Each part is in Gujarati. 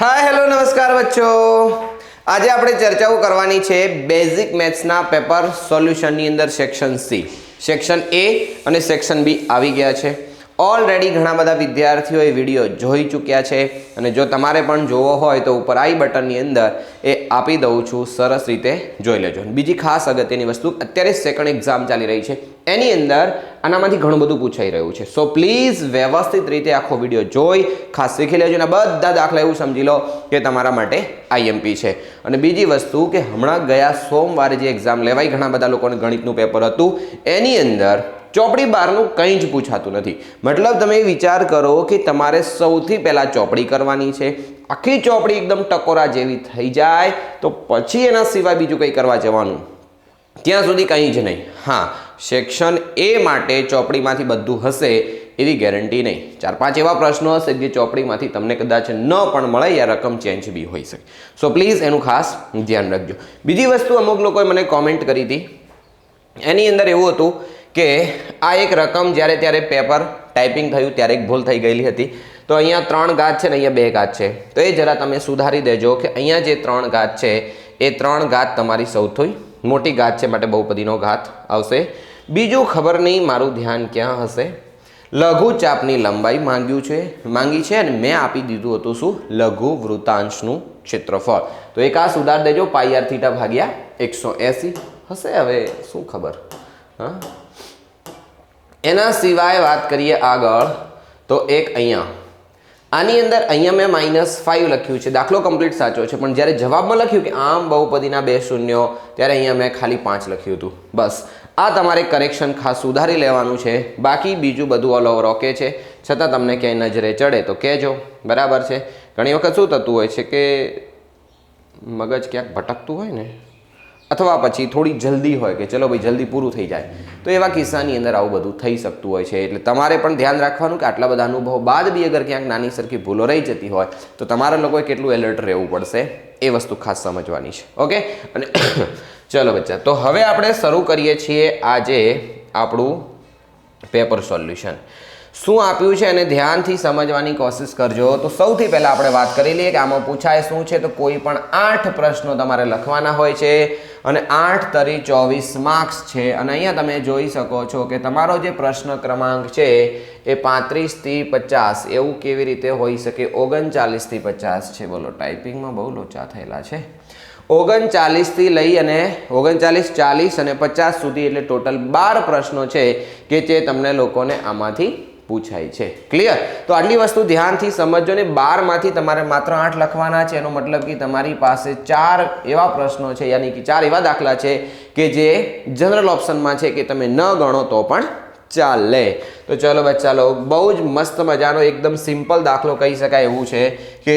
हाय हेलो नमस्कार बच्चों। आज આપણે ચર્ચાઓ કરવાની છે બેઝિક મેથ્સના પેપર સોલ્યુશનની અંદર સેક્શન સી, સેક્શન એ અને સેક્શન બી આવી ગયા છે। ઓલરેડી ઘણા બધા વિદ્યાર્થીઓએ વિડીયો જોઈ ચૂક્યા છે અને જો તમારે પણ જોવો હોય તો ઉપર આઈ બટનની અંદર એ આપી દઉં છું, સરસ રીતે જોઈ લેજો। બીજી ખાસ અગત્યની વસ્તુ, અત્યારે સેકન્ડ એક્ઝામ ચાલી રહી છે, એની અંદર આનામાંથી ઘણું બધું પૂછાઈ રહ્યું છે। સો પ્લીઝ વ્યવસ્થિત રીતે આખો વિડીયો જોઈ ખાસ શીખી લેજો અને બધા દાખલા એવું સમજી લો કે તમારા માટે આઈએમપી છે। અને બીજી વસ્તુ કે હમણાં ગયા સોમવારે જે એક્ઝામ લેવાઈ, ઘણા બધા લોકોને ગણિતનું પેપર હતું, એની અંદર ચોપડી બહારનું કંઈ જ પૂછાતું નથી। મતલબ તમે વિચાર કરો કે તમારે સૌથી પહેલાં ચોપડી કરવાની છે, આખી ચોપડી એકદમ ટકોરા જેવી થઈ જાય તો પછી એના સિવાય બીજું કંઈ કરવા જવાનું ત્યાં સુધી કંઈ જ નહીં। હા, સેક્શન એ માટે ચોપડીમાંથી બધું હશે એવી ગેરંટી નહીં। 4-5 એવા પ્રશ્નો હશે જે ચોપડીમાંથી તમને કદાચ ન પણ મળે યા રકમ ચેન્જ બી હોઈ શકે। સો પ્લીઝ એનું ખાસ ધ્યાન રાખજો। બીજી વસ્તુ, અમુક લોકોએ મને કોમેન્ટ કરી હતી, એની અંદર એવું હતું કે આ એક રકમ જ્યારે ત્યારે પેપર ટાઈપિંગ થયું ત્યારે એક ભૂલ થઈ ગયેલી હતી, તો અહીંયા 3 ઘાત છે ને અહીંયા 2 ઘાત છે, તો એ જરા તમે સુધારી દેજો કે અહીંયા જે 3 ઘાત છે એ 3 ઘાત તમારી સૌથી મોટી ઘાત છે, માટે બહુપદીનો ઘાત આવશે। બીજું ખબર નહીં મારું ધ્યાન ક્યાં હશે, લઘુ ચાપની લંબાઈ માંગી છે અને મેં આપી દીધું હતું શું, લઘુ વૃતાંશનું ક્ષેત્રફળ, તો એક આ સુધાર દેજો, પાઈ આર થીટા ભાગ્યા 180 હશે, હવે શું ખબર। હા, એના સિવાય વાત કરીએ આગળ, તો એક અહીંયા આની અંદર અહીંયા મેં -5 લખ્યું છે, દાખલો કમ્પ્લીટ સાચો છે, પણ જ્યારે જવાબમાં લખ્યું કે આમ બહુપદીના 2 શૂન્યો, ત્યારે અહીંયા મેં ખાલી 5 લખ્યું હતું। બસ આ તમારે કરેક્શન ખાસ સુધારી લેવાનું છે, બાકી બીજું બધું ઓલ ઓવર ઓકે છે। છતાં તમને ક્યાંય નજરે ચડે તો કહેજો, બરાબર છે। ઘણી વખત શું થતું હોય છે કે મગજ ક્યાંક ભટકતું હોય ને, અથવા પછી થોડી જલ્દી હોય કે ચલો ભાઈ જલ્દી પૂરું થઈ જાય, તો એવા કિસ્સાની અંદર આવું બધું થઈ શકતું હોય છે। એટલે તમારે પણ ધ્યાન રાખવાનું કે આટલા બધા અનુભવ બાદ બી અગર ક્યાંક નાની સરખી ભૂલો રહી જતી હોય તો તમારા લોકોએ કેટલું એલર્ટ રહેવું પડશે, એ વસ્તુ ખાસ સમજવાની છે। ઓકે, અને ચલો બચ્ચા, તો હવે આપણે શરૂ કરીએ છીએ આજે આપણું પેપર સોલ્યુશન। શું આપ્યું છે અને ધ્યાનથી સમજવાની કોશિશ કરજો। તો સૌથી પહેલાં આપણે વાત કરી લઈએ કે આમાં પૂછાય શું છે, તો કોઈ પણ 8 પ્રશ્નો તમારે લખવાના હોય છે અને 8 તરી 24 માર્ક્સ છે। અને અહીંયા તમે જોઈ શકો છો કે તમારો જે પ્રશ્ન ક્રમાંક છે એ 35 થી 50, એવું કેવી રીતે હોઈ શકે, 39 થી 50 છે। બોલો, ટાઈપિંગમાં બહુ લોચા થયેલા છે। 39 થી લઈ અને 39, 40 અને 50 સુધી, એટલે ટોટલ 12 પ્રશ્નો છે કે જે તમને લોકોને આમાંથી પૂછાય છે। ક્લિયર? તો આટલી વસ્તુ ધ્યાનથી સમજજો ને। 12 માંથી તમારે માત્ર 8 લખવાના છે, એનો મતલબ કે તમારી પાસે 4 એવા પ્રશ્નો છે, યાની કે 4 એવા દાખલા છે કે જે જનરલ ઓપ્શનમાં છે કે તમે ન ગણો તો પણ ચાલે। તો ચલો બચ્ચા લો, બહુ જ મસ્ત મજાનો એકદમ સિમ્પલ દાખલો કહી શકાય એવું છે કે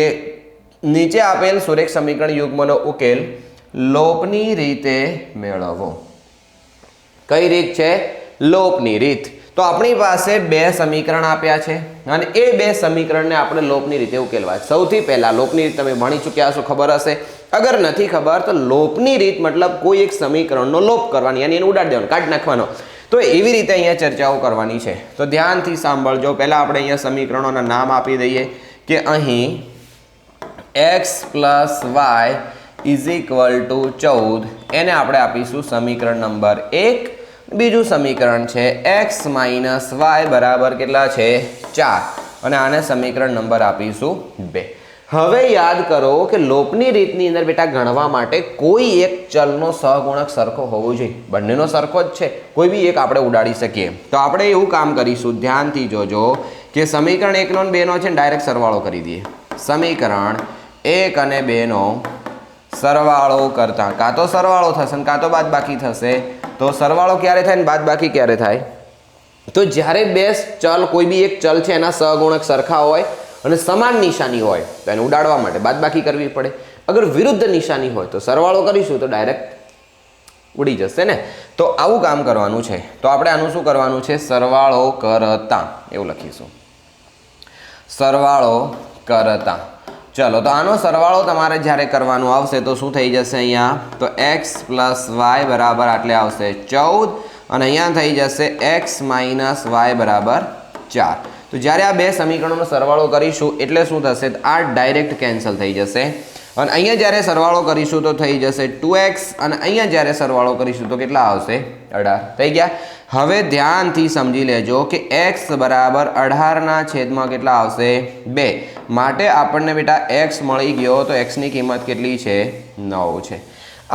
નીચે આપેલ સુરેખ સમીકરણ યુગ્મનો ઉકેલ લોપની રીતે મેળવો। કઈ રીત છે? લોપની રીત। તો આપણી પાસે 2 સમીકરણ આપ્યા છે અને એ 2 સમીકરણને આપણે લોપની રીતે ઉકેલવા। સૌથી પહેલા લોપની રીત તમે ભણી ચૂક્યા હશો, ખબર હશે। અગર નથી ખબર તો લોપની રીત મતલબ કોઈ એક સમીકરણનો લોપ કરવાની, યાની એને ઉડાડી દેવાનો, કાઢી નાખવાનો। તો એવી રીતે અહીંયા ચર્ચાઓ કરવાની છે, તો ધ્યાનથી સાંભળજો। પહેલાં આપણે અહીંયા સમીકરણોના નામ આપી દઈએ કે અહીં x + y = 14, એને આપણે આપીશું સમીકરણ નંબર 1। બીજું સમીકરણ છે x - y બરાબર કેટલા છે? 4, અને આને સમીકરણ નંબર આપીશું 2। હવે યાદ કરો કે લોપની રીતની અંદર બેટા ગણવા માટે કોઈ એક ચલનો સહગુણક સરખો હોવો જોઈએ, બંનેનો સરખો જ છે, કોઈ બી એક આપણે ઉડાડી શકીએ। તો આપણે એવું કામ કરીશું, ધ્યાનથી જોજો કે સમીકરણ 1 નો અને 2 નો છે ને ડાયરેક્ટ સરવાળો કરી દઈએ। સમીકરણ 1 અને 2 નો સરવાળો કરતા કાં તો સરવાળો થશે ને કાં તો બાદબાકી થશે। તો સરવાળો ક્યારે થાય ને બાદબાકી ક્યારે થાય? તો જ્યારે 2 ચલ, કોઈ બી એક ચલ છે એના સહગુણક સરખા હોય અને સમાન નિશાની હોય તો એને ઉડાડવા માટે બાદબાકી કરવી પડે। અગર વિરુદ્ધ નિશાની હોય તો સરવાળો કરીશું તો ડાયરેક્ટ ઉડી જશે ને। તો આવું કામ કરવાનું છે। તો આપણે આનું શું કરવાનું છે? સરવાળો કરતા એવું લખીશું, સરવાળો કરતા। ચલો, તો આનો સરવાળો તમારે જ્યારે કરવાનો આવશે તો શું થઈ જશે અહીંયા? તો x + y બરાબર આટલે આવશે 14, અને અહીંયા થઈ જશે x - y બરાબર 4। તો જ્યારે આ બે સમીકરણોનો સરવાળો કરીશું એટલે શું થશે? આ ડાયરેક્ટ કેન્સલ થઈ જશે અને અહીંયા જ્યારે સરવાળો કરીશું તો થઈ જશે 2x અને અહીંયા જ્યારે સરવાળો કરીશું તો કેટલા આવશે? 18 થઈ ગયા. હવે ધ્યાનથી સમજી લેજો કે x બરાબર 18 ના છેદમાં કેટલા આવશે? 2. માટે આપણને બેટા x મળી ગયો તો x ની કિંમત કેટલી છે? 9 છે.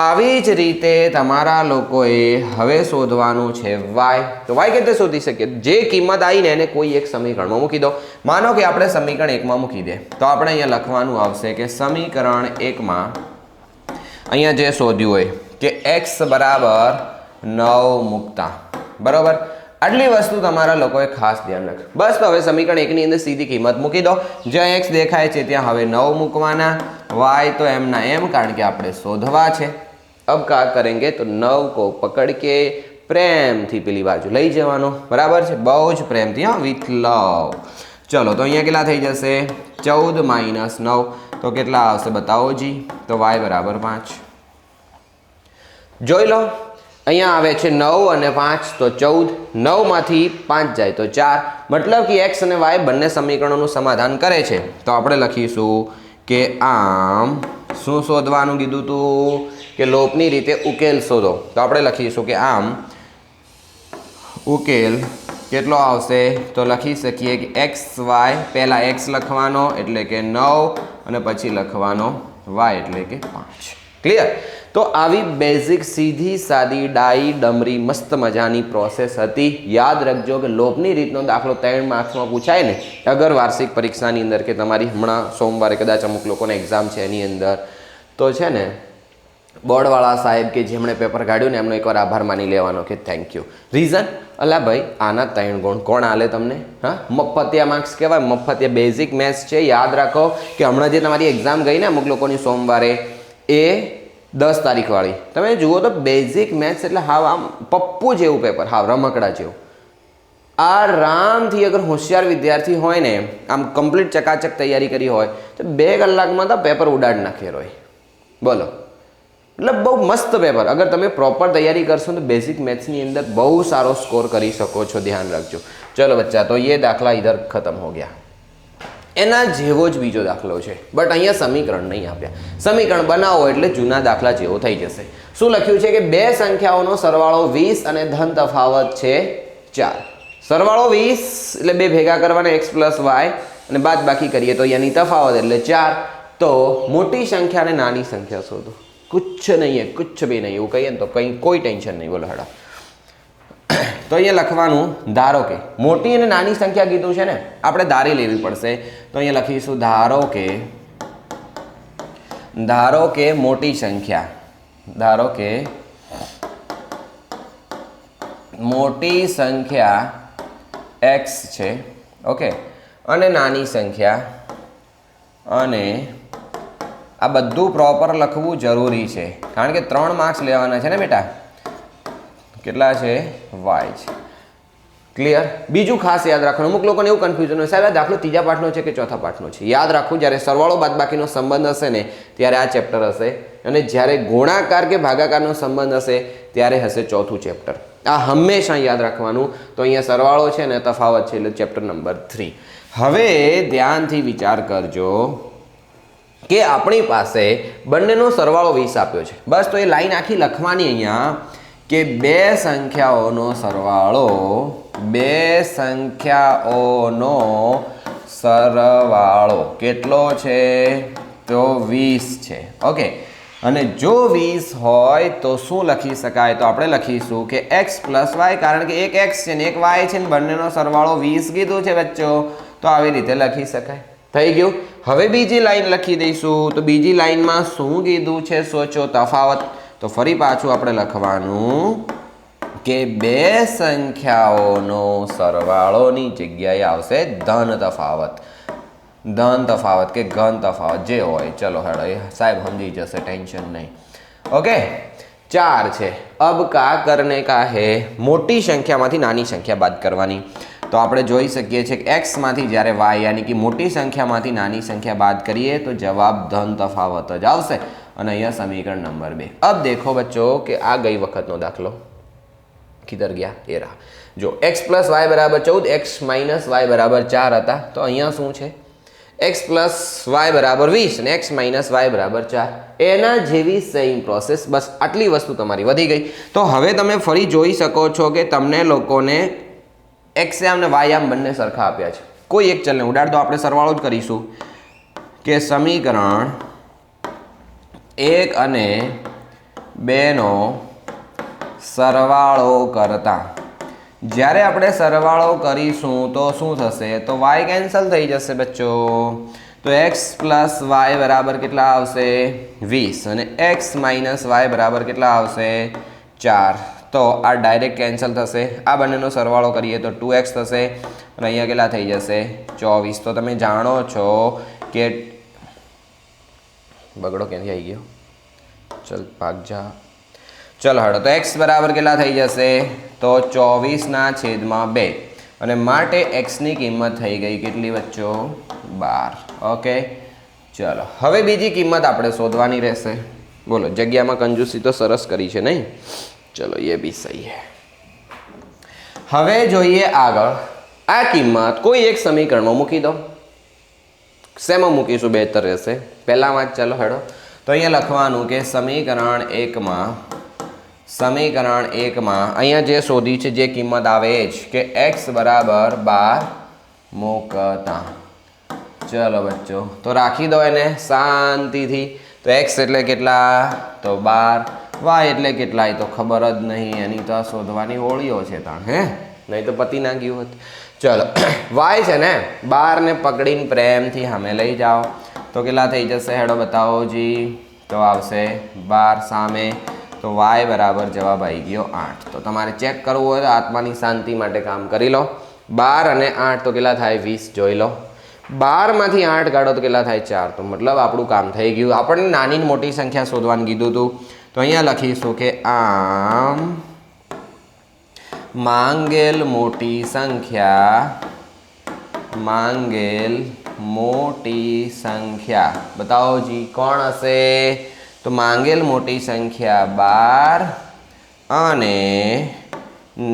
આવી જ રીતે તમારા લોકોએ હવે શોધવાનું છે y. તો y કેવી રીતે શોધી શકીએ? જે કિંમત આવી ને એને કોઈ એક સમીકરણમાં મૂકી દો. માનો કે આપણે સમીકરણ 1 માં મૂકી દે તો આપણે અહીંયા લખવાનું આવશે કે સમીકરણ 1 માં અહીંયા જે શોધ્યું હોય કે x બરાબર 9 મૂકતા, બરાબર? આટલી વસ્તુ તમારા લોકોએ ખાસ ધ્યાન રાખવું. બસ તો હવે સમીકરણ 1 ની અંદર સીધી કિંમત મૂકી દો. જ્યાં x દેખાય છે ત્યાં હવે 9 મૂકવાના, y તો એમના એમ કારણ કે આપણે શોધવા છે. अब क्या करेंगे तो 9 को पकड़ के प्रेम थी पेली बाजू लई जवानो, बराबर है? बहुत प्रेम थी, हाँ, विथ लव. चलो तो अहीं केटला थई जशे? 14 - 9 तो केटला आवशे बताओ जी? तो y बराबर 5. जोई लो अहीं आवे छे 9 અને 5 तो 14. 9 मांथी 5 जाए तो 4. मतलब कि x અને y બંને સમીકરણોનું સમાધાન કરે છે. તો આપણે લખીશું કે આમ શું શોધવાનું કીધું તું? કે લોપની રીતે ઉકેલ શોધો. તો આપણે લખીશું કે આમ ઉકેલ કેટલો આવશે? તો લખી શકીએ કે એક્સ વાય, પહેલાં એક્સ લખવાનો એટલે કે 9 અને પછી લખવાનો વાય એટલે કે 5. ક્લિયર? તો આવી બેઝિક સીધી સાદી ડાઈ ડમરી મસ્ત મજાની પ્રોસેસ હતી. યાદ રાખજો કે લોપની રીતનો દાખલો 3 માર્ક્સમાં પૂછાય ને અગર વાર્ષિક પરીક્ષાની અંદર કે તમારી હમણાં સોમવારે કદાચ અમુક લોકોને એક્ઝામ છે એની અંદર તો છે ને બોર્ડવાળા સાહેબ કે જેમણે પેપર કાઢ્યું ને એમનો એકવાર આભાર માની લેવાનો કે થેન્ક યુ. રીઝન? અલા ભાઈ આના 3 ગુણ કોણ આલે તમને? હા, મફતિયા માર્ક્સ કહેવાય. મફતિયા બેઝિક મેથ્સ છે. યાદ રાખો કે હમણાં જે તમારી એક્ઝામ ગઈ ને અમુક લોકોની સોમવારે એ 10 તારીખવાળી, તમે જુઓ તો બેઝિક મેથ્સ એટલે હાવ આમ પપ્પુ જેવું પેપર, હાવ રમકડા જેવું. આરામથી અગર હોશિયાર વિદ્યાર્થી હોય ને આમ કમ્પ્લીટ ચકાચક તૈયારી કરી હોય તો 2 કલાકમાં તો પેપર ઉડાડ નાખે રોય. બોલો, એટલે બહુ મસ્ત પેપર. અગર તમે પ્રોપર તૈયારી કરશો તો બેઝિક મેથ્સની અંદર બહુ સારો સ્કોર કરી શકો છો. ધ્યાન રાખજો. ચલો બચ્ચા, તો ये દાખલા इधर ખતમ हो गया. એના જેવો જ બીજો દાખલો છે બટ અહીંયા સમીકરણ નહીં આપ્યા. સમીકરણ બનાવો એટલે જૂના દાખલા જેવો થઈ જશે. શું લખ્યું છે કે બે સંખ્યાઓનો સરવાળો 20 અને ધન તફાવત છે 4. સરવાળો 20 એટલે બે ભેગા કરવાના x + y અને બાદ બાકી કરીએ તો यानी તફાવત એટલે 4. તો મોટી સંખ્યા અને નાની સંખ્યા શોધો. कुछ नहीं है, कुछ भी नहीं. એવું કહીએ ને તો કંઈ કોઈ ટેન્શન નહીં. બોલો હેડા. તો અહીંયા લખવાનું ધારો કે મોટી અને નાની સંખ્યા કીધું છે ને આપણે ધારી લેવી પડશે. તો અહીંયા લખીશું ધારો કે મોટી સંખ્યા, ધારો કે મોટી સંખ્યા x છે, ઓકે, અને નાની સંખ્યા, અને આ બધું પ્રોપર લખવું જરૂરી છે કારણ કે 3 માર્ક્સ લેવાના છે ને બેટા. કેટલા છે? y છે. ક્લિયર? બીજું ખાસ યાદ રાખવાનું, અમુક લોકોને એવું કન્ફ્યુઝન હોય સાહેબ આ દાખલો ત્રીજા પાઠનો છે કે ચોથા પાઠનો છે. યાદ રાખવું જ્યારે સરવાળો બાદબાકીનો સંબંધ હશે ને ત્યારે આ ચેપ્ટર હશે અને જ્યારે ગુણાકાર કે ભાગાકારનો સંબંધ હશે ત્યારે હશે ચોથું ચેપ્ટર. આ હંમેશા યાદ રાખવાનું. તો અહીંયા સરવાળો છે ને તફાવત છે એટલે ચેપ્ટર નંબર 3. હવે ધ્યાનથી વિચાર કરજો કે આપણી પાસે બંનેનો સરવાળો 20 આપ્યો છે. બસ તો એ લાઈન આખી લખવાની અહીંયા કે બે સંખ્યાઓનો સરવાળો કેટલો છે? તો 20 છે. ઓકે, અને જો 20 હોય તો શું લખી શકાય? તો આપણે લખીશું કે x + y, કારણ કે એક x છે ને એક y છે ને બંનેનો સરવાળો 20 કીધું છે બચ્ચો. તો આવી રીતે લખી શકાય. થઈ ગયું? હવે બીજી લાઈન લખી દઈશું. તો બીજી લાઈનમાં શું કીધું છે? સોચો. તફાવત. તો ફરી પાછું આપણે લખવાનું કે બે સંખ્યાઓનો સરવાળોની જગ્યાએ આવશે ધન તફાવત. ધન તફાવત કે ઘન તફાવત જે હોય. ચલો હેડો, એ સાહેબ સમજી જશે, ટેન્શન નહીં. ઓકે, 4 છે. અબ કા કરને કા હે? મોટી સંખ્યામાંથી નાની સંખ્યા બાદ કરવાની. તો આપણે જોઈ શકીએ છીએ કે x માંથી જ્યારે y યાની કે મોટી સંખ્યામાંથી નાની સંખ્યા બાદ કરીએ તો જવાબ ધન તફાવત જ આવશે. અને અહીંયા સમીકરણ નંબર 2. अब देखो बच्चों કે આ ગઈ વખતનો દાખલો કિધર ગયા? એ રહા. જો x પ્લસ વાય બરાબર 14, x માઇનસ વાય બરાબર 4 હતા. તો અહીંયા શું છે? x પ્લસ વાય બરાબર 20 અને x માઇનસ વાય બરાબર 4. એના જેવી સેમ પ્રોસેસ, બસ આટલી વસ્તુ તમારી વધી ગઈ. તો હવે તમે ફરી જોઈ શકો છો કે તમને લોકોને x આમ ને y આમ બંને સરખા આપ્યા છે. કોઈ એક ચલને ઉડાડ દો, આપણે સરવાળો જ કરીશું કે સમીકરણ 1 અને 2 નો સરવાળો કરતા જ્યારે આપણે સરવાળો કરીશું તો શું થશે? તો y કેન્સલ થઈ જશે બચ્ચો. તો x પ્લસ વાય બરાબર કેટલા આવશે? 20 અને x માઇનસ વાય બરાબર કેટલા આવશે? 4. તો આ ડાયરેક્ટ કેન્સલ થશે. આ બંનેનો સરવાળો કરીએ તો 2x થશે અને અહીંયા કેટલા થઈ જશે? 24. તો તમે જાણો છો કે બગડો ક્યાંથી આવી ગયો? ચલ ભાગ જા. ચલો હડો, તો x બરાબર કેટલા થઈ જશે? તો 24/2 અને માટે x ની કિંમત થઈ ગઈ કેટલી બચ્ચો? 12. ઓકે, ચલો હવે બીજી કિંમત આપણે શોધવાની રહેશે. બોલો, જગ્યામાં કંજૂસી તો સરસ કરી છે નહીં? ચલો એ બી સહી હે. હવે જોઈએ આગળ. આ કિંમત કોઈ એક સમીકરણમાં મૂકી દો. શેમાં મૂકીશું બહેતર રહેશે? પહેલામાં જ ચાલો હેડો. તો અહીંયા લખવાનું કે સમીકરણ 1માં અહીંયા જે શોધી છે જે કિંમત આવે જ કે x બરાબર 12 મૂકતા. ચલો બચ્ચો, તો રાખી દો એને શાંતિથી. તો x એટલે કેટલા? તો 12. y એટલે કેટલા? એ તો ખબર જ નહીં. એની તો શોધવાની હોળીઓ છે તાણ, હે? નહીં તો પતી ના ગયું હોત. ચલો y છે ને 12 ને પકડીને પ્રેમથી સામે લઈ જાઓ તો કેટલા થઈ જશે? હેડો બતાવો જી. તો આવશે 12 સામે. તો y બરાબર જવાબ આવી ગયો 8. તો તમારે ચેક કરવું હોય તો આત્માની શાંતિ માટે કામ કરી લો. 12 અને 8 તો કેટલા થાય? 20. જોઈ લો. 12માંથી 8 કાઢો તો કેટલા થાય? 4. તો મતલબ આપણું કામ થઈ ગયું. આપણને નાની ને મોટી સંખ્યા શોધવાનું કીધું હતું. તો અહીંયા લખીશું કે આમ માંગેલ મોટી સંખ્યા બતાવો જી. કોણ હશે? તો માંગેલ મોટી સંખ્યા 12 અને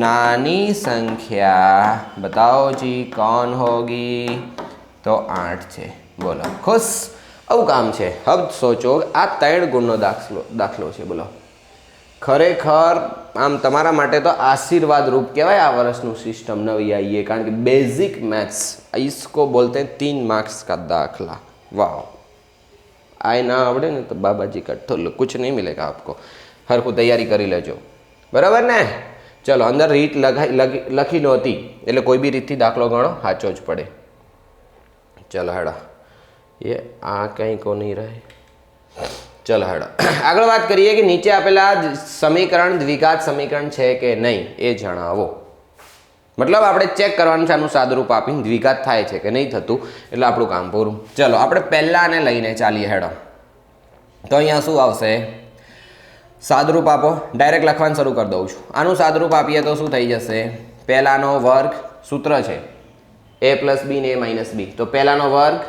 નાની સંખ્યા बताओ जी कौन होगी? तो 8 છે. બોલો, ખુશ? આવું કામ છે. હવે સોચો, આ 3 ગુણનો દાખલો છે. બોલો, ખરેખર આમ તમારા માટે તો આશીર્વાદ રૂપ કહેવાય આ વર્ષનું સિસ્ટમ નવી आई है. કારણ કે बेसिक मैथ्स इसको बोलते हैं 3 मार्क्स का दाखला. वाह, आए ना आवड़े ने तो बाबा जी का ठुल्लू कुछ नहीं मिलेगा आपको. हर को तैयारी કરી લેજો, બરાબર ને? ચલો, અંદર રીત લખી નહોતી એટલે કોઈ બી રીતથી દાખલો ગણો સાચો જ પડે. ચલો હેડો, એ આ કંઈ કો નહીં રહે. ચલો હેડો આગળ વાત કરીએ કે નીચે આપેલા સમીકરણ દ્વિઘાત સમીકરણ છે કે નહીં એ જણાવો. મતલબ આપણે ચેક કરવાનું છે આનું સાદુરૂપ આપીને દ્વિઘાત થાય છે કે નહીં થતું, એટલે આપણું કામ પૂરું. ચલો આપણે પહેલાને લઈને ચાલીએ હેડો. તો અહીંયા શું આવશે? સાદુરૂપ આપો. ડાયરેક્ટ લખવાનું શરૂ કરી દઉં છું. આનું સાદુરૂપ આપીએ તો શું થઈ જશે? પહેલાનો વર્ગ, સૂત્ર છે a + b ને a - b. તો પહેલાનો વર્ગ,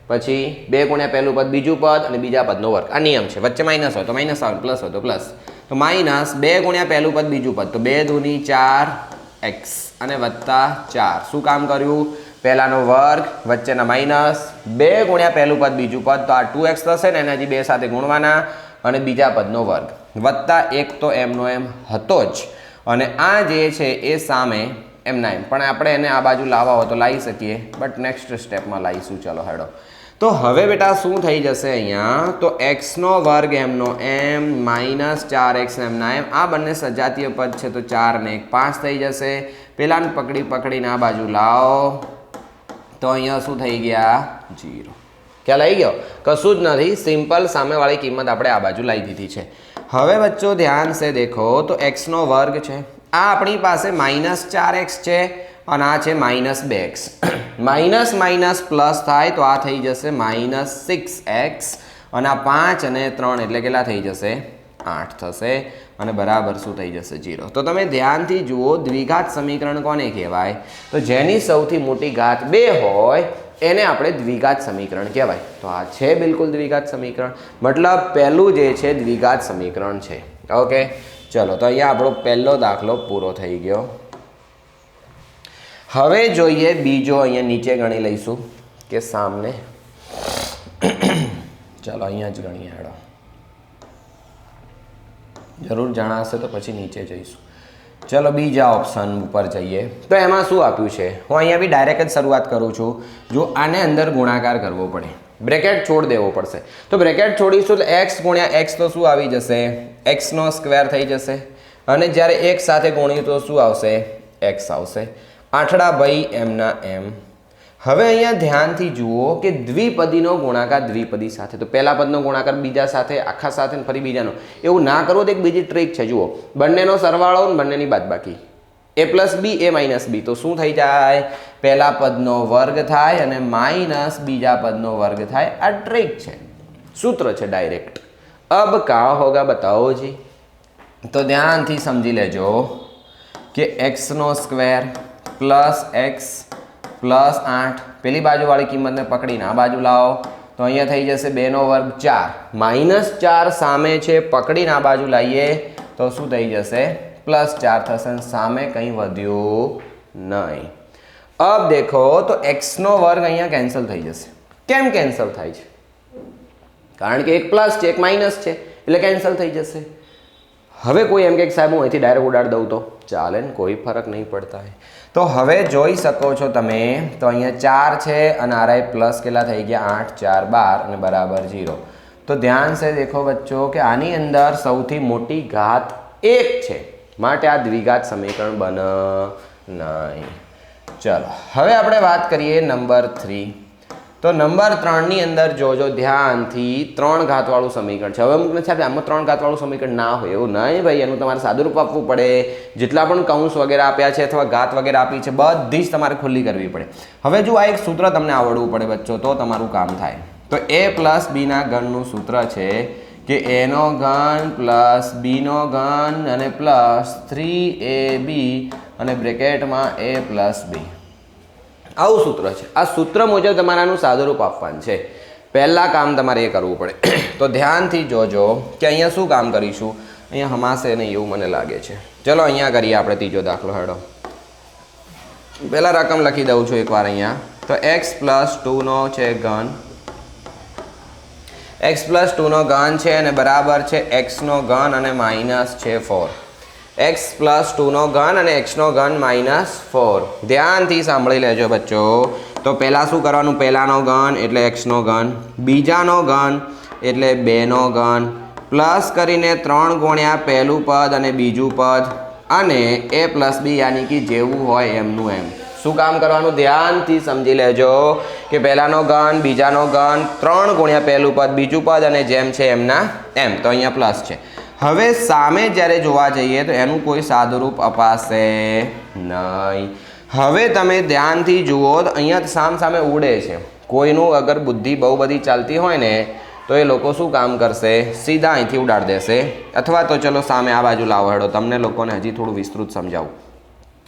પછી 2 ગુણ્યા પહેલું પદ બીજું પદ અને બીજા પદનો વર્ગ. આ નિયમ છે. વચ્ચે માઇનસ હોય તો માઇનસ આવે, પ્લસ હોય તો પ્લસ. તો માઇનસ 2 ગુણ્યા પહેલું પદ બીજું પદ, તો 2 દૂની 4x અને વત્તા 4. શું કામ કર્યું? પહેલાનો વર્ગ વચ્ચેના માઇનસ, 2 ગુણ્યા પહેલું પદ બીજું પદ, તો આ 2x થશે ને એને હજી 2 સાથે ગુણવાના અને બીજા પદનો વર્ગ વત્તા 1 તો એમનો એમ હતો જ. અને આ જે છે એ સામે એમના એમ, પણ આપણે એને આ બાજુ લાવવા હોય તો લાવી શકીએ, બટ નેક્સ્ટ સ્ટેપમાં લાવીશું. ચલો હેડો. તો હવે બેટા શું થઈ જશે અહીંયા? તો x નો વર્ગ એમનો એમ માઇનસ 4x એમના એમ. આ બંને સજાતીય પદ છે તો 4 ને 1 5 થઈ જશે. પેલાને પકડીને આ બાજુ લાવો તો અહીંયા શું થઈ ગયા? 0. ક્યાં લઈ ગયો? કશું જ નથી. સિમ્પલ સામેવાળી કિંમત આપણે આ બાજુ લાવી દીધી છે. હવે બચ્ચો ધ્યાન સે દેખો, તો x નો વર્ગ છે, આ આપણી પાસે માઇનસ 4x છે અને આ છે minus 2x. Minus minus plus થાય તો આ થઈ જશે માઇનસ 6x અને આ 5 અને 3 એટલે કેટલા થઈ જશે? 8 થશે અને બરાબર શું થઈ જશે? 0. તો તમે ધ્યાનથી જુઓ, દ્વિઘાત સમીકરણ કોને કહેવાય? તો જેની સૌથી મોટી ઘાત 2 હોય એને આપણે દ્વિઘાત સમીકરણ કહેવાય. તો આ છે બિલકુલ દ્વિઘાત સમીકરણ. મતલબ પહેલું જે છે દ્વિઘાત સમીકરણ છે. ઓકે, ચલો તો અહીંયા આપણો પહેલો દાખલો પૂરો થઈ ગયો. હવે જોઈએ બીજો, અહીંયા નીચે ગણી લઈશું કે સામને, ચાલો અહીંયા જ ગણીએ, હેડો, જરૂર જણાશે તો પછી નીચે જઈશું. ચલો બીજા ઓપ્શન ઉપર જઈએ. તો એમાં શું આપ્યું છે, હું અહીંયા બી ડાયરેક્ટ જ શરૂઆત કરું છું. જો આને અંદર ગુણાકાર કરવો પડે, બ્રેકેટ છોડ દેવો પડશે. તો બ્રેકેટ છોડીશું તો એક્સ ગુણ્યા એક્સ તો શું આવી જશે, એક્સનો સ્ક્વેર થઈ જશે. અને જ્યારે એક સાથે ગુણ્યું તો શું આવશે, એક્સ આવશે. આઠડા ભાઈ એમના એમ. હવે અહીંયા ધ્યાનથી જુઓ કે દ્વિપદીનો ગુણાકાર દ્વિપદી સાથે, તો પહેલા પદનો ગુણાકાર બીજા સાથે, આખા સાથે ફરી બીજાનો, એવું ના કરવો તો એક બીજી ટ્રીક છે. જુઓ, બંનેનો સરવાળો અને બંનેની બાદબાકી, a plus b a minus b, તો શું થઈ જાય, પહેલા પદનો વર્ગ થાય અને માઇનસ બીજા પદનો વર્ગ થાય. આ ટ્રીક છે, સૂત્ર છે ડાયરેક્ટ. અબ કા હોગા બતાવો જી. તો ધ્યાનથી સમજી લેજો કે એક્સનો સ્ક્વેર પ્લસ એક્સ પ્લસ 8, પેલી બાજુવાળી કિંમતને પકડીને આ બાજુ લાવો તો અહીંયા થઈ જશે 2નો વર્ગ 4, માઇનસ 4 સામે છે, પકડીને આ બાજુ લાવીએ તો શું થઈ જશે, પ્લસ 4 થશે. સામે કંઈ વધ્યું નહીં. અબ દેખો તો એક્સનો વર્ગ અહીંયા કેન્સલ થઈ જશે. કેમ કેન્સલ થાય છે, કારણ કે એક પ્લસ છે એક માઇનસ છે એટલે કેન્સલ થઈ જશે. હવે કોઈ એમ કે સાહેબ હું અહીંથી ડાયરેક્ટ ઉડાડી દઉં તો ચાલે ને, કોઈ ફરક નહીં પડતા. તો હવે જોઈ શકો છો તમે, તો અહીંયા 4 છે અને આરાય પ્લસ કેટલા થઈ ગયા, 8 4 12 અને બરાબર 0. તો ધ્યાન સે દેખો બચ્ચો કે આની અંદર સૌથી મોટી ઘાત 1 છે, માટે આ દ્વિઘાત સમીકરણ બને નહીં. ચલો હવે આપણે વાત કરીએ નંબર 3. તો નંબર 3ની અંદર જોજો ધ્યાનથી, 3 ઘાતવાળું સમીકરણ છે. હવે અમુક નથી આપે આમાં 3 ઘાતવાળું સમીકરણ ના હોય, એવું નહીં ભાઈ, એનું તમારે સાદુરૂપ આપવું પડે. જેટલા પણ કૌંસ વગેરે આપ્યા છે અથવા ઘાત વગેરે આપી છે બધી જ તમારે ખુલ્લી કરવી પડે. હવે જો આ એક સૂત્ર તમને આવડવું પડે બચ્ચો, તો તમારું કામ થાય. તો a પ્લસ બીના ઘનનું સૂત્ર છે કે એનો ઘન પ્લસ બીનો ઘન અને પ્લસ 3ab અને બ્રેકેટમાં a પ્લસ બી. આવું સૂત્ર છે. આ સૂત્ર મુજબ તમારાનું સાદુરૂપ આપવાનું છે. પહેલાં કામ તમારે એ કરવું પડે. તો ધ્યાનથી જોજો કે અહીંયા શું કામ કરીશું, અહીંયા હમાશે નહીં એવું મને લાગે છે. ચલો અહીંયા કરીએ આપણે ત્રીજો દાખલો. હેડો પહેલાં રકમ લખી દઉં છું એકવાર અહીંયા. તો એક્સ પ્લસ 2નો છે ઘન, એક્સ પ્લસ 2નો ઘન છે અને બરાબર છે એક્સનો ઘન અને માઇનસ છે 4. એક્સ પ્લસ 2નો ઘન અને એક્સનો ઘન માઇનસ 4. ધ્યાનથી સાંભળી લેજો બચ્ચો. તો પહેલાં શું કરવાનું, પહેલાંનો ઘન એટલે એક્સનો ઘન, બીજાનો ઘન એટલે 2નો ઘન, પ્લસ કરીને 3 ગુણ્યા પહેલું પદ અને બીજું પદ, અને a પ્લસ બી યાની કે જેવું હોય એમનું એમ. શું કામ કરવાનું, ધ્યાનથી સમજી લેજો કે પહેલાંનો ઘન બીજાનો ઘન 3 ગુણ્યા પહેલું પદ બીજું પદ અને જેમ છે એમના એમ. તો અહીંયા પ્લસ છે. હવે સામે જ્યારે જોવા જઈએ તો એનું કોઈ સાદુરૂપ અપાશે નહીં. હવે તમે ધ્યાનથી જુઓ તો અહીંયા સામ સામે ઉડે છે. કોઈનું અગર બુદ્ધિ બહુ બધી ચાલતી હોય ને તો એ લોકો શું કામ કરશે, સીધા અહીંથી ઉડાડી દેશે. અથવા તો ચલો સામે આ બાજુ લાવો, હેડો તમને લોકોને હજી થોડું વિસ્તૃત સમજાવું.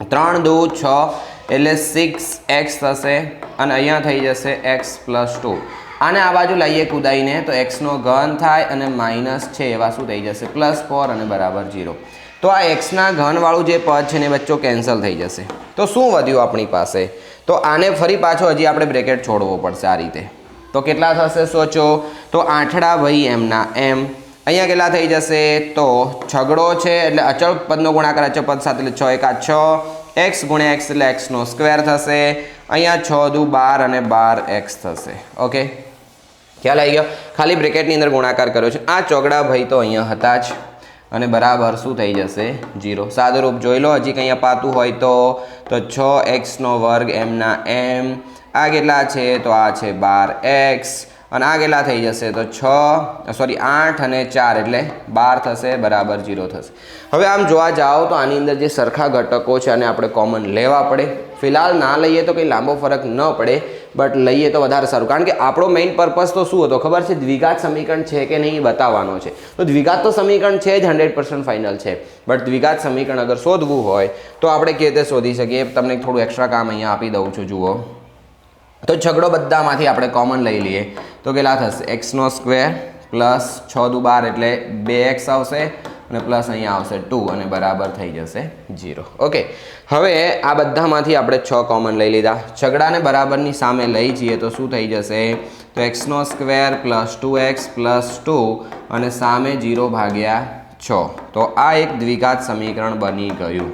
3 2 6 એટલે 6x થશે અને અહીંયા થઈ જશે x પ્લસ 2. આને આ બાજુ લઈએ કુદાઈને તો એક્સનો ઘન થાય અને માઇનસ છે એવા શું થઈ જશે, પ્લસ 4 અને બરાબર 0. તો આ એક્સના ઘનવાળું જે પદ છે ને બચ્ચો કેન્સલ થઈ જશે. તો શું વધ્યું આપણી પાસે, તો આને ફરી પાછો હજી આપણે બ્રેકેટ છોડવો પડશે આ રીતે. તો કેટલા થશે સોચો, તો આઠડા ભાઈ એમના એમ. અહીંયા કેટલા થઈ જશે, તો છગડો છે એટલે અચળ પદનો ગુણાકાર અચળ પદ સાથે એટલે 6 × 6, એક્સ ગુણ્યા એક્સ એટલે એક્સનો સ્ક્વેર થશે. અહીંયા 6 દુ 12 અને 12x થશે. ઓકે, ખ્યાલ આવી ગયો. ખાલી બ્રેકેટની અંદર ગુણાકાર કર્યો છે. આ ચોગડા ભાઈ તો અહીંયા હતા જ અને બરાબર શું થઈ જશે, 0. સાદુરૂપ જોઈ લો, હજી કંઈ અપાતું હોય તો 6x² એમના એમ. આ કેટલા છે, તો આ છે 12x અને આ કેટલા થઈ જશે, તો 8 અને 4 એટલે 12 થશે, બરાબર 0 થશે. હવે આમ જોવા જાઓ તો આની અંદર જે સરખા ઘટકો છે અને આપણે કોમન લેવા પડે. ફિલહાલ ના લઈએ તો કંઈ લાંબો ફરક ન પડે, બટ લઈએ તો વધારે સારું. કારણ કે આપણો મેઇન પર્પઝ તો શું હતો ખબર છે, દ્વિઘાત સમીકરણ છે કે નહીં બતાવવાનો છે. તો દ્વિઘાત તો સમીકરણ છે જ 100% ફાઇનલ છે, બટ દ્વિઘાત સમીકરણ અગર શોધવું હોય તો આપણે કેવી રીતે શોધી શકીએ. તમને થોડું એક્સ્ટ્રા કામ અહીંયા આપી દઉં છું. જુઓ તો છગડો બધામાંથી આપણે કોમન લઈ લઈએ તો કેટલા થશે, x² પ્લસ 6 દુ 12 એટલે 2x આવશે અને પ્લસ અહીંયા આવશે 2 અને બરાબર થઈ જશે 0. ઓકે, હવે આ બધામાંથી આપણે 6 કોમન લઈ લીધા. છગડાને બરાબરની સામે લઈ જઈએ તો શું થઈ જશે? તો x² + 2x + 2 અને સામે 0/6. તો આ એક દ્વિઘાત સમીકરણ બની ગયું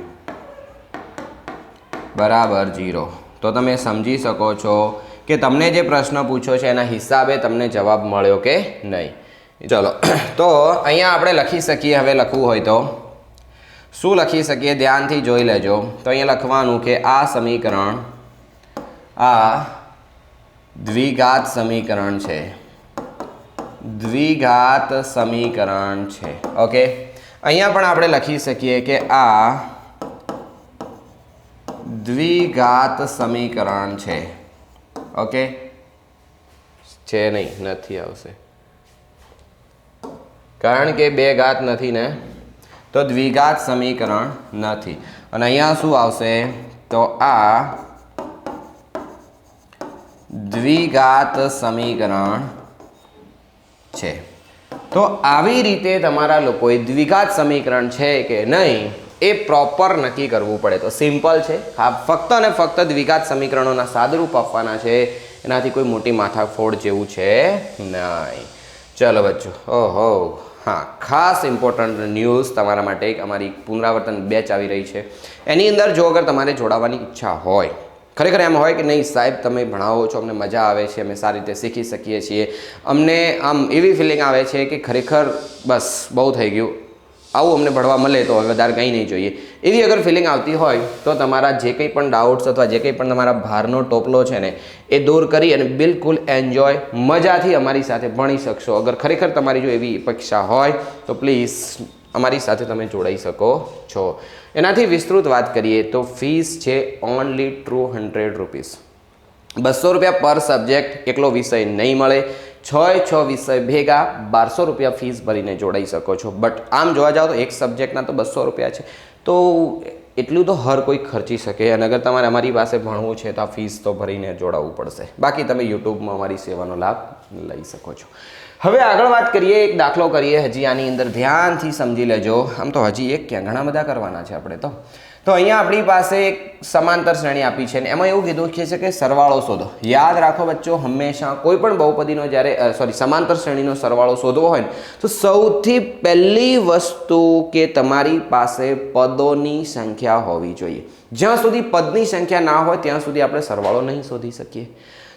બરાબર 0. તો તમે સમજી શકો છો કે તમને જે પ્રશ્ન પૂછ્યો છે એના હિસાબે તમને જવાબ મળ્યો કે નહીં. ચલો, તો અહીંયા આપણે લખી શકીએ. હવે લખવું હોય તો શું લખી શકીએ? ધ્યાનથી જોઈ લેજો. તો અહીંયા લખવાનું કે આ સમીકરણ આ દ્વિઘાત સમીકરણ છે. દ્વિઘાત સમીકરણ છે. ઓકે, અહીંયા પણ આપણે લખી શકીએ કે આ દ્વિઘાત સમીકરણ છે. ઓકે, છે નહીં, નથી આવશે કારણ કે બે ઘાત નથી ને, તો દ્વિઘાત સમીકરણ નથી. અને અહીંયા શું આવશે? તો આ દ્વિઘાત સમીકરણ છે. તો આવી રીતે તમારા લોકોએ દ્વિઘાત સમીકરણ છે કે નહીં એ પ્રોપર નક્કી કરવું પડે. તો સિમ્પલ છે, ફક્ત અને ફક્ત દ્વિઘાત સમીકરણોના સાદરૂપ આપવાના છે. એનાથી કોઈ મોટી માથાફોડ જેવું છે નહીં. ચલો બચ્ચો, ઓહો હા, ખાસ ઇમ્પોર્ટન્ટ ન્યૂઝ તમારા માટે એક અમારી પુનરાવર્તન બેચ આવી રહી છે. એની અંદર જો અગર તમારે જોડાવાની ઈચ્છા હોય, ખરેખર એમ હોય કે નહીં સાહેબ તમે ભણાવો છો, અમને મજા આવે છે, અમે સારી રીતે શીખી શકીએ છીએ, અમને આમ એવી ફિલિંગ આવે છે કે ખરેખર બસ બહુ થઈ ગયું, આવું અમને ભણવા મળે તો હવે વધારે કંઈ નહીં જોઈએ, એવી અગર ફિલિંગ આવતી હોય તો તમારા જે કંઈ પણ ડાઉટ્સ અથવા જે કંઈ પણ તમારા ભારનો ટોપલો છે ને એ દૂર કરી અને બિલકુલ એન્જોય મજાથી અમારી સાથે ભણી શકશો. અગર ખરેખર તમારી જો એવી અપેક્ષા હોય તો પ્લીઝ અમારી સાથે તમે જોડાઈ શકો છો. એનાથી વિસ્તૃત વાત કરીએ તો ફીસ છે ઓનલી ₹200. ₹200 પર સબ્જેક્ટ, એકલો વિષય નહીં મળે. 6 વિષય ભેગા ₹1200 ફીસ ભરીને જોડાઈ શકો છો. બટ આમ જોવા જાઓ તો એક સબ્જેક્ટના તો ₹200 છે, તો એટલું તો હર કોઈ ખર્ચી શકે. અને અગર તમારે અમારી પાસે ભણવું છે તો આ ફીસ તો ભરીને જોડાવવું પડશે. બાકી તમે યુટ્યુબમાં અમારી સેવાનો લાભ લઈ શકો છો. હવે આગળ વાત કરીએ, એક દાખલો કરીએ. હજી આની અંદર ધ્યાનથી સમજી લેજો. આમ તો હજી એક ક્યાં ઘણા બધા કરવાના છે આપણે તો અહીંયા આપણી પાસે એક સમાંતર શ્રેણી આપી છે ને એમાં એવું કીધું છે કે સરવાળો શોધો. યાદ રાખો બચ્ચો, હંમેશા કોઈ પણ બહુપદીનો જ્યારે સમાંતર શ્રેણીનો સરવાળો શોધવો હોય ને તો સૌથી પહેલી વસ્તુ કે તમારી પાસે પદોની સંખ્યા હોવી જોઈએ. જ્યાં સુધી પદની સંખ્યા ના હોય ત્યાં સુધી આપણે સરવાળો નહીં શોધી શકીએ.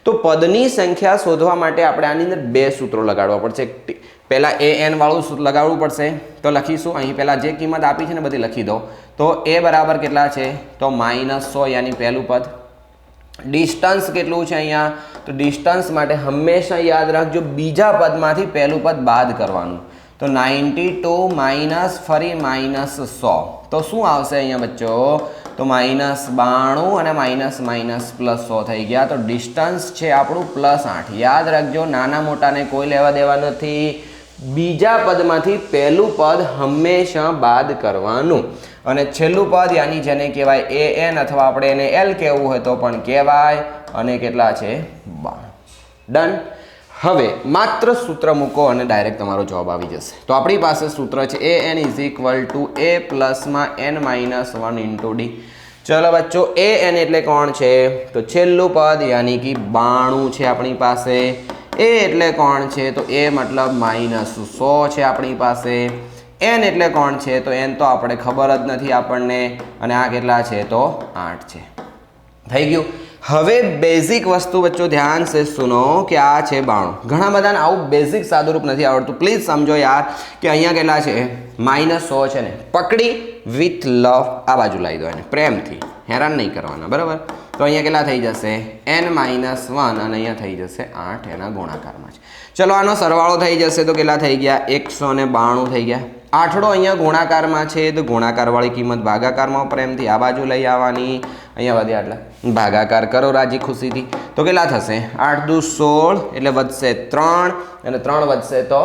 તો પદની સંખ્યા શોધવા માટે આપણે આની અંદર બે સૂત્રો લગાડવા પડશે. પહેલાં an વાળું સૂત્ર લગાડવું પડશે. તો લખીશું અહીં પહેલાં જે કિંમત આપી છે ને બધી લખી દો. તો a બરાબર કેટલા છે? તો -100 યાની પહેલું પદ. ડિસ્ટન્સ કેટલું છે અહીંયા? તો ડિસ્ટન્સ માટે હંમેશા યાદ રાખજો બીજા પદમાંથી પહેલું પદ બાદ કરવાનું. તો 92 માઇનસ ફરી -100. તો શું આવશે અહીંયા બચ્ચો? તો -92 અને માઇનસ +100 થઈ ગયા. તો ડિસ્ટન્સ છે આપણું +8. યાદ રાખજો, નાના મોટાને કોઈ લેવા દેવા નથી. બીજા પદમાંથી પહેલું પદ હંમેશા બાદ કરવાનું. અને છેલ્લું પદ યાની જેને કહેવાય an અથવા આપણે એને l કહેવું હોય તો પણ કહેવાય. અને કેટલા છે? 92. ડન. હવે માત્ર સૂત્ર મૂકો અને ડાયરેક્ટ તમારો જવાબ આવી જશે. તો આપણી પાસે સૂત્ર છે an = a + n - 1 × d. ચલો બચ્ચો, an એટલે કોણ છે? તો છેલ્લું પદ યાની કે 92 છે આપણી પાસે. a એટલે કોણ છે? તો a મતલબ -100 છે આપણી પાસે. n એટલે કોણ છે? તો n તો આપણે ખબર જ નથી આપણને. અને આ કેટલા છે? તો 8 છે. થઈ ગયું. હવે બેઝિક વસ્તુ બચ્ચો ધ્યાન से सुनो કે આ છે 92. ઘણા બધાને આવું બેઝિક સાદુરૂપ નથી આવડતું. પ્લીઝ સમજો યાર કે અહીંયા કેટલા છે? -100 છે ને. પકડી વિથ લવ આ બાજુ લાવી દો એને પ્રેમથી, હેરાન નહીં કરવાના, બરાબર? તો અહીંયા કેટલા થઈ જશે? n - 1 અને અહીંયા થઈ જશે 8 એના ગુણાકારમાં છે. ચલો આનો સરવાળો થઈ જશે તો કેટલા થઈ ગયા? 192 થઈ ગયા. આઠડો અહીંયા ગુણાકારમાં છે તો ગુણાકારવાળી કિંમત ભાગાકારમાં પ્રેમથી આ બાજુ લઈ આવવાની. અહીંયા વધ્યા એટલે ભાગાકાર કરો રાજી ખુશીથી. તો કેટલા થશે? 8 દુ 16 એટલે વધશે 3 અને 3 વધશે તો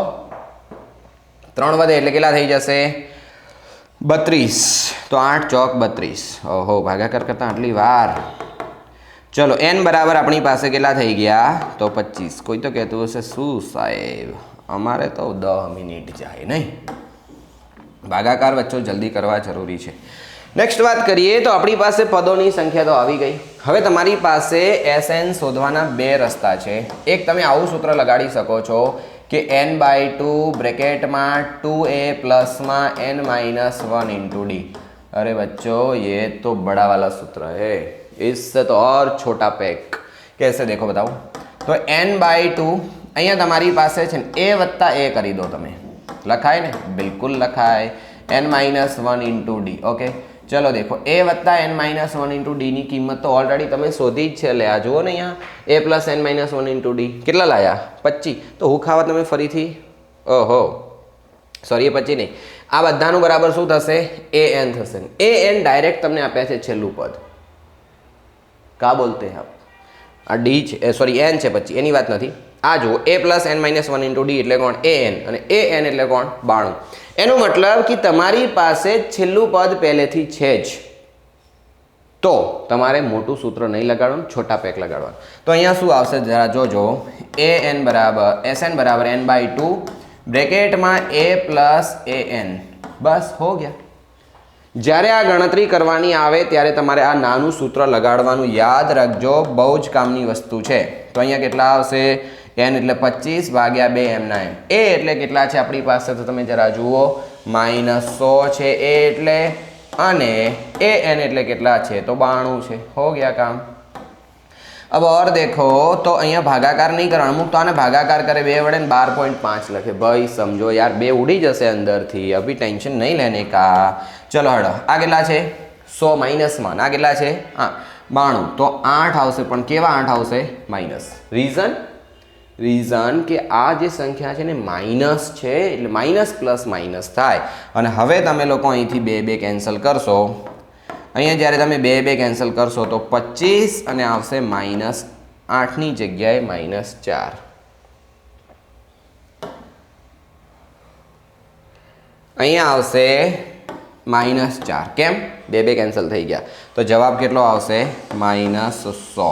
3 વધે એટલે કેટલા થઈ જશે? 32. તો 8 ચોક 32. ઓહો, ભાગાકાર કરતા આટલી વાર. ચલો n બરાબર આપણી પાસે કેટલા થઈ ગયા? તો 25. કોઈ તો કહેતું હશે શું સાહેબ અમારે તો 10 મિનિટ જાય નહીં? ભાગાકાર વચ્ચે જલ્દી કરવા જરૂરી છે। નેક્સ્ટ વાત કરીએ તો આપણી પાસે પદોની સંખ્યા તો આવી ગઈ। હવે તમારી પાસે SN શોધવાના બે રસ્તા છે। એક તમે આવું સૂત્ર લગાડી શકો છો कि n/2 ब्रैकेट में 2a प्लस में n-1 इंटू डी। अरे बच्चों ये तो बड़ा वाला सूत्र है, इससे तो और छोटा पैक। कैसे देखो बताओ तो n/2 अहियाँ तमारी पासे छे a वत्ता a करी दो तमे, लखाय ने बिल्कुल लखाय n-1 इंटू डी। ओके चलो देखो a वत्ता n-1 इंटू डी की कीमत तो ऑलरेडी तमे शोधी ज छे। ले आ जुओ ने अहींया a plus n-1 into d केटला लाया 25। तो हूँ खावा तमे फरीथी ओहो सॉरी ए 25 नहीं, आ बधानुं बराबर शुं थशे an थशे। an डायरेक्ट तमने आप्या छे छेल्लुं पद, का बोलते हैं आप आ डी छे सॉरी n छे 25 एनी वात नथी। आ जुओ a plus n-1 into D एटले कोण an अने an एटले कोण 92। एनो मतलब कि तमारी पासे छेल्लुं पद पहलेथी छे ज, तो तमारे मोटुं सूत्र नहीं लगाडवानुं, छोटा पेक लगाडवानुं। तो अहींया शुं आवशे जरा जोजो an बराबर SN बराबर n/2 ब्रेकेट में a प्लस an, बस हो गया। જ્યારે આ ગણતરી કરવાની આવે ત્યારે તમારે આ નાનું સૂત્ર લગાડવાનું યાદ રાખજો, બહુ જ કામની વસ્તુ છે। તો અહીંયા કેટલા આવશે n એટલે 25 ભાગ્યા 2 m ના m। a એટલે કેટલા છે આપણી પાસે તો તમે જરા જુઓ -100 છે a એટલે, અને an એટલે કેટલા છે તો 92 છે। हो गया काम। अब और देखो तो अहियाँ भागाकार नहीं करवानुं, अमुक तो आने भागाकार करे 2 वडे 12.5 लखे। भाई समझो यार 2 उड़ी जશે अंदरथी, अभी टेंशन नहीं लेने का। चलो हड़ो आ केटला छे 100 माइनस में, आ केटला छे 92, तो 8 आवशे, पण केवा 8 आवशे माइनस। रीजन के आ जे संख्या छे ने माइनस छे એટલે माइनस प्लस माइनस थाय। अने हवे तमे लोको અહીંથી 2 કેન્સલ करशो, અહીંયા જ્યારે તમે 2 કેન્સલ કરશો તો 25 અને આવશે -8 ની જગ્યાએ -4। અહીંયા આવશે -4 કેમ 2 કેન્સલ થઈ ગયા, તો જવાબ કેટલો આવશે -100।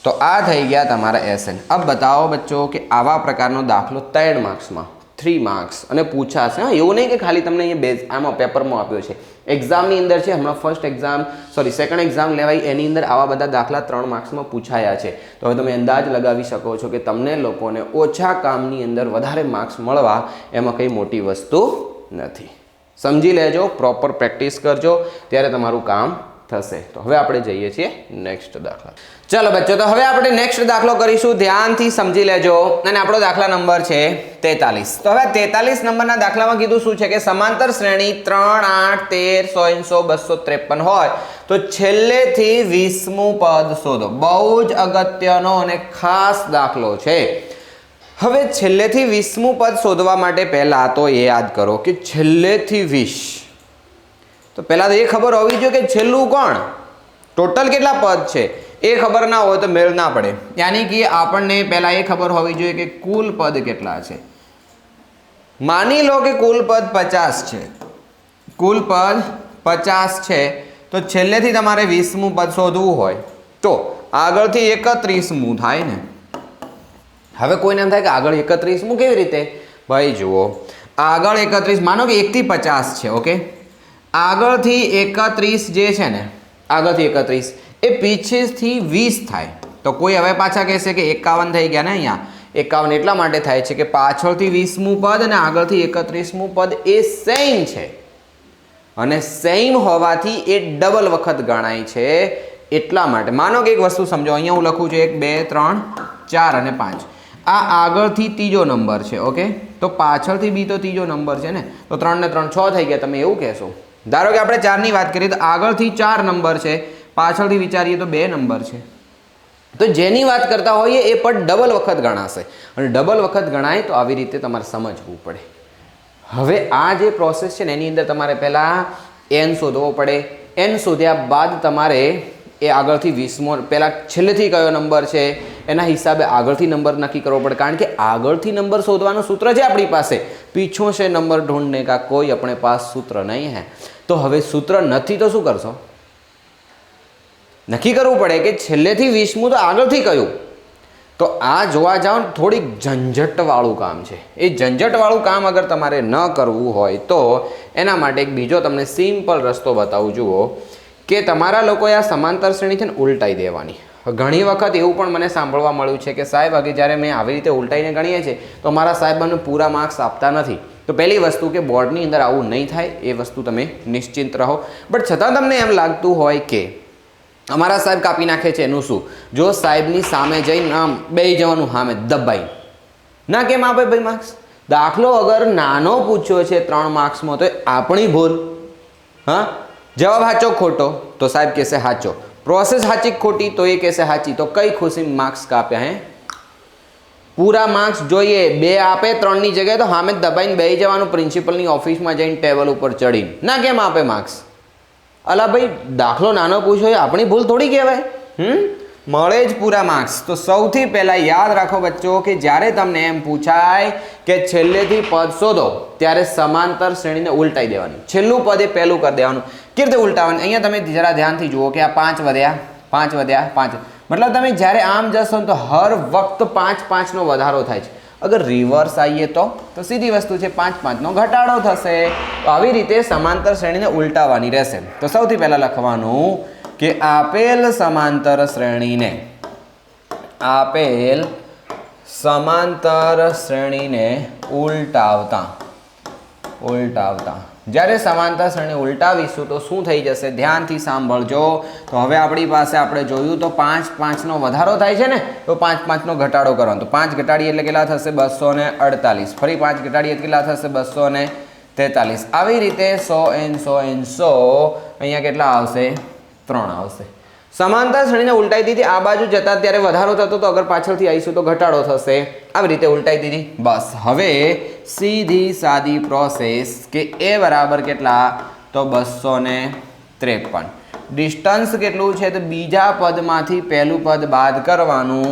तो आ थई गया तमारा SN। अब बताओ बच्चों कि आवा प्रकारनो दाखलो 3 मार्क्स में 3 मार्क्स अने पूछाशे। हाँ एवुं नहीं कि खाली तमने अहीं बेज आमां पेपर में आप्यो छे, एक्जामनी अंदर छे, हमणां first exam sorry second exam लेवाई एनी अंदर आवा बधा दाखला 3 मार्क्स में पूछाया छे। तो हवे तमे अंदाज लगावी शको छो कि तमने लोकोने ओछा कामनी अंदर वधारे मार्क्स मळवा एमां कई मोटी वस्तु नथी। समझी लेजो, प्रॉपर प्रेक्टिस करजो त्यारे तमारुं काम थशे। तो हवे आपणे जईए छीए नेक्स्ट दाखला। चलो बच्चों तो हवे आपणे नेक्स्ट दाखलो करीशुं, ध्यानथी समझी लेजो। अने आपणो दाखला नंबर छे 43। तो हवे 43 नंबरना दाखलामां कीधुं शुं छे कि समांतर श्रेणी 3, 8, 13, 100, 253 होय तो छेल्लेथी 20मुं पद शोधो। बहु ज अगत्यनो अने खास दाखलो छे। हवे छेल्लेथी 20मुं पद शोधवा माटे पहेला तो ए याद करो कि छेल्लेथी 20, तो पहला तो ये खबर होवी जोईए कि छेल्लुं कोण, टोटल केटला पद छे ए खबर ना हो तो मेल ना पड़े। यानी कि आपने पहला ये खबर होवी जोईए कि कुल पद केटला छे। मानी लो कि कुल पद 50 छे, कुल पद 50 छे तो छेल्लेथी तमारे 20मुं पद शोधवुं होय तो आगळथी 31मुं थाय ने। हवे कोईने एम थाय कि आगळ 31मुं केवी रीते? भाई जुओ आगळ 31 मानो कि 1 થી 50 छे। ओके आगळथी 31 जे छे ने आगळथी 31 ए पीछेथी 20 थाय तो कोई हवे पाछा कहेशे कि 51 થઈ ગયા ને। અહીંયા 51 એટલા માટે થાય છે કે પાછળથી 20મું પદ અને આગળથી 31મું પદ એ સેમ છે અને સેમ હોવાથી એ ડબલ વખત ગણાય છે એટલા માટે। માનો કે એક વસ્તુ સમજો, અહીંયા હું લખું છું 1 2 3 4 અને 5, આ આગળથી ત્રીજો નંબર છે। ઓકે તો પાછળથી બી તો ત્રીજો નંબર છે ને, તો 3 ને 3 6 થઈ ગયા। તમે એવું કહેશો, ધારો કે આપણે 4 ની વાત કરીએ તો આગળથી 4 નંબર છે, પાછળથી વિચારીએ તો 2 નંબર છે। તો જેની વાત કરતા હોઈએ એ પદ ડબલ વખત ગણાશે અને ડબલ વખત ગણાય તો આવી રીતે તમારે સમજવું પડે। હવે આ જે પ્રોસેસ છે ને એની અંદર તમારે પહેલા n શોધવો પડે। n શોધ્યા બાદ તમારે એ આગળથી 20મો પહેલા છેલ્લેથી કયો નંબર છે એના હિસાબે આગળથી નંબર નક્કી કરવો પડે, કારણ કે આગળથી નંબર શોધવાનું સૂત્ર છે આપણી પાસે। पीछों से नंबर ढूंढने का कोई अपने पास सूत्र नहीं है। तो हवे सूत्र नहीं तो शू करशो? नक्की करवू पड़े कि छेल्लेथी 20मुं तो आगळथी कयुं, તો આ જોવા જાઓ ને થોડીક ઝંઝટવાળું કામ છે. એ ઝંઝટવાળું કામ અગર તમારે ન કરવું હોય તો એના માટે એક બીજો તમને સિમ્પલ રસ્તો બતાવું. જુઓ કે તમારા લોકોએ આ સમાંતર શ્રેણી છે ને ઉલટાઈ દેવાની. ઘણી વખત એવું પણ મને સાંભળવા મળ્યું છે કે સાહેબ અગે જ્યારે મેં આવી રીતે ઉલટાઈને ગણીએ છીએ તો મારા સાહેબ મને પૂરા માર્ક્સ આપતા નથી. તો પહેલી વસ્તુ કે બોર્ડની અંદર આવું નહીં થાય એ વસ્તુ તમે નિશ્ચિંત રહો. બટ છતાં તમને એમ લાગતું હોય કે અમારા સાહેબ કાપી નાખે છે એનું શું? જો સાહેબની સામે જઈને આમ બેસી જવાનું, સામે દબાઈ ના કેમ આપે ભાઈ માર્ક્સ? દાખલો અગર નાનો પૂછ્યો છે 3 માર્ક્સમાં તો આપણી ભૂલ. હા, જવાબ સાચો ખોટો તો સાહેબ કહેશે સાચો, પ્રોસેસ સાચી ખોટી તો એ કહેશે સાચી. તો કઈ ખુશી માર્ક્સ કાપ્યા? હે, પૂરા માર્ક્સ જોઈએ. 2 આપે 3ની જગ્યાએ તો સામે દબાઈને બેસી જવાનું, પ્રિન્સિપલની ઓફિસમાં જઈને ટેબલ ઉપર ચડીને. ના કેમ આપે માર્ક્સ? અલા ભાઈ, દાખલો નાનો પૂછ્યો એ આપણી ભૂલ થોડી કહેવાય. મળે જ પૂરા માર્ક્સ. તો સૌથી પહેલાં યાદ રાખો બચ્ચો કે જ્યારે તમને એમ પૂછાય કે છેલ્લેથી પદ શોધો ત્યારે સમાંતર શ્રેણીને ઉલટાઈ દેવાની. છેલ્લું પદ એ પહેલું કરી દેવાનું. કેવી રીતે ઉલટાવવાનું? અહીંયા તમે જરા ધ્યાનથી જુઓ કે આ 5 વધ્યા 5 વધ્યા 5, મતલબ તમે જ્યારે આમ જશો તો હર વખત 5 5નો વધારો થાય છે. અગર રિવર્સ આવીએ તો સીધી વસ્તુ છે, 5 5નો ઘટાડો થશે. તો આવી રીતે સમાંતર શ્રેણીને ઉલટાવવાની રહેશે. તો સૌથી પહેલાં લખવાનું કે આપેલ સમાંતર શ્રેણીને ઉલટાવતા જ્યારે સમાંતર શ્રેણી ઉલટાવીશું તો શું થઈ જશે? ધ્યાનથી સાંભળજો. તો હવે આપણી પાસે આપણે જોયું તો 5 5નો વધારો થાય છે ને, તો 5 5નો ઘટાડો કરવાનો. તો 5 ઘટાડીએ એટલે કેટલા થશે? 248. ફરી 5 ઘટાડીએ કેટલા થશે? 243. આવી રીતે 100 અહીંયા કેટલા આવશે? 3 આવશે. સમાંતર શ્રેણીને ઉલટાઈ દીધી. આ બાજુ જતા ત્યારે વધારો થતો તો અગર પાછળથી આવીશું તો ઘટાડો થશે. આવી રીતે ઉલટાઈ દીધી. બસ હવે સીધી સાદી પ્રોસેસ કે એ બરાબર કેટલા? તો 253. ડિસ્ટન્સ કેટલું છે? તો બીજા પદમાંથી પહેલું પદ બાદ કરવાનું,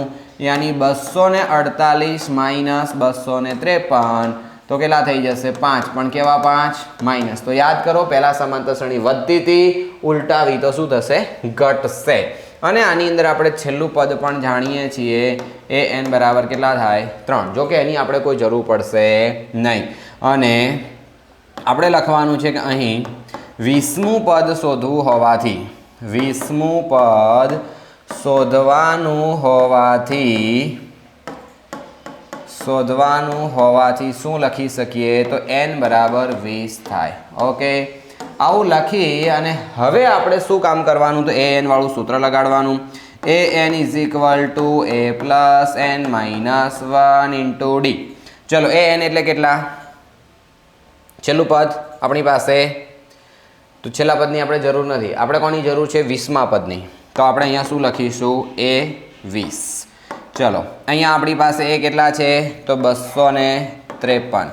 યાની 248 માઇનસ 253 તો કેટલા થઈ જશે? 5. પણ કેવા 5? માઇનસ. તો યાદ કરો, પહેલા સમાંતર શ્રેણી વધતી હતી, ઉલટાવી તો શું થશે? ઘટશે. અને આની અંદર આપણે છેલ્લું પદ પણ જાણીએ છીએ, એ n બરાબર કેટલા થાય? 3. જો કે એની આપણે કોઈ જરૂર પડશે નહીં. અને આપણે લખવાનું છે કે અહીં 20મું પદ શોધવું હોવાથી 20મું પદ શોધવાનું હોવાથી શું લખી શકીએ? તો n બરાબર 20 થાય. ઓકે, આવું લખી અને હવે આપણે શું કામ કરવાનું? તો an વાળું સૂત્ર લગાડવાનું. an is equal to a plus n minus 1 into d. ચલો, an એટલે કેટલા? છેલ્લું પદ આપણી પાસે. તો છેલ્લા પદની આપણે જરૂર નથી. આપણે કોની જરૂર છે? 20મા પદની. તો આપણે અહીંયા શું લખીશું? a 20. ચલો, અહીંયા આપણી પાસે એ કેટલા છે? તો 253.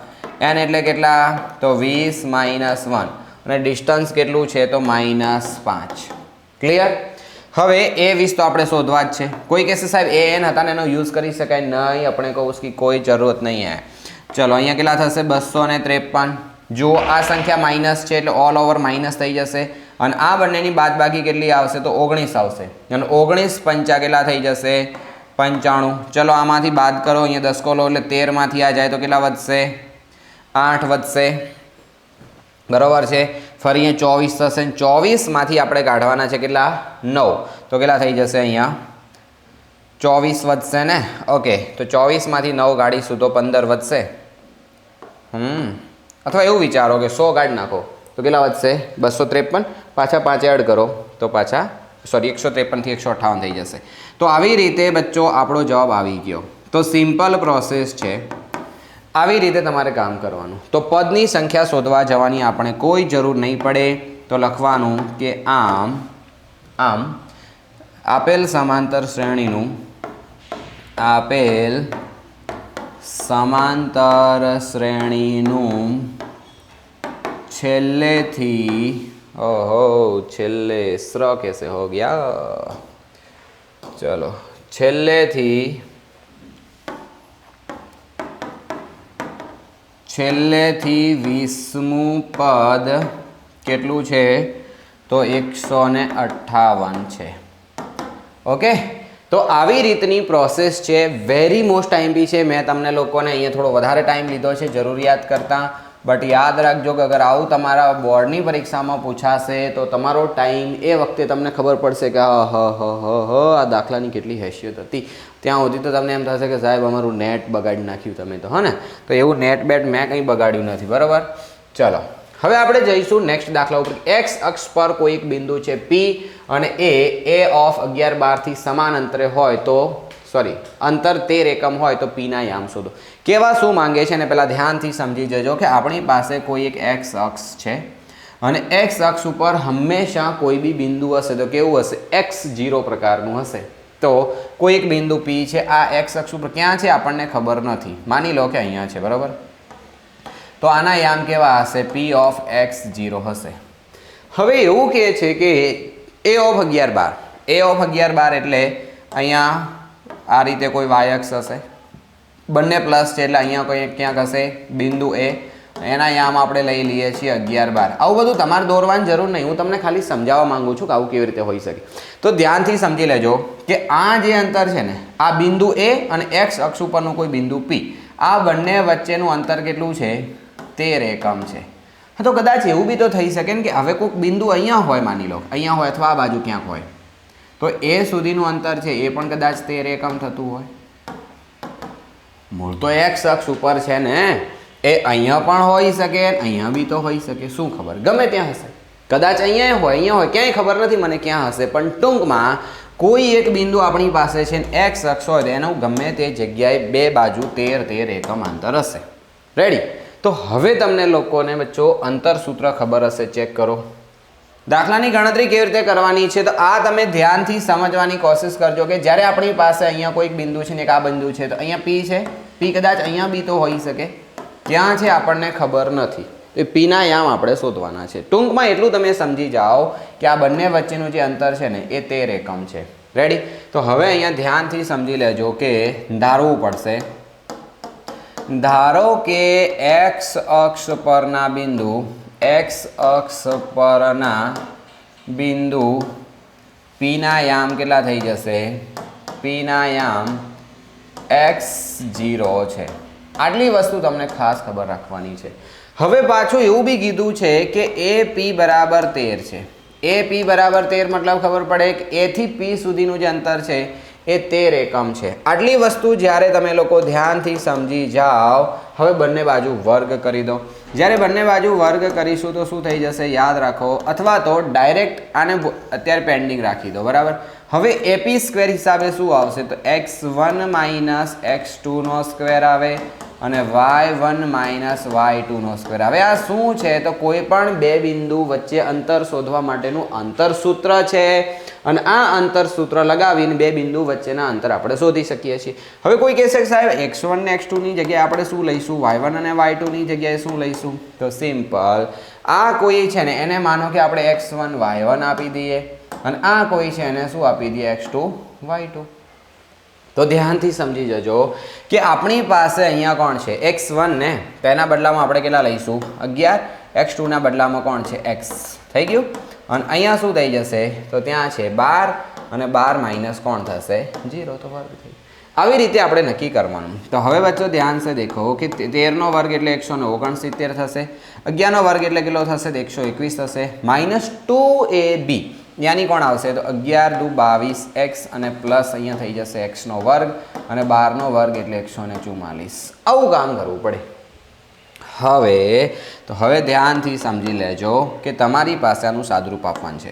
n એટલે કેટલા? તો 20 માઇનસ 1. અને ડિસ્ટન્સ કેટલું છે? તો -5. ક્લિયર? હવે એ 20 તો આપણે શોધવા જ છે. કોઈ કહેશે સાહેબ એ n હતા ને એનો યુઝ કરી શકાય? નહીં, આપણે કહું કે કોઈ જરૂરત નહીં હે. ચલો, અહીંયા કેટલા થશે? 253. જો આ સંખ્યા માઇનસ છે એટલે ઓલ ઓવર માઇનસ થઈ જશે. અને આ બંનેની બાદબાકી કેટલી આવશે? તો 19 આવશે. અને 19 પંચા કેટલા થઈ જશે? 95. ચલો, આમાંથી બાદ કરો. અહીંયા 10 કો લો એટલે 13માંથી આ જાય તો કેટલા વધશે? 8 વધશે. બરાબર છે. ફરી અહીંયા 24 થશે. 24માંથી આપણે કાઢવાના છે કેટલા? 9. તો કેટલા થઈ જશે? અહીંયા 24 વધશે ને. ઓકે, તો 24માંથી 9 કાઢીશું તો 15 વધશે. અથવા એવું વિચારો કે 100 કાઢી નાખો તો કેટલા વધશે? 253. પાછા 5 એડ કરો તો પાછા 153 થી 158 થઈ જશે. તો આવી રીતે બચ્ચો આપણો જવાબ આવી ગયો. તો સિમ્પલ પ્રોસેસ છે. આવી રીતે તમારે કામ કરવાનું. તો પદની સંખ્યા શોધવા જવાની આપણે કોઈ જરૂર નહીં પડે. તો લખવાનું કે આમ આપેલ સમાંતર શ્રેણીનું છેલ્લે સ્ર कैसे हो गया? चलो, છેલ્લેથી 20મું પદ કેટલું છે? તો 158 છે. ઓકે, તો તો આવી રીતની પ્રોસેસ છે, વેરી મોસ્ટ આઈએમપી છે। મેં તમને લોકોને અહીંયા થોડો વધારે ટાઈમ લીધો છે જરૂરિયાત કરતાં, બટ યાદ રાખજો કે અગર આવું તમારા બોર્ડની પરીક્ષામાં પૂછાશે તો તમારો ટાઈમ એ વખતે તમને ખબર પડશે કે આ દાખલાની કેટલી હેસિયત હતી। ત્યાં સુધી તો તમને એમ થશે કે સાહેબ અમારું નેટ બગાડી નાખ્યું તમે તો, ને? તો એવું નેટ બેટ મેં કંઈ બગાડ્યું નથી, બરાબર? ચલો હવે આપણે જઈશું નેક્સ્ટ દાખલા ઉપર। એક્સ અક્ષ પર કોઈ એક બિંદુ છે P અને એ ઓફ 11 12 સમાન અંતરે હોય તો અંતર 13 એકમ હોય તો P ના યામ શોધો। કેવા શું માંગે છે ને પહેલાં ધ્યાનથી સમજી જજો કે આપણી પાસે કોઈ એક એક્સ અક્ષ છે અને એક્સ અક્ષ ઉપર હંમેશા કોઈ બી બિંદુ હશે તો કેવું હશે? x0 પ્રકારનું હશે। તો કોઈ એક બિંદુ P છે, આ એક્સ અક્ષ ઉપર ક્યાં છે આપણને ખબર નથી, માની લો કે અહીંયા છે, બરાબર? તો આના યામ કેવા હશે? P ઓફ x0 હશે। હવે એવું કહે છે કે a ઓફ 11 12, a ઓફ 11 12 એટલે અહીંયા આ રીતે કોઈ y અક્ષ હશે, બંને પ્લસ છે એટલે અહીંયા કોઈ ક્યાંક હશે બિંદુ A, એના યામ આપણે લઈ લઈએ છીએ 11 12। આવું બધું તમારે દોરવાની જરૂર નહીં, હું તમને ખાલી સમજાવવા માંગુ છું કે આવું કેવી રીતે હોઈ શકે। તો ધ્યાનથી સમજી લેજો કે આ જે અંતર છે ને, આ બિંદુ A અને x અક્ષ ઉપરનું કોઈ બિંદુ P, આ બંને વચ્ચેનું અંતર કેટલું છે? 13 એકમ છે। હા, તો કદાચ એવું બી તો થઈ શકે ને કે હવે કોઈક બિંદુ અહીંયા હોય, માની લો અહીંયા હોય અથવા આ બાજુ ક્યાંક હોય, તો એ સુધીનું અંતર છે એ પણ કદાચ 13 એકમ થતું હોય। મૂળ તો એક્સ અક્ષ ઉપર છે ને, એ અહીંયા પણ હોઈ શકે, અહીંયા બી તો હોઈ શકે, શું ખબર, ગમે ત્યાં હશે, કદાચ અહીંયા હોય, ક્યાંય ખબર નથી મને ક્યાં હશે, પણ ટૂંકમાં કોઈ એક બિંદુ આપણી પાસે છે ને એક્સ અક્ષ હોય તો એનું ગમે તે જગ્યાએ બે બાજુ 13 એકમ અંતર હશે। રેડી? તો હવે તમને લોકોને બચ્ચો અંતર સૂત્ર ખબર હશે, ચેક કરો। દાખલાની ગણતરી કેવી રીતે કરવાની છે તો આ તમે ધ્યાનથી સમજવાની કોશિશ કરજો કે જ્યારે આપણી પાસે અહીંયા કોઈક બિંદુ છે ને એક આ બિંદુ છે તો અહીંયા P છે, P કદાચ અહીંયા બી તો હોઈ શકે, ક્યાં છે આપણને ખબર નથી, એ P ના યામ આપણે શોધવાના છે। ટૂંકમાં એટલું તમે સમજી જાઓ કે આ બંને વચ્ચેનું જે અંતર છે ને એ 13 એકમ છે। રેડી? તો હવે અહીંયા ધ્યાનથી સમજી લેજો કે ધારવું પડશે, ધારો કે x અક્ષ પરના બિંદુ, x અક્ષ પરના બિંદુ P ના યામ કેટલા થઈ જશે? P ના યામ x0 છે। આટલી વસ્તુ તમને ખાસ ખબર રાખવાની છે। હવે પાછું એવું બી કીધું છે કે AP બરાબર 13 છે। AP બરાબર 13 મતલબ ખબર પડે કે A થી P સુધીનું જે અંતર છે એ 13 એકમ છે। આટલી વસ્તુ જ્યારે તમે લોકો ધ્યાનથી સમજી જાઓ, હવે બંને બાજુ વર્ગ કરી દો। જ્યારે બંને બાજુ વર્ગ કરીશું તો શું થઈ જશે યાદ રાખો, અથવા તો ડાયરેક્ટ આને અત્યારે પેન્ડિંગ રાખી દો, બરાબર? હવે AP સ્ક્વેર હિસાબે શું આવશે તો x1 માઇનસ x2 નો સ્ક્વેર આવે અને y1 માઇનસ y2 નો સ્ક્વેર। હવે આ શું છે તો કોઈ પણ બે બિંદુ વચ્ચે અંતર શોધવા માટેનું અંતર સૂત્ર છે અને આ અંતર સૂત્ર લગાવીને બે બિંદુ વચ્ચેના અંતર આપણે શોધી શકીએ છીએ। હવે કોઈ કહેશે કે સાહેબ x1 ને x2 ની જગ્યાએ આપણે શું લઈશું, y1 અને y2 ની જગ્યાએ શું લઈશું? તો સિમ્પલ, આ કોઈ છે ને એને માનો કે આપણે x1 y1 આપી દઈએ અને આ કોઈ છે એને શું આપી દઈએ x2 y2। તો ધ્યાનથી સમજી જજો કે આપણી પાસે અહીંયા કોણ છે x1 ને, તો એના બદલામાં આપણે કેટલા લઈશું 11, x2 ના બદલામાં કોણ છે x, થઈ ગયું? અને અહીંયા શું થઈ જશે તો ત્યાં છે 12 અને 12 માઇનસ કોણ થશે 0, તો વર્ગ થઈ। આવી રીતે આપણે નક્કી કરવાનું। તો હવે બચ્ચો ધ્યાન से देखो કે 13 નો વર્ગ એટલે 169 થશે, 11 નો વર્ગ એટલે કેટલો થશે તો 121 થશે, માઇનસ 2ab यानी कोण आवशे तो 11 दू 22 x અને પ્લસ અહીંયા થઈ જશે x નો વર્ગ અને 12 નો વર્ગ એટલે 144। આવું કામ કરવું પડે। હવે ધ્યાનથી સમજી લેજો કે તમારી પાસે આનું સાદુરૂપ આપવાનું છે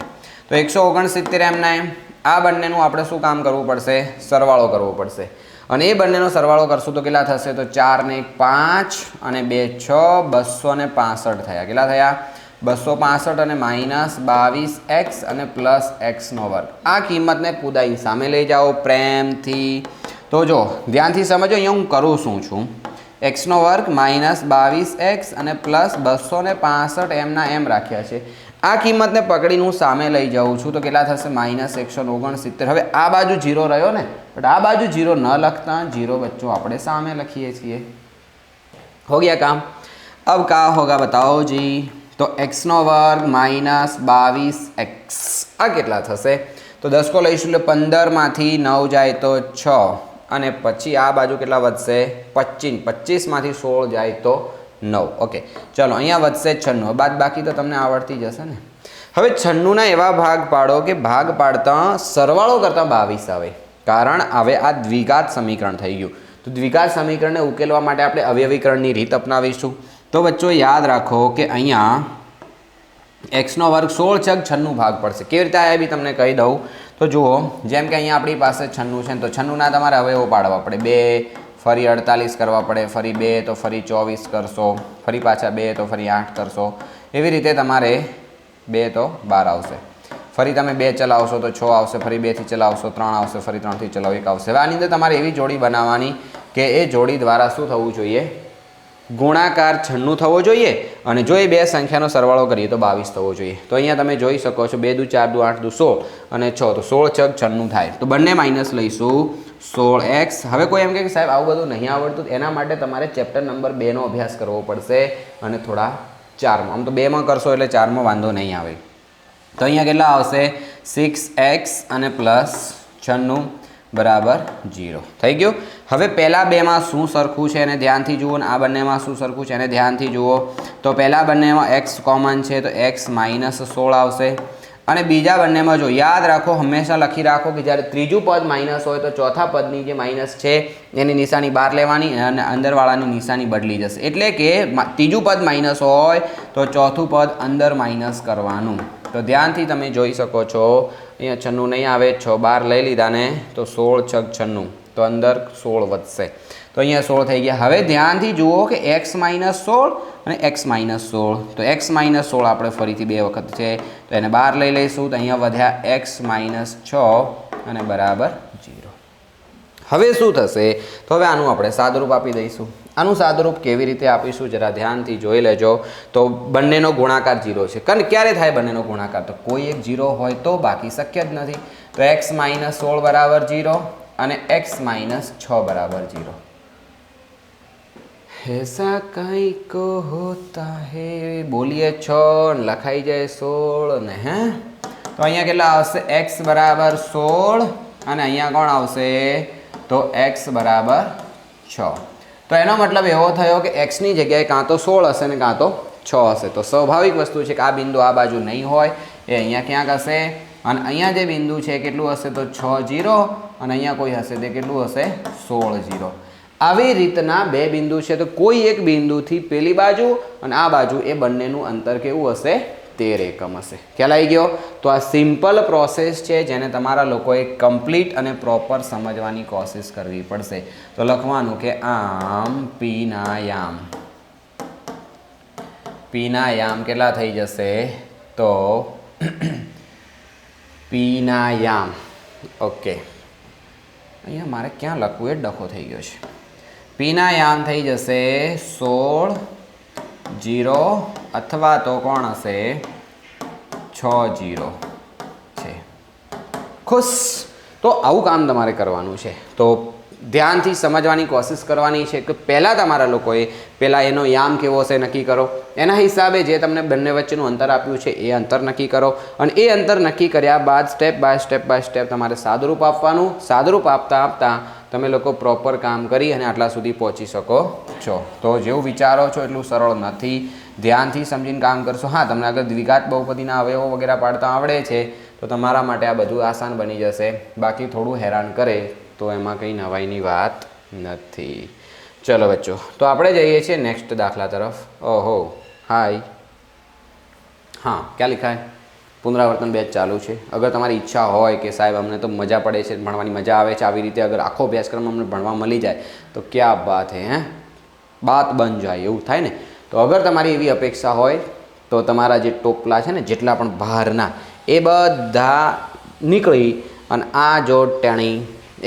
તો 169 એમના એમ આ બંનેનું આપણે શું કામ કરવું પડશે? સરવાળો કરવો પડશે અને એ બંનેનો સરવાળો કરશું તો કેટલા થશે તો 4 ને 1 5 અને 2 6 265 થયા। કેટલા થયા? 265 અને માઇનસ 22x અને પ્લસ x નો વર્ગ। આ કિંમતને પુદાઈ સામે લઈ જાઓ પ્રેમથી। તો જો ધ્યાનથી સમજો, અહીંયા હું કરું શું છું, x નો વર્ગ માઇનસ 22x અને પ્લસ 265 એમના એમ રાખ્યા છે। આ કિંમતને પકડીને હું સામે લઈ જાઉં છું તો કેટલા થશે માઇનસ 169। હવે આ બાજુ 0 રહ્યો ને, બટ આ બાજુ 0 ન લખતા 0 બચ્ચો આપણે સામે લખીએ છીએ। हो गया काम? अब क्या होगा बताओ जी? तो x નો વર્ગ માઇનસ 22x આ કેટલા થશે તો 10 को લઈશું એટલે 15માંથી 9 જાય તો 6 અને પછી આ બાજુ કેટલા વધશે 25, 25માંથી 16 જાય તો 9. ઓકે ચલો અહીંયા વધશે 96. બાદ બાકી તો તમને આવડતી જશે ને. હવે 96ના એવા ભાગ પાડો કે ભાગ પાડતા સરવાળો કરતાં 22 આવે, કારણ હવે આ દ્વિઘાત સમીકરણ થઈ ગયું. તો દ્વિઘાત સમીકરણને ઉકેલવા માટે આપણે અવયવીકરણની રીત અપનાવીશું. તો બચ્ચો યાદ રાખો કે અહીંયા x નો વર્ગ 16 છગ 96 ભાગ પડશે. કેવી રીતે આવ્યા બી તમને કહી દઉં. તો જુઓ, જેમ કે અહીંયા આપણી પાસે 96 છે, તો 96ના તમારે અવયવો પાડવા પડે. 2 ફરી 48 કરવા પડે, ફરી 2 તો ફરી 24 કરશો, ફરી પાછા 2 તો ફરી 8 કરશો. એવી રીતે તમારે 2 તો 12 આવશે, ફરી તમે 2 ચલાવશો તો 6 આવશે, ફરી 2 થી ચલાવશો 3 આવશે, ફરી 3 થી ચલાવો 1 આવશે. હવે આની અંદર તમારે એવી જોડી બનાવવાની કે એ જોડી દ્વારા શું થવું જોઈએ, ગુણાકાર 96 થવો જોઈએ, અને જો એ બે સંખ્યાનો સરવાળો કરીએ તો 22 થવો જોઈએ. તો અહીંયા તમે જોઈ શકો છો 2 દુ 4 દુ 8 દુ 16 અને 6, તો 16 છગ 96 થાય. તો બંને માઇનસ લઈશું 16x. હવે કોઈ એમ કે સાહેબ આવું બધું નહીં આવડતું, એના માટે તમારે ચેપ્ટર નંબર 2 નો અભ્યાસ કરવો પડશે અને થોડા 4માં. આમ તો 2માં કરશો એટલે 4માં વાંધો નહીં આવે. તો અહીંયા કેટલા આવશે 6x અને પ્લસ 96 બરાબર 0 થઈ ગયું. હવે પહેલા બેમાં શું સરખું છે એને ધ્યાનથી જુઓ, ને આ બંનેમાં શું સરખું છે એને ધ્યાનથી જુઓ. તો પહેલા બંનેમાં x કોમન છે તો x માઇનસ 16 આવશે, અને બીજા બંનેમાં જો યાદ રાખો, હંમેશા લખી રાખો કે જ્યારે ત્રીજું પદ માઇનસ હોય તો ચોથા પદની જે માઇનસ છે એની નિશાની બહાર લેવાની અને અંદરવાળાની નિશાની બદલી જશે. એટલે કે ત્રીજું પદ માઇનસ હોય તો ચોથું પદ અંદર માઇનસ કરવાનું. તો ધ્યાનથી તમે જોઈ શકો છો, અહીંયા 96 નહીં આવે, 6 12 લઈ લીધા ને તો 16 છગ 96, તો અંદર 16 વધશે. તો અહીંયા 16 થઈ ગયા. હવે ધ્યાનથી જુઓ કે x માઇનસ 16 અને x માઇનસ 16, તો x માઇનસ 16 આપણે ફરીથી 2 વખત છે તો એને 12 લઈ લઈશું, તો અહીંયા વધ્યા x માઇનસ 6 અને બરાબર 0. હવે શું થશે, તો હવે આનું આપણે સાદુરૂપ આપી દઈશું. આનું સાદુરૂપ કેવી રીતે આપીશું જરા ધ્યાનથી જોઈ લેજો. તો બંનેનો ગુણાકાર 0 છે, કારણ ક્યારે થાય બંનેનો ગુણાકાર, તો કોઈ એક 0 હોય તો, બાકી શક્ય જ નથી. તો x માઇનસ 16 બરાબર 0 અને x માઇનસ 6 બરાબર 0. ऐसा कहीं को होता है, बोलिए 6 લખાઈ જાય 16 ને. હે તો અહીંયા કેટલા આવશે x બરાબર 16 અને અહીંયા કોણ આવશે, તો x બરાબર 6. તો એનો મતલબ એવો થયો કે x ની જગ્યાએ કાં તો 16 હશે ને કાં તો 6 હશે. તો સ્વાભાવિક વસ્તુ છે કે આ બિંદુ આ બાજુ નહીં હોય, એ અહીંયા ક્યાંક હશે, અને અહીંયા જે બિંદુ છે કેટલું હશે, તો 6 0, અને અહીંયા કોઈ હશે તે કેટલું હશે 16 0. આવી રીતના બે બિંદુ છે, તો કોઈ એક બિંદુથી પેલી બાજુ અને આ બાજુ એ બંનેનું અંતર કેવું હશે, 13 એકમ હશે. ખ્યાલ આવી ગયો. તો આ સિમ્પલ પ્રોસેસ છે જેને તમારા લોકોએ કમ્પ્લીટ અને પ્રોપર સમજવાની કોશિશ કરવી પડશે. તો લખવાનું કે આમ પીના યામ કેટલા થઈ જશે, તો પીના યામ. ઓકે, અહીંયા મારે ક્યાં લખવું એ ડખો થઈ ગયો છે. પીના યામ થઈ જશે 16 0 અથવા તો કોણ હશે 6 0 છે. ખુશ. તો આવું કામ તમારે કરવાનું છે. તો ધ્યાનથી સમજવાની કોશિશ કરવાની છે કે પહેલાં તમારા લોકોએ પહેલાં એનો યામ કેવો હશે નક્કી કરો, એના હિસાબે જે તમને બંને વચ્ચેનું અંતર આપ્યું છે એ અંતર નક્કી કરો, અને એ અંતર નક્કી કર્યા બાદ સ્ટેપ બાય સ્ટેપ તમારે સાદુરૂપ આપવાનું. સાદુરૂપ આપતા તમે લોકો પ્રોપર કામ કરી અને આટલા સુધી પહોંચી શકો છો. તો જેવું વિચારો છો એટલું સરળ નથી, ધ્યાનથી સમજીને કામ કરશો. હા, તમને અગર દ્વિઘાત બહુપદીના અવયવો વગેરે પાડતા આવડે છે તો તમારા માટે આ બધું આસાન બની જશે. બાકી થોડું હેરાન કરે તો એમાં કંઈ નવાઈની વાત નથી. ચલો બચ્ચો, તો આપણે જઈએ છીએ નેક્સ્ટ દાખલા તરફ. ઓહો, હાય. હા, ક્યાં लिखा है, પુનરાવર્તન બેચ ચાલુ છે. અગર તમારી ઈચ્છા હોય કે સાહેબ અમને તો મજા પડે છે, ભણવાની મજા આવે છે, આવી રીતે અગર આખો અભ્યાસક્રમ અમને ભણવા મળી જાય તો ક્યાં બાત હે, હે બાત બન જાય એવું થાય ને. તો અગર તમારી એવી અપેક્ષા હોય તો તમારા જે ટોપલા છે ને જેટલા પણ બહારના એ બધા નીકળી અને આ જો ટેણી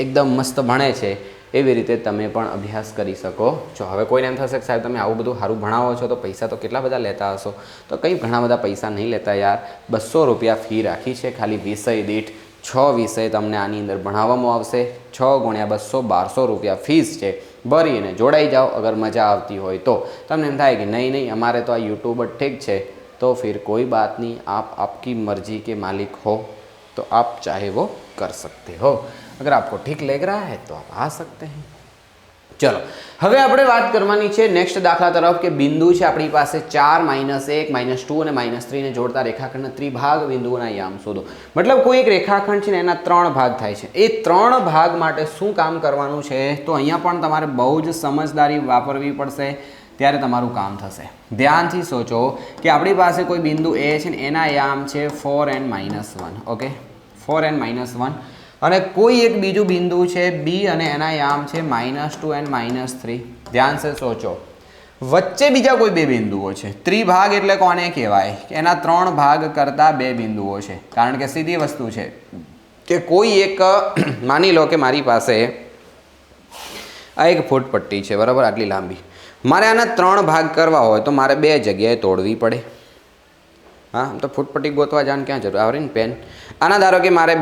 એકદમ મસ્ત ભણે છે એવી રીતે તમે પણ અભ્યાસ કરી શકો છો. હવે કોઈને એમ થશે કે સાહેબ તમે આવું બધું સારું ભણાવો છો તો પૈસા તો કેટલા બધા લેતા હશો, તો કંઈ ઘણા બધા પૈસા નહીં લેતા યાર. 200 રૂપિયા ફી રાખી છે ખાલી વિષય દીઠ. 6 વિષય તમને આની અંદર ભણાવવામાં આવશે. 6 ગુણ્યા 200 1200 રૂપિયા ફીસ છે. ભરીને જોડાઈ જાઓ. અગર મજા આવતી હોય તો તમને એમ થાય કે નહીં અમારે તો આ યુટ્યુબ જ ઠીક છે, તો ફિર કોઈ બાત નહીં, આપ આપકી મરજી કે માલિક હો. तो आप चाहे वो कर सकते हो। अगर आपको ठीक लग रहा है तो आप आ सकते हैं। चलो હવે આપણે વાત કરવાની છે નેક્સ્ટ દાખલા તરફ કે બિંદુ છે આપણી પાસે 4 -1 -2 અને -3 ને જોડતા રેખાખંડના ત્રિભાગ બિંદુઓના યામ શોધો। મતલબ કોઈ એક રેખાખંડ છે ને એના 3 ભાગ થાય છે, એ 3 ભાગ માટે શું કામ કરવાનું છે તો અહીંયા પણ તમારે બહુ જ સમજદારી વાપરવી પડશે, ત્યારે તમારું કામ થશે। ધ્યાનથી સોચો કે આપણી પાસે કોઈ બિંદુ એ છે ને એના યામ છે 4n-1, ઓકે 4n-1, અને કોઈ એક બીજું બિંદુ છે બી અને એના યામ છે -2 and -3। ધ્યાન સે સોચો, વચ્ચે બીજા કોઈ બે બિંદુઓ છે। ત્રિભાગ એટલે કોને કહેવાય કે એના 3 ભાગ કરતા બે બિંદુઓ છે, કારણ કે સીધી વસ્તુ છે કે કોઈ એક માની લો કે મારી પાસે આ એક ફૂટપટ્ટી છે, બરાબર, આટલી લાંબી, મારે આના 3 ભાગ કરવા હોય તો મારે બે જગ્યાએ તોડવી પડે। हाँ तो फूटपट्टी गोतवा जान क्या जरूर आवरी ने पेन आना धारो कि मारे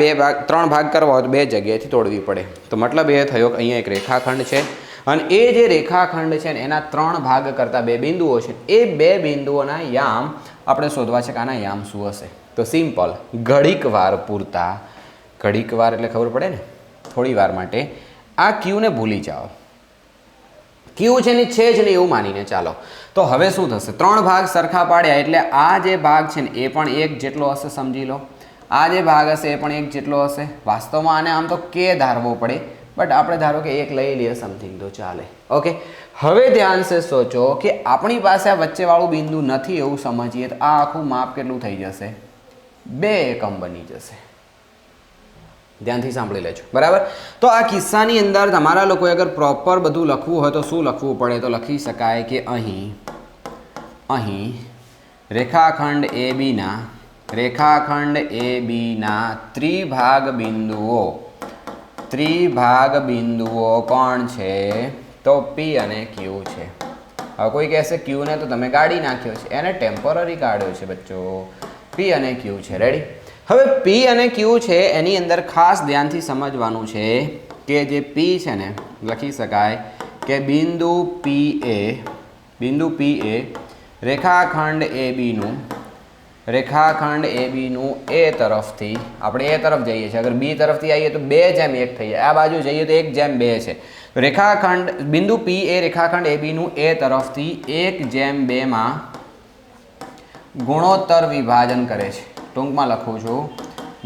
3 भाग करवा हो तो बे जगह तोड़वी पड़े। तो मतलब ये थयो कि अहींया एक रेखाखंड है અને એ જે રેખાખંડ છે ને એના 3 ભાગ કરતા બે બિંદુઓ છે, એ બે બિંદુઓના યામ આપણે શોધવા છે કે આના યામ શું હશે। તો સિમ્પલ, ઘડીકવાર પૂરતા, ઘડીકવાર એટલે ખબર પડે ને, થોડી વાર માટે આ ક્યુ ને ભૂલી જાઓ, ક્યુ છે ને છે જ નહીં એવું માનીને ચાલો। તો હવે શું થશે, 3 ભાગ સરખા પાડ્યા એટલે આ જે ભાગ છે ને એ પણ એક જેટલો હશે, સમજી લો, આ જે ભાગ હશે એ પણ એક જેટલો હશે। વાસ્તવમાં આને આમ તો કે ધારવો પડે, बट આપણે ધારો કે એક લઈ લઈએ સમથિંગ તો ચાલે, ઓકે। હવે ધ્યાન से सोचो કે આપણી પાસે આ વચ્ચેવાળું બિંદુ નથી એવું સમજીએ તો આ આખું માપ કેટલું થઈ જશે, 2 એકમ બની જશે। ધ્યાનથી સાંભળી લેજો, બરાબર। તો આ કિસ્સાની અંદર તમારા લોકોએ અગર પ્રોપર બધું લખવું હોય તો શું લખવું પડે, તો લખી શકાય કે અહીં રેખાખંડ AB ના ત્રિભાગ બિંદુઓ કોણ છે, તો P અને Q છે। હવે કોઈ કહેશે Q ને તો તમે કાઢી નાખ્યો છે, એને ટેમ્પરરી કાઢ્યો છે બચ્ચો, P અને Q છે, રેડી। હવે P અને Q છે એની અંદર ખાસ ધ્યાનથી સમજવાનું છે કે જે P છે ને લખી શકાય કે બિંદુ P એ રેખાખંડ AB નું એ તરફથી, આપણે એ તરફ જઈએ છીએ, અગર બી તરફથી આવીએ તો 2:1 થઈ જાય, આ બાજુ જઈએ તો 1:2 છે। તો રેખાખંડ બિંદુ P એ રેખાખંડ AB નું એ તરફથી 1:2 માં ગુણોત્તર વિભાજન કરે છે। ટૂંકમાં લખું છું,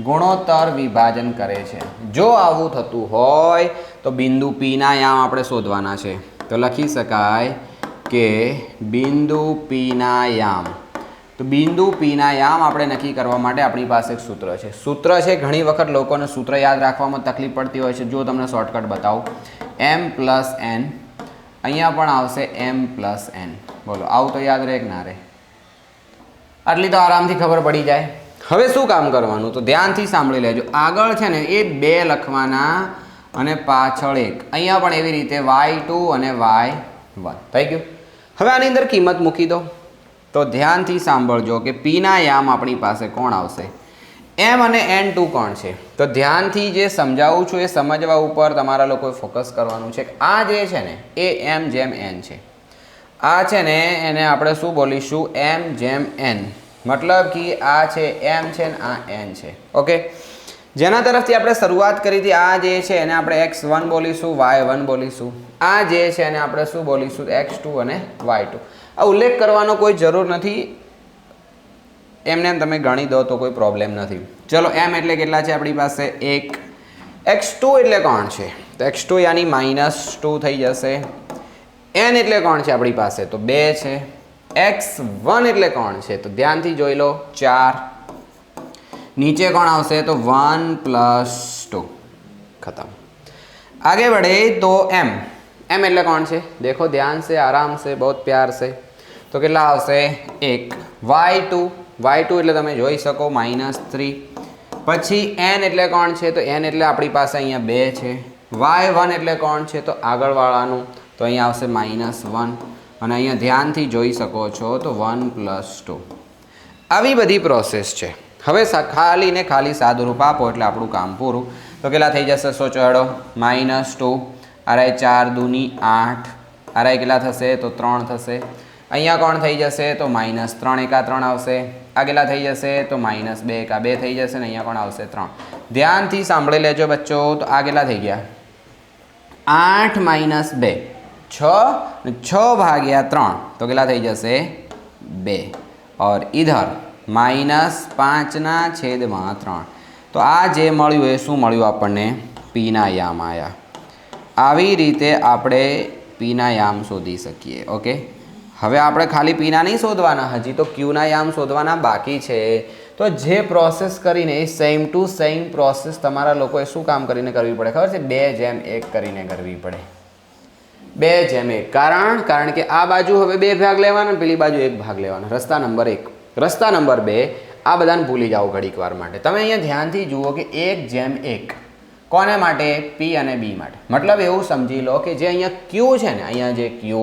ગુણોત્તર વિભાજન કરે છે। જો આવું થતું હોય તો બિંદુ P ના યામ આપણે શોધવાના છે। તો લખી શકાય કે બિંદુ P ના યામ, तो बिंदु P ना याम આપણે નક્કી કરવા માટે આપણી પાસે એક સૂત્ર છે। સૂત્ર છે, ઘણી વખત લોકોને સૂત્ર યાદ રાખવામાં તકલીફ પડતી હોય છે। જો તમને શોર્ટકટ બતાવું, m+n, અહીંયા પણ આવશે m+n। બોલો આવું તો યાદ રહે કે ના રહે? આટલી તો આરામથી ખબર પડી જાય। હવે શું કામ કરવાનું તો ધ્યાનથી સાંભળી લેજો। આગળ છે ને એ 2 લખવાના અને પાછળ 1, અહીંયા પણ એવી રીતે y2 અને y1 થઈ ગયું। હવે આની અંદર કિંમત મૂકી દો। तो ध्यान थी सांभळजो कि P ना याम अपनी पासे कोण आवशे, M અને N2 कोण छे। तो ध्यान थी जे समजावुं छुं ए समजवा उपर तमारा लोकोए फोकस करवानुं छे। आ जे छे ने ए M/N छे, आ छे ने एने आपणे शुं बोलीशुं, M/N, मतलब कि आ छे M छे ने आ N छे, ओके। जेना तरफथी आपणे शरूआत करी थी, आ जे छे एने आपणे x1 बोलीशुं, y1 बोलीशुं, आ जे छे एने आपणे शुं बोलीशुं, x2 અને y2। आ उल्लेख करवानो कोई जरूर नहीं, एमने तमे गणी दो तो कोई प्रॉब्लम नहीं। चलो m एटले केटला छे आपणी पासे 1, x2 एटले कोण छे तो x2 यानी -2 थई जशे, n एटले कोण छे आपणी पासे तो 2 छे, x1 एटले कोण छे तो ध्यानथी जोई लो 4, नीचे कोण आवशे तो 1+2, खत्म। आगे बढ़े तो m एटले कोण छे, देखो ध्यान से, आराम से, बहुत प्यार से, तो केटला आवशे 1, y2 एटले तमे जोई शको -3, पछी n एटले कोण छे तो n एटले आपणी पासे अहींया 2 छे, y1 एटले कोण छे तो आगळवाळानुं तो अहींया आवशे -1 અને અહીંયા ધ્યાનથી જોઈ શકો છો તો 1+2। આવી બધી પ્રોસેસ છે। હવે ખાલી ને ખાલી સાદુરૂપ આપો એટલે આપણું કામ પૂરું। તો કેટલા થઈ જશે સોચો હેડો, -2, आराय 4 दूनी 8, आराय केटला थशे तो 3 थशे, अहींया कोण थई जशे तो -3 एका 3 आवशे, આ કેટલા થઈ જશે તો -2 એક આ 2 થઈ જશે ને અહીંયા કોણ આવશે 3 ધ્યાનથી સાંભળી લેજો બચ્ચો તો આ કેટલા થઈ ગયા 8 - 2 6 6 ભાગ્યા 3 તો કેટલા થઈ જશે 2 और इधर -5/3 તો આ જે મળ્યું એ શું મળ્યું આપણને પીના યામ આયા આવી રીતે આપણે પીના યામ શોધી શકીએ ઓકે હવે આપણે ખાલી પીના નહીં શોધવાના હજી તો ક્યુના યામ શોધવાના બાકી છે તો જે પ્રોસેસ કરીને એ સેમ ટુ સેમ પ્રોસેસ તમારા લોકોએ શું કામ કરીને કરવી પડે ખબર છે 2:1 કરીને કરવી પડે 2:1 કારણ કે આ બાજુ હવે 2 ભાગ લેવાના પેલી બાજુ 1 ભાગ લેવાના રસ્તા નંબર 1 રસ્તા નંબર 2 આ બધાને ભૂલી જાઓ ઘડીક વાર માટે તમે અહીંયા ધ્યાનથી જુઓ કે 1:1 કોને માટે પી અને બી માટે મતલબ એવું સમજી લો કે જે અહીંયા ક્યુ છે ને અહીંયા જે ક્યુ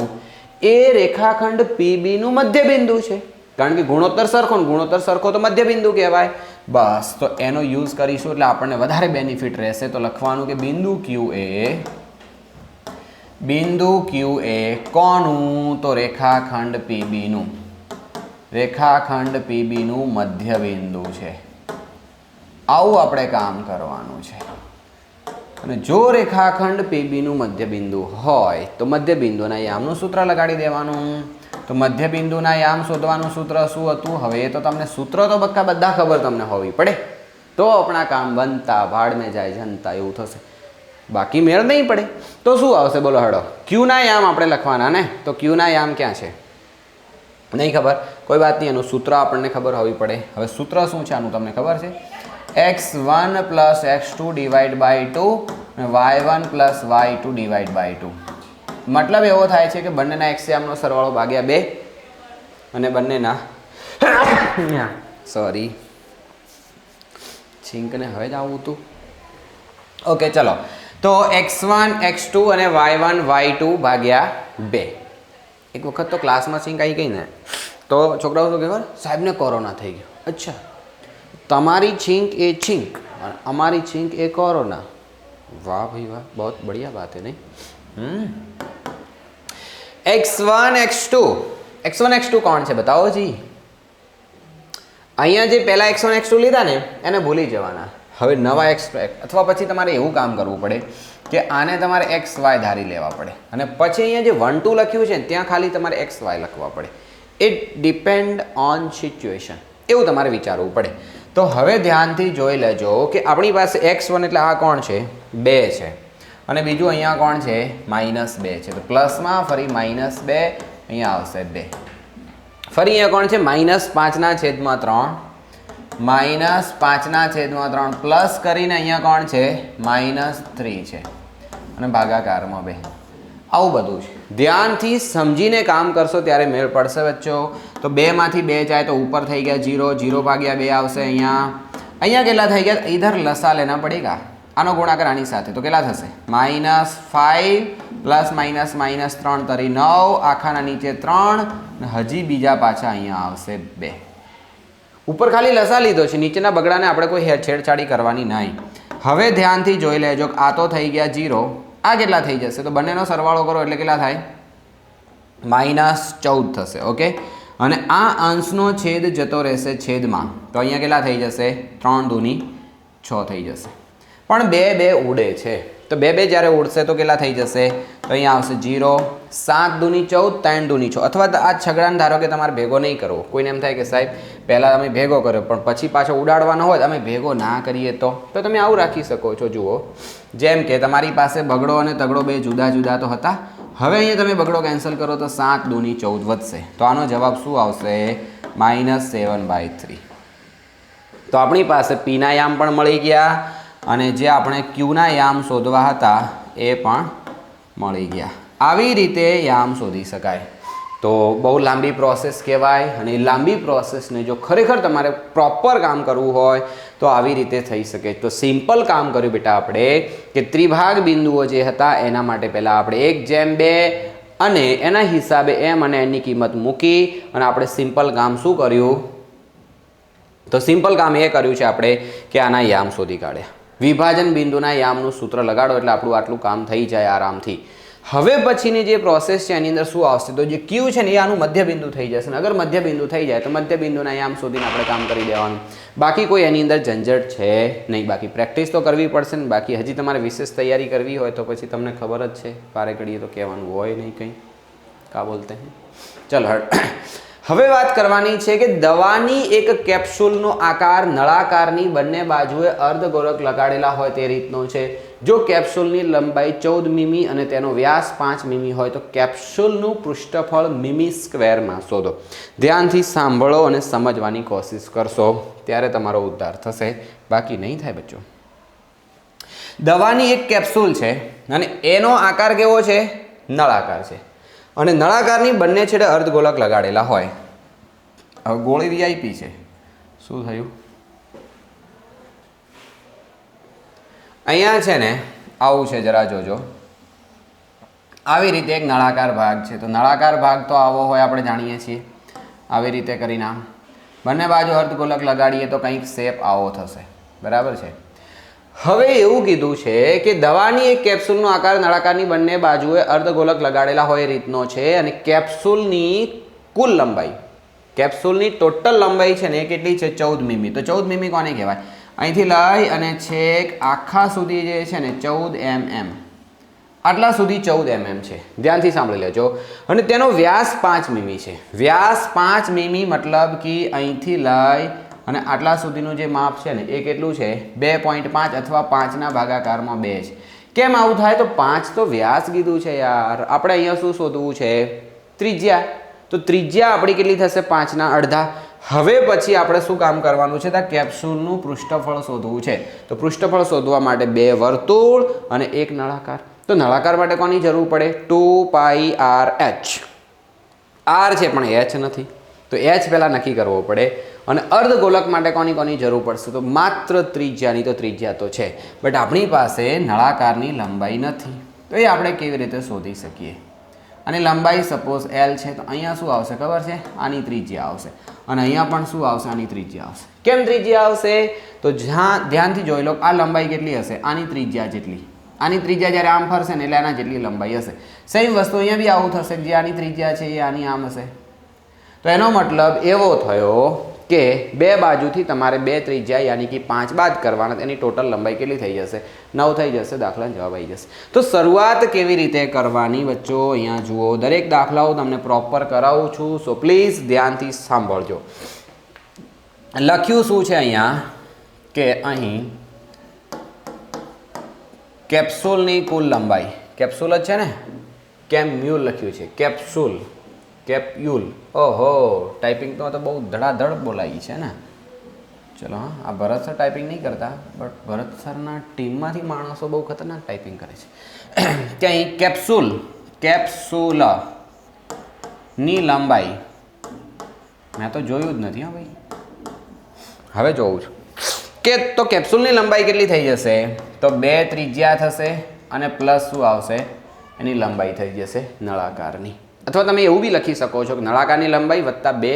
એ રેખાખંડ પીબી નું મધ્યબિંદુ છે કારણ કે ગુણોત્તર સરખો તો મધ્યબિંદુ કહેવાય બસ તો એનો યુઝ કરીશું એટલે આપણને વધારે બેનિફિટ રહેશે તો લખવાનું કે બિંદુ ક્યુ એ કોનું તો રેખાખંડ પીબી નું મધ્યબિંદુ છે આવું આપણે કામ કરવાનું છે અને જો રેખાખંડ પીબી નું મધ્યબિંદુ હોય તો મધ્યબિંદુના યામનું સૂત્ર લગાડી દેવાનું તો મધ્યબિંદુના યામ શોધવાનું સૂત્ર શું હતું હવે એ તો તમને સૂત્ર તો બધા ખબર તમને હોવી પડે તો આપણા કામ બનતા ભાડ મેં જાય જનતા એવું થશે બાકી મેળ નહીં પડે તો શું આવશે બોલો હડો ક્યુના યામ આપણે લખવાના ને તો ક્યુના યામ ક્યાં છે નહીં ખબર કોઈ વાત નહીં એનું સૂત્ર આપણને ખબર હોવી પડે હવે સૂત્ર શું છે આનું તમને ખબર છે x1 + x2 / 2 અને y1 + y2 / 2 મતલબ એવો થાય છે કે બંનેના x યામનો સરવાળો ભાગ્યા 2 અને બંનેના સોરી છીંકને હવે જ આવું હતું ઓકે ચલો તો x1 x2 અને y1 y2 ભાગ્યા 2 એક વખત તો ક્લાસમાં છીંક આવી ગઈ ને તો છોકરાઓ શું કહેવાય સાહેબને કોરોના થઈ ગયો અચ્છા તમારી છીંક એ છીંક और हमारी छींक ए कोरोना वाह भाई वाह बहुत बढ़िया बात है नहीं x1 x2 कौन છે બતાવો જી અહીંયા જે પહેલા x1 x2 લીધા ને એને ભૂલી જવાના હવે નવા x અથવા પછી તમારે એવું કામ કરવું પડે કે આને તમારે xy ધારી લેવા પડે અને પછી અહીંયા જે 1 2 લખ્યું છે ત્યાં ખાલી તમારે xy લખવા પડે ઇટ ડિપેન્ડ ઓન સિચ્યુએશન એવું તમારે વિચારવું પડે તો હવે ધ્યાનથી જોઈ લેજો કે આપણી પાસે x1 એટલે આ કોણ છે 2 છે અને બીજું અહીંયા કોણ છે -2 છે તો પ્લસમાં ફરી -2 અહીંયા આવશે 2 ફરી અહીંયા કોણ છે -5/3 પ્લસ કરીને અહીંયા કોણ છે -3 છે અને ભાગાકારમાં 2 આવું બધું છે ધ્યાનથી સમજીને કામ કરશો ત્યારે મેળ પડશે બચ્ચો તો 2 માંથી 2 જાય તો ઉપર થઈ ગયા 0 ભાગ્યા 2 આવશે અહીંયા કેટલા થઈ ગયા ઇધર લસા લેના પડેગા આનો ગુણાકાર આની સાથે તો કેટલા થશે -5 + -3 તરી 9 આખાના નીચે 3 અને હજી બીજા પાછા અહીંયા આવશે 2 ઉપર ખાલી લસા લીધો છે નીચેના બગડાને આપણે કોઈ છેડછાડી કરવાની નહીં હવે ધ્યાનથી જોઈ લેજો આ તો થઈ ગયા 0 આ કેટલા થઈ જશે તો બંનેનો સરવાળો કરો એટલે કેટલા થાય -14 થશે ઓકે અને આ અંશનો છેદ જતો રહેશે છેદમાં તો અહીંયા કેટલા થઈ જશે 3 દૂની 6 થઈ જશે પણ 2 ઉડે છે તો 2 જ્યારે ઉડશે તો કેટલા થઈ જશે તો અહીંયા આવશે 0 7 દૂની 14 3 દૂની 6 અથવા આ છગડાને ધારો કે તમારે ભેગો નહીં કરવો કોઈને એમ થાય કે સાહેબ પહેલાં અમે ભેગો કર્યો પણ પછી પાછો ઉડાડવાનો હોય અમે ભેગો ના કરીએ તો તમે આવું રાખી શકો છો જુઓ જેમ કે તમારી પાસે બગડો અને તગડો 2 જુદા જુદા તો હતા હવે અહીંયા તમે બગડો કેન્સલ કરો તો 7 દૂની 14 વધશે તો આનો જવાબ શું આવશે -7/3 તો આપણી પાસે પીના યામ પણ મળી ગયા અને જે આપણે ક્યુના યામ શોધવા હતા એ પણ મળી ગયા આવી રીતે યામ શોધી શકાય તો બહુ લાંબી પ્રોસેસ કહેવાય અને એ લાંબી પ્રોસેસને જો ખરેખર તમારે પ્રોપર કામ કરવું હોય તો આવી રીતે થઈ શકે તો સિમ્પલ કામ કર્યું બેટા આપણે કે ત્રિભાગ બિંદુઓ જે હતા એના માટે પહેલાં આપણે 1:2 અને એના હિસાબે m અને n ની કિંમત મૂકી અને આપણે સિમ્પલ કામ શું કર્યું તો સિમ્પલ કામ એ કર્યું છે આપણે કે આના યામ શોધી કાઢ્યા વિભાજન બિંદુના યામનું સૂત્ર લગાડો એટલે આપણું આટલું કામ થઈ જાય આરામથી હવે પછીની જે પ્રોસેસ છે એની અંદર શું આવશે તો જે ક્યુ છે ને એ આનું મધ્યબિંદુ થઈ જશે ને અગર મધ્યબિંદુ થઈ જાય તો મધ્યબિંદુના યામ શોધીને આપણે કામ કરી દેવાનું બાકી કોઈ એની અંદર ઝંઝટ છે નહીં બાકી પ્રેક્ટિસ તો કરવી પડશે ને બાકી હજી તમારે વિશેષ તૈયારી કરવી હોય તો પછી તમને ખબર જ છે પારે ઘડીએ તો કહેવાનું હોય નહીં કંઈ કા બોલતે હે ચલ હટ હવે વાત કરવાની છે કે દવાની એક કેપ્સ્યુલનો આકાર નળાકારની બંને બાજુએ અર્ધગોળક લગાડેલા હોય તે રીતનો છે જો કેપ્સ્યુલની લંબાઈ 14 મીમી અને તેનો વ્યાસ 5 મીમી હોય તો કેપ્સ્યુલનું પૃષ્ઠફળ મીમી સ્ક્વેરમાં શોધો ધ્યાનથી સાંભળો અને સમજવાની કોશિશ કરશો ત્યારે તમારો ઉદ્ધાર થશે બાકી નહીં થાય બચ્ચો દવાની એક કેપ્સ્યુલ છે અને એનો આકાર કેવો છે નળાકાર છે અને નળાકારની બંને છેડે અર્ધગોળક લગાડેલા હોય હવે ગોળી વીઆઈપી છે શું થયું અહીંયા છે ને આવું છે જરા જોજો આવી રીતે એક નળાકાર ભાગ છે તો નળાકાર ભાગ તો આવો હોય આપણે જાણીએ છીએ આવી રીતે કરીને આમ બંને બાજુ અર્ધગોળક લગાડીએ તો કંઈક શેપ આવો થશે બરાબર છે હવે એવું કીધું છે કે દવાની એક કેપ્સ્યુલનો આકાર નળાકારની બંને બાજુએ અર્ધગોળક લગાડેલા હોય એ રીતનો છે અને કેપ્સ્યુલની કુલ લંબાઈ કેપ્સ્યુલની ટોટલ લંબાઈ છે ને એ કેટલી છે 14 મીમી તો 14 મીમી કોને કહેવાય અહીંથી લઈ અને છેક આખા સુધી જે છે ને 14 mm આટલા સુધી 14 mm છે ધ્યાનથી સાંભળી લેજો અને તેનો વ્યાસ 5 મીમી છે વ્યાસ 5 મીમી મતલબ કે અહીંથી લઈ અને આટલા સુધીનું જે માપ છે ને એ કેટલું છે 2.5 અથવા 5ના ભાગાકારમાં 2 છે કેમ આવું થાય તો 5 તો વ્યાસ કીધું છે યાર આપણે અહીંયા શું શોધવું છે ત્રિજ્યા તો ત્રિજ્યા આપણી કેટલી થશે 5ના અડધા હવે પછી આપણે શું કામ કરવાનું છે તો કેપ્સ્યુલનું પૃષ્ઠફળ શોધવું છે તો પૃષ્ઠફળ શોધવા માટે 2 વર્તુળ અને 1 નળાકાર તો નળાકાર માટે કોની જરૂર પડે 2πrh r છે પણ h નથી તો h પહેલાં નક્કી કરવો પડે અને અર્ધગોળક માટે કોની જરૂર પડશે તો માત્ર ત્રિજ્યાની તો ત્રિજ્યા તો છે બટ આપણી પાસે નળાકારની લંબાઈ નથી તો એ આપણે કેવી રીતે શોધી શકીએ અને લંબાઈ સપોઝ L છે તો અહીંયા શું આવશે ખબર છે આની ત્રિજ્યા આવશે અને અહીંયા પણ શું આવશે આની ત્રિજ્યા આવશે કેમ ત્રિજ્યા આવશે તો ધ્યાનથી જોઈ લો આ લંબાઈ કેટલી હશે આની ત્રિજ્યા જેટલી આની ત્રિજ્યા જ્યારે આમ ફરશે ને એટલે આના જેટલી લંબાઈ હશે સેમ વસ્તુ અહીંયા બી આવું થશે જે આની ત્રિજ્યા છે એ આની આમ હશે તો એનો મતલબ એવો થયો કે બે બાજુથી તમારે 2 ત્રિજ્યા યાની કે 5 બાદ કરવાના એની ટોટલ લંબાઈ કેટલી થઈ જશે 9 થઈ જશે દાખલાનો જવાબ આવી જશે તો શરૂઆત કેવી રીતે કરવાની બચ્ચો અહીંયા જુઓ દરેક દાખલાઓ તમને પ્રોપર કરાવું છું સો પ્લીઝ ધ્યાનથી સાંભળજો લખ્યું શું છે અહીંયા કે અહીં કેપ્સ્યુલની કુલ લંબાઈ કેપ્સ્યુલ જ છે ને કેમ્યુલ લખ્યું છે કેપ્સ્યુલ કેપ્યુલ ઓહો ટાઈપિંગ તો બહુ ધડાધડ બોલાઈ છે ને ચલો હા આ ભરત સર ટાઈપિંગ નહીં કરતા બટ ભરત સરના ટીમમાંથી માણસો બહુ ખતરનાક ટાઈપિંગ કરે છે ત્યાં કેપ્સ્યુલની લંબાઈ મેં તો જોયું જ નથી હા ભાઈ હવે જોઉં છું કે તો કેપ્સ્યુલની લંબાઈ કેટલી થઈ જશે તો 2 ત્રિજ્યા થશે અને પ્લસ શું આવશે એની લંબાઈ થઈ જશે નળાકારની અથવા તમે એવું બી લખી શકો છો કે નળાકારની લંબાઈ વત્તા 2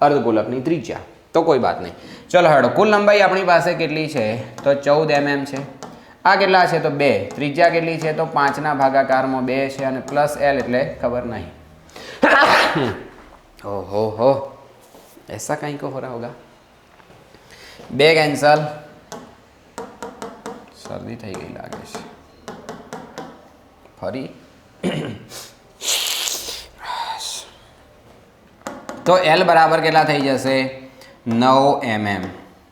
અર્ધગોળકની ત્રિજ્યા તો કોઈ વાત નહીં ચલો હેડો કુલ લંબાઈ આપણી પાસે કેટલી છે તો 14 mm છે આ કેટલા છે તો 2 ત્રિજ્યા કેટલી છે તો 5ના ભાગાકારમાં 2 છે અને પ્લસ L એટલે ખબર નહીં ઓહો હો ऐसा कहीं को हो रहा होगा 2 કેન્સલ શરદી થઈ ગઈ લાગે છે ફરી તો L બરાબર કેટલા થઈ જશે 9 mm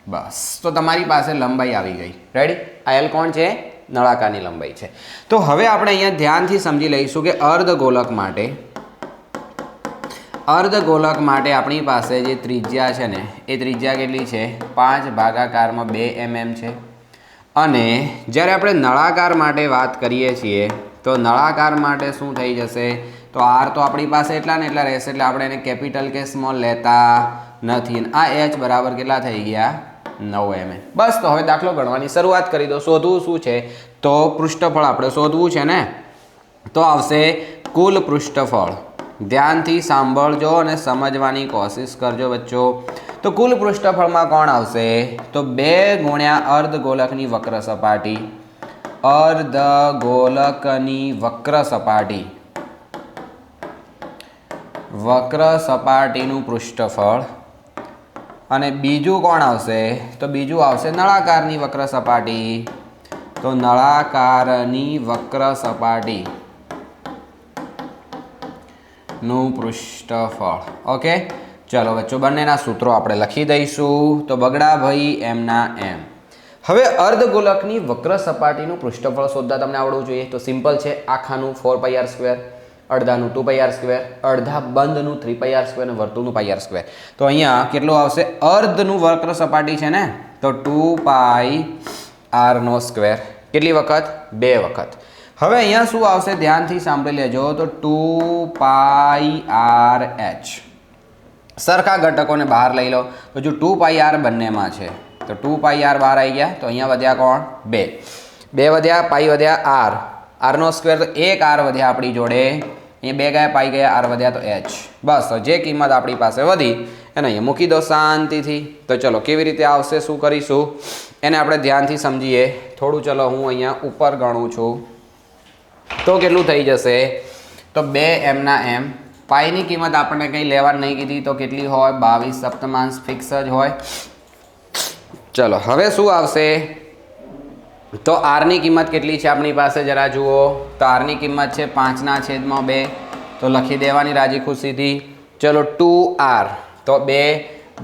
બસ તો તમારી પાસે લંબાઈ આવી ગઈ રેડી આ L કોણ છે નળાકારની લંબાઈ છે તો હવે આપણે અહીંયા ધ્યાનથી સમજી લઈશું કે અર્ધગોળક માટે આપણી પાસે જે ત્રિજ્યા છે ને એ ત્રિજ્યા કેટલી છે 5 ભાગાકારમાં 2 mm છે અને જ્યારે આપણે નળાકાર માટે વાત કરીએ છીએ તો નળાકાર માટે શું થઈ જશે તો r તો આપણી પાસે એટલા ને એટલા રહેશે એટલે આપણે એને કેપિટલ કે સ્મોલ લેતા નથી આ h બરાબર કેટલા થઈ ગયા 9 mm બસ તો હવે દાખલો ગણવાની શરૂઆત કરી દો શોધવું શું છે તો પૃષ્ઠફળ આપણે શોધવું છે ને તો આવશે કુલ પૃષ્ઠફળ ધ્યાનથી સાંભળજો અને સમજવાની કોશિશ કરજો બચ્ચો તો કુલ પૃષ્ઠફળમાં કોણ આવશે તો 2 ગુણ્યા અર્ધગોળકની વક્ર સપાટી અર્ધગોલકની વક્ર સપાટીનું પૃષ્ઠફળ અને બીજું કોણ આવશે તો બીજું આવશે નળાકારની વક્ર સપાટી તો નળાકારની વક્ર સપાટીનું પૃષ્ઠફળ ઓકે ચલો બચ્ચો બંનેના સૂત્રો આપણે લખી દઈશું તો બગડા ભાઈ એમના એમ હવે અર્ધગોલકની વક્ર સપાટીનું પૃષ્ઠફળ શોધતા તમને આવડવું જોઈએ તો સિમ્પલ છે આખાનું 4πr², અડધાનું 2πr², અડધા બંધનું 3πr² અને વર્તુળનું πr². તો અહીંયા કેટલું આવશે અર્ધનું વક્ર સપાટી છે ને તો 2πr². કેટલી વખત 2 વખત. હવે અહીંયા શું આવશે ધ્યાનથી સાંભળી લેજો તો 2πrh સરખા ઘટકોને બહાર લઈ લો તો જો 2πr બંનેમાં છે તો 2πr બહાર આવી ગયા તો અહીંયા વધ્યા કોણ 2 વધ્યા પાઈ વધ્યા r² તો એક r વધ્યા આપણી જોડે અહીંયા 2 ગયા પાઈ ગયા r વધ્યા તો h બસ તો જે કિંમત આપણી પાસે વધી એને અહીંયા મૂકી દો શાંતિથી તો ચલો કેવી રીતે આવશે શું કરીશું એને આપણે ધ્યાનથી સમજીએ થોડું ચલો હું અહીંયા ઉપર ગણું છું તો કેટલું થઈ જશે તો 2 એમના એમ પાઈની કિંમત આપણને કંઈ લેવા નહીં કીધી તો કેટલી હોય 22 સપ્તમાંશ ફિક્સ જ હોય ચલો હવે શું આવશે તો આરની કિંમત કેટલી છે આપણી પાસે જરા જુઓ તો આરની કિંમત છે 5/2 તો લખી દેવાની રાજી ખુશીથી ચલો 2r તો 2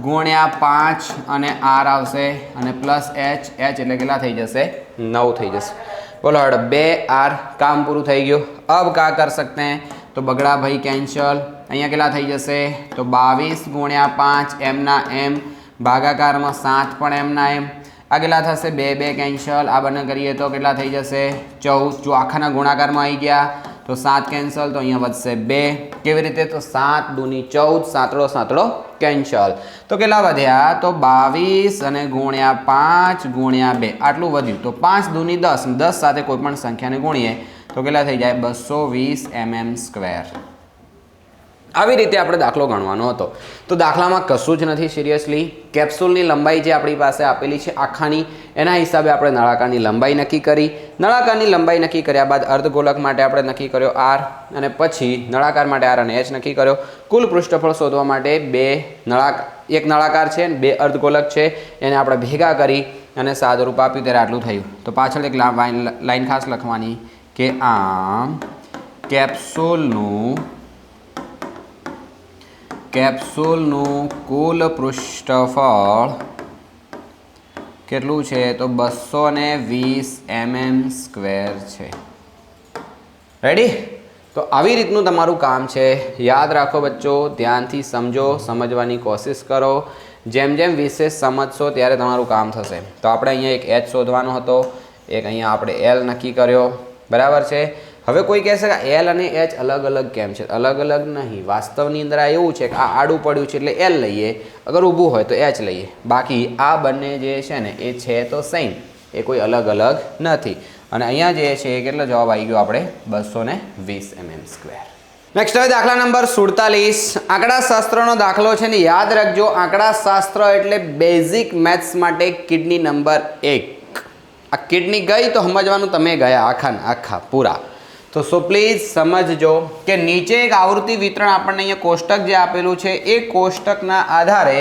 ગુણ્યા 5 અને r આવશે અને પ્લસ h એટલે કેટલા થઈ જશે 9 થઈ જશે बोलो हट 2r काम पूરું થઈ ગયું अब क्या कर सकते हैं तो बगड़ा भाई कैंसल अँ के थी जैसे तो 22 गुण્યા 5 एमना एम भागाकार में 7 पण एमना एम आ के 2 कैंसल आ बने करिए तो के थी जैसे 14 जो आखाना गुणाकार में आई गया तो 7 कैंसल तो अँ वधशे 2 केवी रीते तो 7 दूनी 14 सातड़ो कैंसल तो के वध्या तो 22 અને ગુણ્યા 5 ગુણ્યા 2 આટલું વધ્યું તો 5 दूनी 10 10 સાથે કોઈપણ સંખ્યાને ગુણીએ તો કેટલા થઈ જાય 220 mm². આવી રીતે આપણે દાખલો ગણવાનો હતો તો દાખલામાં કશું જ નથી સિરિયસલી કેપ્સ્યુલની લંબાઈ જે આપણી પાસે આપેલી છે આખાની એના હિસાબે આપણે નળાકારની લંબાઈ નક્કી કરી નળાકારની લંબાઈ નક્કી કર્યા બાદ અર્ધગોલક માટે આપણે નક્કી કર્યો r અને પછી નળાકાર માટે r અને h નક્કી કર્યો કુલ પૃષ્ઠફળ શોધવા માટે એક નળાકાર છે અને 2 અર્ધગોલક છે એને આપણે ભેગા કરી અને સાદુરૂપ આપ્યું ત્યારે આટલું થયું તો પાછળ એક લાઈન ખાસ લખવાની કે આમ કેપ્સ્યુલનું કુલ પૃષ્ઠફળ કેટલું છે તો 220 mm² છે રેડી તો આવી રીતનું તમારું કામ છે યાદ રાખો બચ્ચો ધ્યાનથી સમજો સમજવાની કોશિશ કરો જેમ જેમ વિશેષ સમજશો ત્યારે તમારું કામ થશે તો આપણે અહીંયા એક h શોધવાનો હતો એક અહીંયા આપણે l નક્કી કર્યો બરાબર છે હવે કોઈ કહેશે કે l અને h અલગ અલગ કેમ છે અલગ અલગ નહીં વાસ્તવની અંદર આ એવું છે કે આ આડું પડ્યું છે એટલે l લઈએ અગર ઊભું હોય તો h લઈએ બાકી આ બંને જે છે ને એ છે તો સેમ એ કોઈ અલગ અલગ નથી અને અહીંયા જે છે એ કેટલો જવાબ આવી ગયો આપણે 220 mm². નેક્સ્ટ હવે દાખલા નંબર 47 આંકડાશાસ્ત્રનો દાખલો છે ને યાદ રાખજો આંકડાશાસ્ત્ર એટલે બેઝિક મેથ્સ માટે કિડની નંબર 1 આ કિડની ગઈ તો સમજવાનું તમે ગયા આખા પૂરા તો સો પ્લીઝ સમજજો કે નીચે એક આવૃત્તિ વિતરણ આપણને અહીંયા કોષ્ટક જે આપેલું છે એ કોષ્ટકના આધારે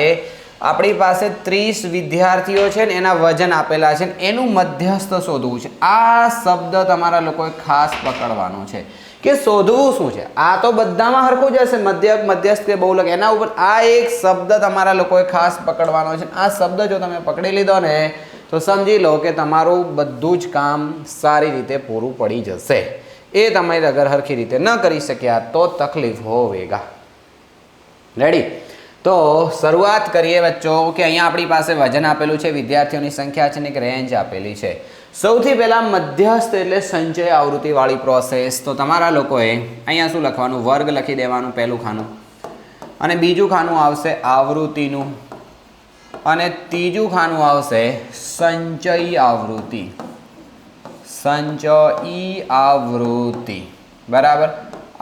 આપણી પાસે 30 વિદ્યાર્થીઓ છે ને એના વજન આપેલા છે એનું મધ્યસ્થ શોધવું છે આ શબ્દ તમારા લોકોએ ખાસ પકડવાનો છે કે શોધવું શું છે આ તો બધામાં હરખું જ હશે મધ્યસ્થ કે બહુલક એના ઉપર આ એક શબ્દ તમારા લોકોએ ખાસ પકડવાનો છે આ શબ્દ જો તમે પકડી લીધો ને તો સમજી લો કે તમારું બધું જ કામ સારી રીતે પૂરું પડી જશે એ તમે અગર હરખી રીતે ન કરી શક્યા તો તકલીફ હોવેગા રેડી તો શરૂઆત કરીએ બચ્ચો કે અહીંયા આપણી પાસે વજન આપેલું છે વિદ્યાર્થીઓની સંખ્યા છે ને એક રેન્જ આપેલી છે સૌથી પહેલાં મધ્યસ્થ એટલે સંચય આવૃત્તિવાળી પ્રોસેસ તો તમારા લોકોએ અહીંયા શું લખવાનું વર્ગ લખી દેવાનું પહેલું ખાનું અને બીજું ખાનું આવશે આવૃત્તિનું અને ત્રીજું ખાનું આવશે સંચયી આવૃત્તિ બરાબર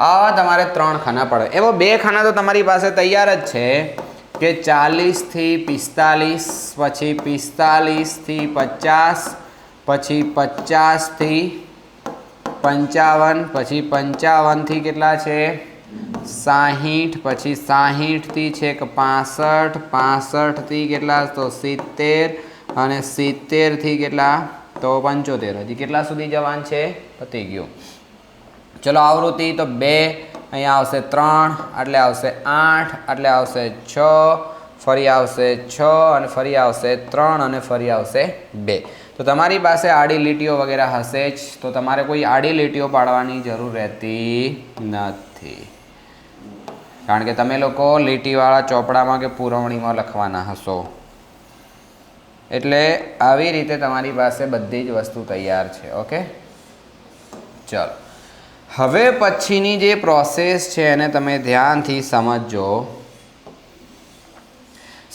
આ તમારે 3 ખાના પડે એમાં 2 ખાના તો તમારી પાસે તૈયાર જ છે કે 40 થી 45 પછી 45 થી 50 પછી 50 થી 55, પછી 55 થી કેટલા છે 60, પછી 60 થી છેક 65, 65 થી કેટલા તો 70, અને 70 થી કેટલા તો 75. હજી કેટલા સુધી જવાનું છે પતી ગયું. ચલો આવૃત્તિ તો 2, અહીંયા આવશે 3, એટલે આવશે 8, એટલે આવશે 6, ફરી આવશે 6, અને ફરી આવશે 3, અને ફરી આવશે 2. તો તમારી પાસે આડી લીટીઓ વગેરે હશે જ, તો તમારે કોઈ આડી લીટીઓ પાડવાની જરૂર રહેતી નથી, કારણ કે તમે લોકો લીટીવાળા ચોપડામાં કે પુરવણીમાં લખવાના હશો. એટલે આવી રીતે તમારી પાસે બધી જ વસ્તુ તૈયાર છે. ઓકે, ચલો હવે પછીની જે પ્રોસેસ છે એને તમે ધ્યાનથી સમજો.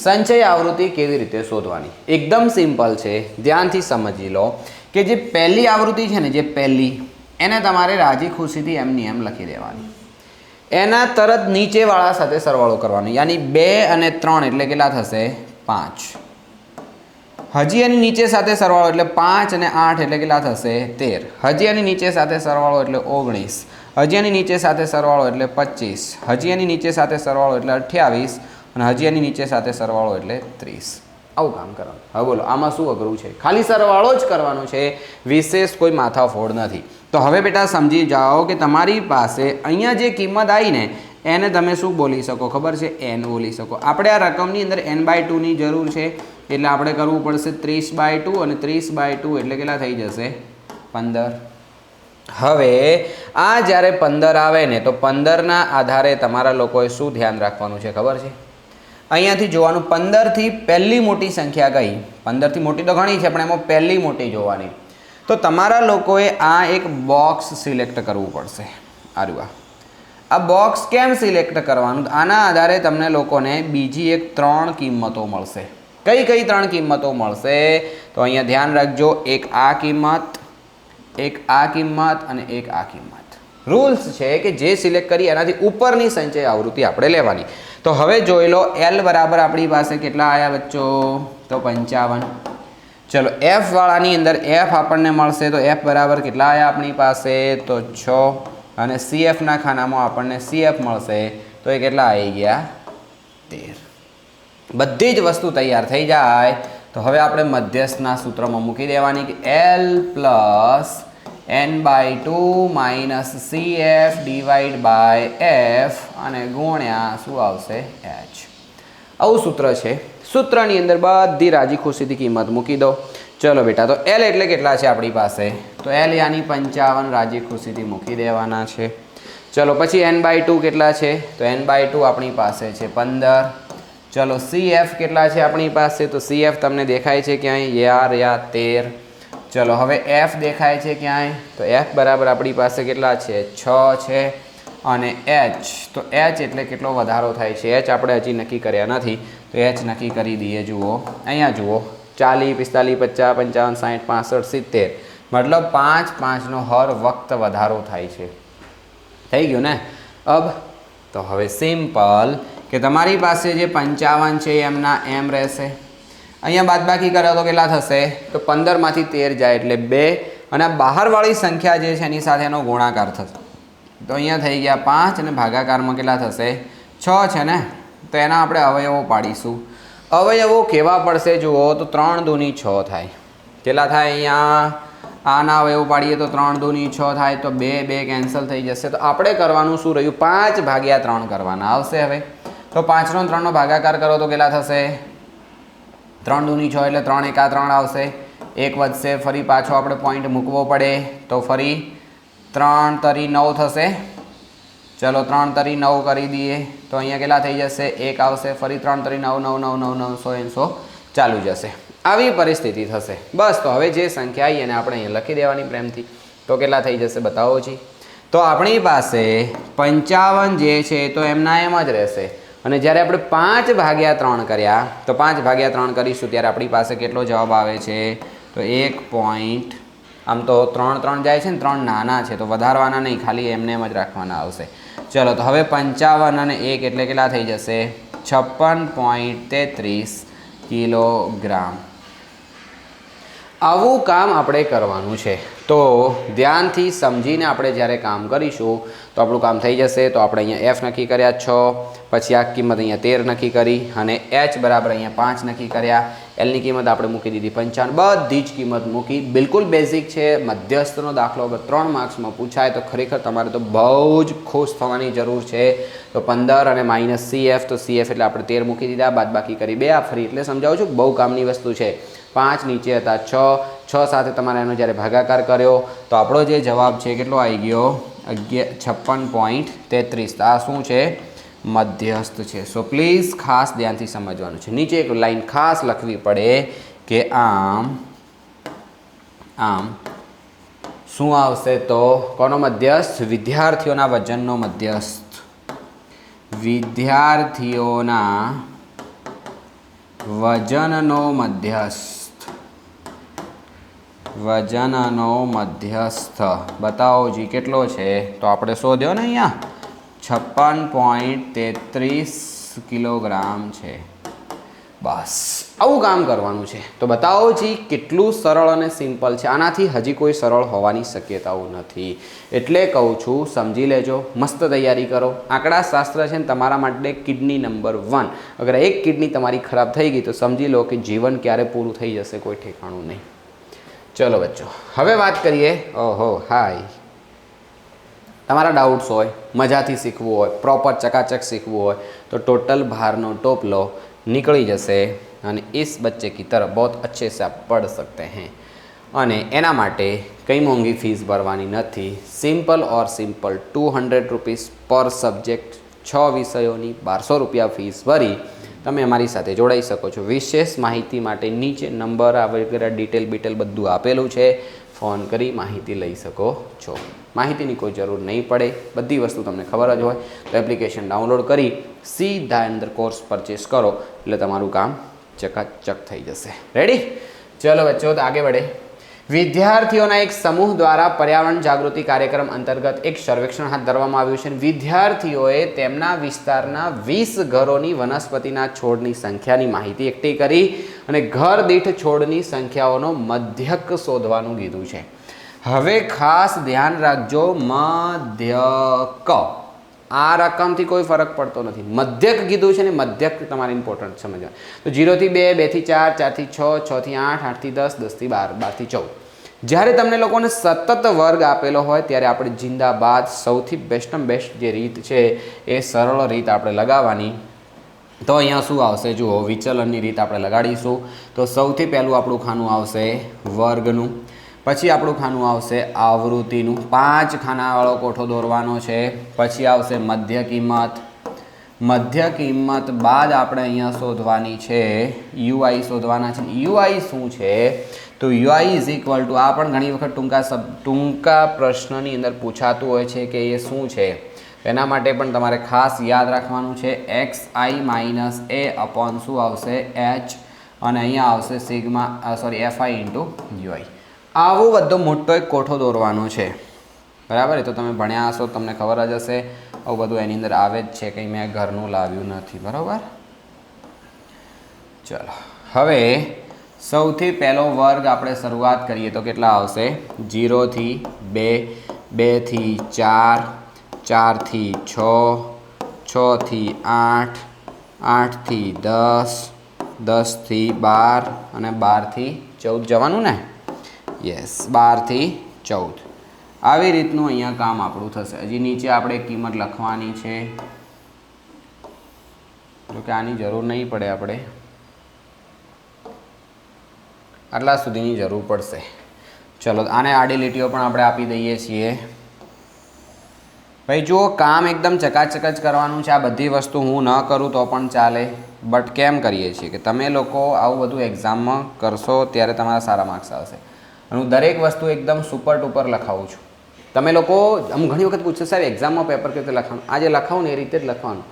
સંચય આવૃત્તિ કેવી રીતે શોધવાની? એકદમ સિમ્પલ છે, ધ્યાનથી સમજી લો કે જે પહેલી આવૃત્તિ છે ને, જે પહેલી, એને તમારે રાજી ખુશીથી એમની એમ લખી દેવાની. એના તરત નીચેવાળા સાથે સરવાળો કરવાનો, યાની 2 અને 3 એટલે કેટલા થશે 5. હજી એની નીચે સાથે સરવાળો એટલે 5 અને 8 એટલે કેટલા થશે 13. હજી એની નીચે સાથે સરવાળો એટલે 19. હજી એની નીચે સાથે સરવાળો એટલે 25. હજી એની નીચે સાથે સરવાળો એટલે 28, અને હજી એની નીચે સાથે સરવાળો એટલે 30. આવું કામ કરવાનું. હવે બોલો આમાં શું અઘરું છે? ખાલી સરવાળો જ કરવાનો છે, વિશેષ કોઈ માથાફોડ નથી. તો હવે બેટા સમજી જાઓ કે તમારી પાસે અહીંયા જે કિંમત આવી ને એને તમે શું બોલી શકો ખબર છે? n બોલી શકો. આપણે આ રકમની અંદર n/2 ની જરૂર છે, એટલે આપણે કરવું પડશે 30/2, અને 30/2 એટલે કેટલા થઈ જશે 15. હવે આ જ્યારે 15 આવે ને તો 15ના આધારે તમારા લોકોએ શું ધ્યાન રાખવાનું છે ખબર છે? અહીંયાથી જોવાનું 15 થી પહેલી મોટી સંખ્યા કઈ? 15 થી મોટી તો ઘણી છે, પણ એમાં પહેલી મોટી જોવાની. તો તમારા લોકોએ આ એક બોક્સ સિલેક્ટ કરવું પડશે. આ બોક્સ કેમ સિલેક્ટ કરવાનું? આના આધારે તમને લોકોને બીજી એક 3 કિંમતો મળશે. કઈ કઈ 3 કિંમતો મળશે? તો અહીંયા ધ્યાન રાખજો, એક આ કિંમત, એક આ કિંમત, અને એક આ કિંમત. રૂલ્સ છે કે જે સિલેક્ટ કરી એનાથી ઉપરની સંચય આવૃત્તિ આપણે લેવાની. તો હવે જોઈ લો, L બરાબર આપણી પાસે કેટલા આવ્યા બચ્ચો? તો 55. ચલો F વાળાની અંદર F આપણને મળશે, તો F બરાબર કેટલા આવ્યા આપણી પાસે? તો 6. અને CFના ખાનામાં આપણને CF મળશે, તો એ કેટલા આવી ગયા? 13. બધી જ વસ્તુ તૈયાર થઈ જાય તો હવે આપણે મધ્યસ્થના સૂત્રમાં મૂકી દેવાની કે L plus n/2 minus CF divide by F, અને ગુણ્યા શું આવશે? H. આવું સૂત્ર છે. સૂત્રની અંદર બધી રાજી ખુશીથી કિંમત મૂકી દો. ચલો બેટા, તો L એટલે કેટલા છે આપણી પાસે? તો L યાની 55 રાજી ખુશીથી મૂકી દેવાના છે. ચલો પછી n/2 કેટલા છે? તો n/2 આપણી પાસે છે 15. ચલો CF કેટલા છે આપણી પાસે? તો CF તમને દેખાય છે ક્યાંય? 13. ચલો હવે F દેખાય છે ક્યાંય? તો F બરાબર આપણી પાસે કેટલા છે? 6 છે. અને H, તો H એટલે કેટલો વધારો થાય છે? H આપણે હજી નક્કી કર્યા નથી, તો H નક્કી કરી દઈએ. જુઓ અહીંયા જુઓ, 40, 45, 50, 55, 60, 65, 70, મતલબ 5 5નો હર વખત વધારો થાય છે. થઈ ગયું ને? તો હવે સિમ્પલ કે તમારી પાસે જે 55 છે એમના એમ રહેશે. અહીંયા બાદબાકી કરો તો કેટલા થશે? તો 15માંથી 13 જાય એટલે 2, અને બહારવાળી સંખ્યા જે છે એની સાથે એનો ગુણાકાર થશે. તો અહીંયા થઈ ગયા 5, અને ભાગાકારમાં કેટલા થશે? 6 છે ને? તો એના આપણે અવયવો પાડીશું. અવયવો કેવા પડશે જુઓ, તો 3 દૂની 6 થાય. કેટલા થાય? અહીંયા આના અવયવો પાડીએ તો 3 દૂની 6 થાય, તો 2 2 કેન્સલ થઈ જશે. તો આપણે કરવાનું શું રહ્યું? 5/3 કરવાના આવશે. હવે તો 5 નો 3 નો ભાગાકાર કરો તો કેટલા થશે? 3 દૂની 6 એટલે 3 એકા 3 આવશે. 1 વધશે, ફરી પાછો આપણે પોઈન્ટ મૂકવો પડે, તો ફરી 3 તરી 9 થશે. ચલો 3 તરી 9 કરી દઈએ તો અહીંયા કેટલા થઈ જશે? 1 આવશે. ફરી 3 તરી 9 9 9 9 9 100 ચાલુ જશે. આવી પરિસ્થિતિ થશે. બસ, તો હવે જે સંખ્યા આવી એને આપણે અહીંયા લખી દેવાની પ્રેમથી. તો કેટલા થઈ જશે બતાવો જી? તો આપણી પાસે 55 જે છે તો એમના એમ જ રહેશે. અને જ્યારે આપણે 5/3 કર્યા, તો 5/3 કરીશું ત્યારે આપણી પાસે કેટલો જવાબ આવે છે? તો 1. આમ તો 3 3 જાય છે ને, 3 નાના છે તો વધારવાના નહીં, ખાલી એમને એમ જ રાખવાના આવશે. ચલો તો હવે 55 અને 1 એટલે કેટલા થઈ જશે? 56.33 કિલોગ્રામ. આવું કામ આપણે કરવાનું છે. તો ધ્યાનથી સમજીને આપણે જ્યારે કામ કરીશું તો આપણું કામ થઈ જશે. તો આપણે અહીંયા એફ નક્કી કર્યા 6, પછી આ કિંમત અહીંયા 13 નક્કી કરી અને એચ બરાબર અહીંયા 5 નક્કી કર્યા. એલની કિંમત આપણે મૂકી દીધી 55. બધી જ કિંમત મૂકી. બિલકુલ બેઝિક છે. મધ્યસ્થનો દાખલો અગર 3 માર્ક્સમાં પૂછાય તો ખરેખર તમારે તો બહુ જ ખુશ થવાની જરૂર છે. તો 15 અને માઇનસ CF, તો CF એટલે આપણે 13 મૂકી દીધા, બાદબાકી કરી 2. આ ફરી એટલે સમજાવું છું, બહુ કામની વસ્તુ છે. 5 નીચે હતા 6 સાથે તમારે એનો જ્યારે ભાગાકાર કર્યો તો આપણો જે જવાબ છે કેટલો આવી ગયો? 56.33. આ શું છે? મધ્યસ્થ છે. સો પ્લીઝ ખાસ ધ્યાનથી સમજવાનું છે. નીચે એક લાઈન ખાસ લખવી પડે કે આમ શું આવશે? તો કોનો મધ્યસ્થ? વિદ્યાર્થીઓના વજનનો મધ્યસ્થ. વિદ્યાર્થીઓના વજનનો મધ્યસ્થ. વજનનો મધ્યસ્થ બતાવો જી કેટલો છે? તો આપણે શોધ્યો ને અહીંયા 56.33 કિલોગ્રામ છે. બસ આવું કામ કરવાનું છે. તો બતાવો જી કેટલું સરળ અને સિમ્પલ છે. આનાથી હજી કોઈ સરળ હોવાની શક્યતાઓ નથી. એટલે કહું છું સમજી લેજો, મસ્ત તૈયારી કરો. આંકડાશાસ્ત્ર છે ને તમારા માટે કિડની નંબર 1. અગર એક કિડની તમારી ખરાબ થઈ ગઈ તો સમજી લો કે જીવન ક્યારે પૂરું થઈ જશે કોઈ ઠેકાણું નહીં. ચલો બચ્ચો, હવે વાત કરીએ. ઓહો હાય, તમારા ડાઉટ્સ હોય, મજાથી શીખવું હોય, પ્રોપર ચકાચક શીખવું હોય તો ટોટલ ભારનો ટોપલો निकल जैसे અને इस बच्चे की तरफ बहुत अच्छे से आप पढ़ सकते हैं. અને એના માટે કંઈ મોંઘી ફીસ ભરવાની નથી. સિમ્પલ ઓર સિમ્પલ 200 રૂપીસ પર સબ્જેક્ટ, 6 વિષયોની 1200 રૂપિયા ફીસ ભરી તમે અમારી સાથે જોડાઈ શકો છો. વિશેષ માહિતી માટે નીચે નંબર વગેરે ડિટેલ બધું આપેલું છે. ફોન કરી માહિતી લઈ શકો છો. માહિતીની કોઈ જરૂર નહીં પડે, બધી વસ્તુ તમને ખબર જ હોય. તો એપ્લિકેશન ડાઉનલોડ કરી સીધા અંદર કોર્સ પરચેસ કરો એટલે તમારું કામ ચકાચક થઈ જશે. રેડી? ચલો બચ્ચો તો આગે बढ़े. વિદ્યાર્થીઓના એક સમૂહ દ્વારા પર્યાવરણ જાગૃતિ કાર્યક્રમ અંતર્ગત એક સર્વેક્ષણ હાથ ધરવામાં આવ્યું છે. વિદ્યાર્થીઓએ તેમના વિસ્તારના 20 ઘરોની વનસ્પતિના છોડની સંખ્યાની માહિતી એકઠી કરી અને ઘર દીઠ છોડની સંખ્યાઓનો મધ્યક શોધવાનું કીધું છે. હવે ખાસ ધ્યાન રાખજો, મધ્યક. આ રકમથી કોઈ ફરક પડતો નથી. મધ્યક કીધું છે ને, મધ્યક તમારે ઇમ્પોર્ટન્ટ સમજવા. તો 0 થી 2, 2 થી 4, 4 થી 6, 6 થી 8, 8 થી 10, 10 થી 12, 12 થી 14. જ્યારે તમને લોકોને સતત વર્ગ આપેલો હોય ત્યારે આપણે જિંદાબાદ સૌથી બેસ્ટમાં બેસ્ટ જે રીત છે એ સરળ રીત આપણે લગાવવાની. તો અહીંયા શું આવશે જુઓ, વિચલનની રીત આપણે લગાડીશું. તો સૌથી પહેલું આપણું ખાનું આવશે વર્ગનું, પછી આપણું ખાનું આવશે આવૃત્તિનું. 5 ખાનાવાળો કોઠો દોરવાનો છે. પછી આવશે મધ્ય કિંમત. મધ્ય કિંમત બાદ આપણે અહીંયા શોધવાની છે યુઆઈ શોધવાના છે. યુઆઈ શું છે? તો યુઆઈ ઇઝ ઇક્વલ ટુ, આ પણ ઘણી વખત ટૂંકા પ્રશ્નની અંદર પૂછાતું હોય છે કે એ શું છે. એના માટે પણ તમારે ખાસ યાદ રાખવાનું છે XI માઇનસ A અપોન શું આવશે? H, અને અહીંયા આવશે FI ઇન્ટુ યુઆઈ. આવો બધો મોટો એક કોઠો દોરવાનો છે. બરાબર? એ તો તમે ભણ્યા હશો, તમને ખબર જ હશે. આવું બધું એની અંદર આવે જ છે, કંઈ મેં ઘરનું લાવ્યું નથી. બરાબર? ચલો હવે સૌથી પહેલો વર્ગ આપણે શરૂઆત કરીએ તો કેટલા આવશે? 0 થી 2, 2 થી 4, 4 થી 6, 6 થી 8, 8 થી 10, 10 થી 12 અને 12 થી 14 જવાનું ને? યસ, 12 થી 14. આવી રીતનું અહીંયા કામ આપણું થશે. હજી નીચે આપણે કિંમત લખવાની છે, જોકે આની જરૂર નહીં પડે, આપણે આટલા સુધીની જરૂર પડશે. ચલો આને આડી લીટીઓ પણ આપણે આપી દઈએ છીએ. ભાઈ જુઓ, કામ એકદમ ચકાચક જ કરવાનું છે. આ બધી વસ્તુ હું ન કરું તો પણ ચાલે, બટ કેમ કરીએ છીએ કે તમે લોકો આવું બધું એક્ઝામમાં કરશો ત્યારે તમારા સારા માર્ક્સ આવશે. અને હું દરેક વસ્તુ એકદમ સુપર ટુપર લખાવું છું. તમે લોકો અમુક ઘણી વખત પૂછશે સાહેબ એક્ઝામમાં પેપર કેવી રીતે લખવાનું? આ જે લખાવું ને એ રીતે જ લખવાનું.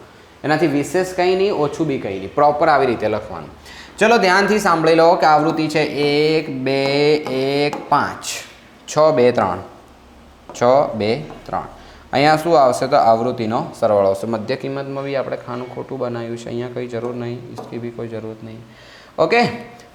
એનાથી વિશેષ કંઈ નહીં, ઓછું બી કંઈ નહીં, પ્રોપર આવી રીતે લખવાનું. ચલો ધ્યાનથી સાંભળી લો કે આવૃત્તિ છે 1, 2, 1, 5, 6, 2, 3, 6, 2, 3. અહીંયા શું આવશે? તો આવૃત્તિનો સરવાળો આવશે. મધ્ય કિંમતમાં બી આપણે ખાનું ખોટું બનાવ્યું છે, અહીંયા કંઈ જરૂર નહીં, इसकी भी કોઈ જરૂર નહીં. ઓકે,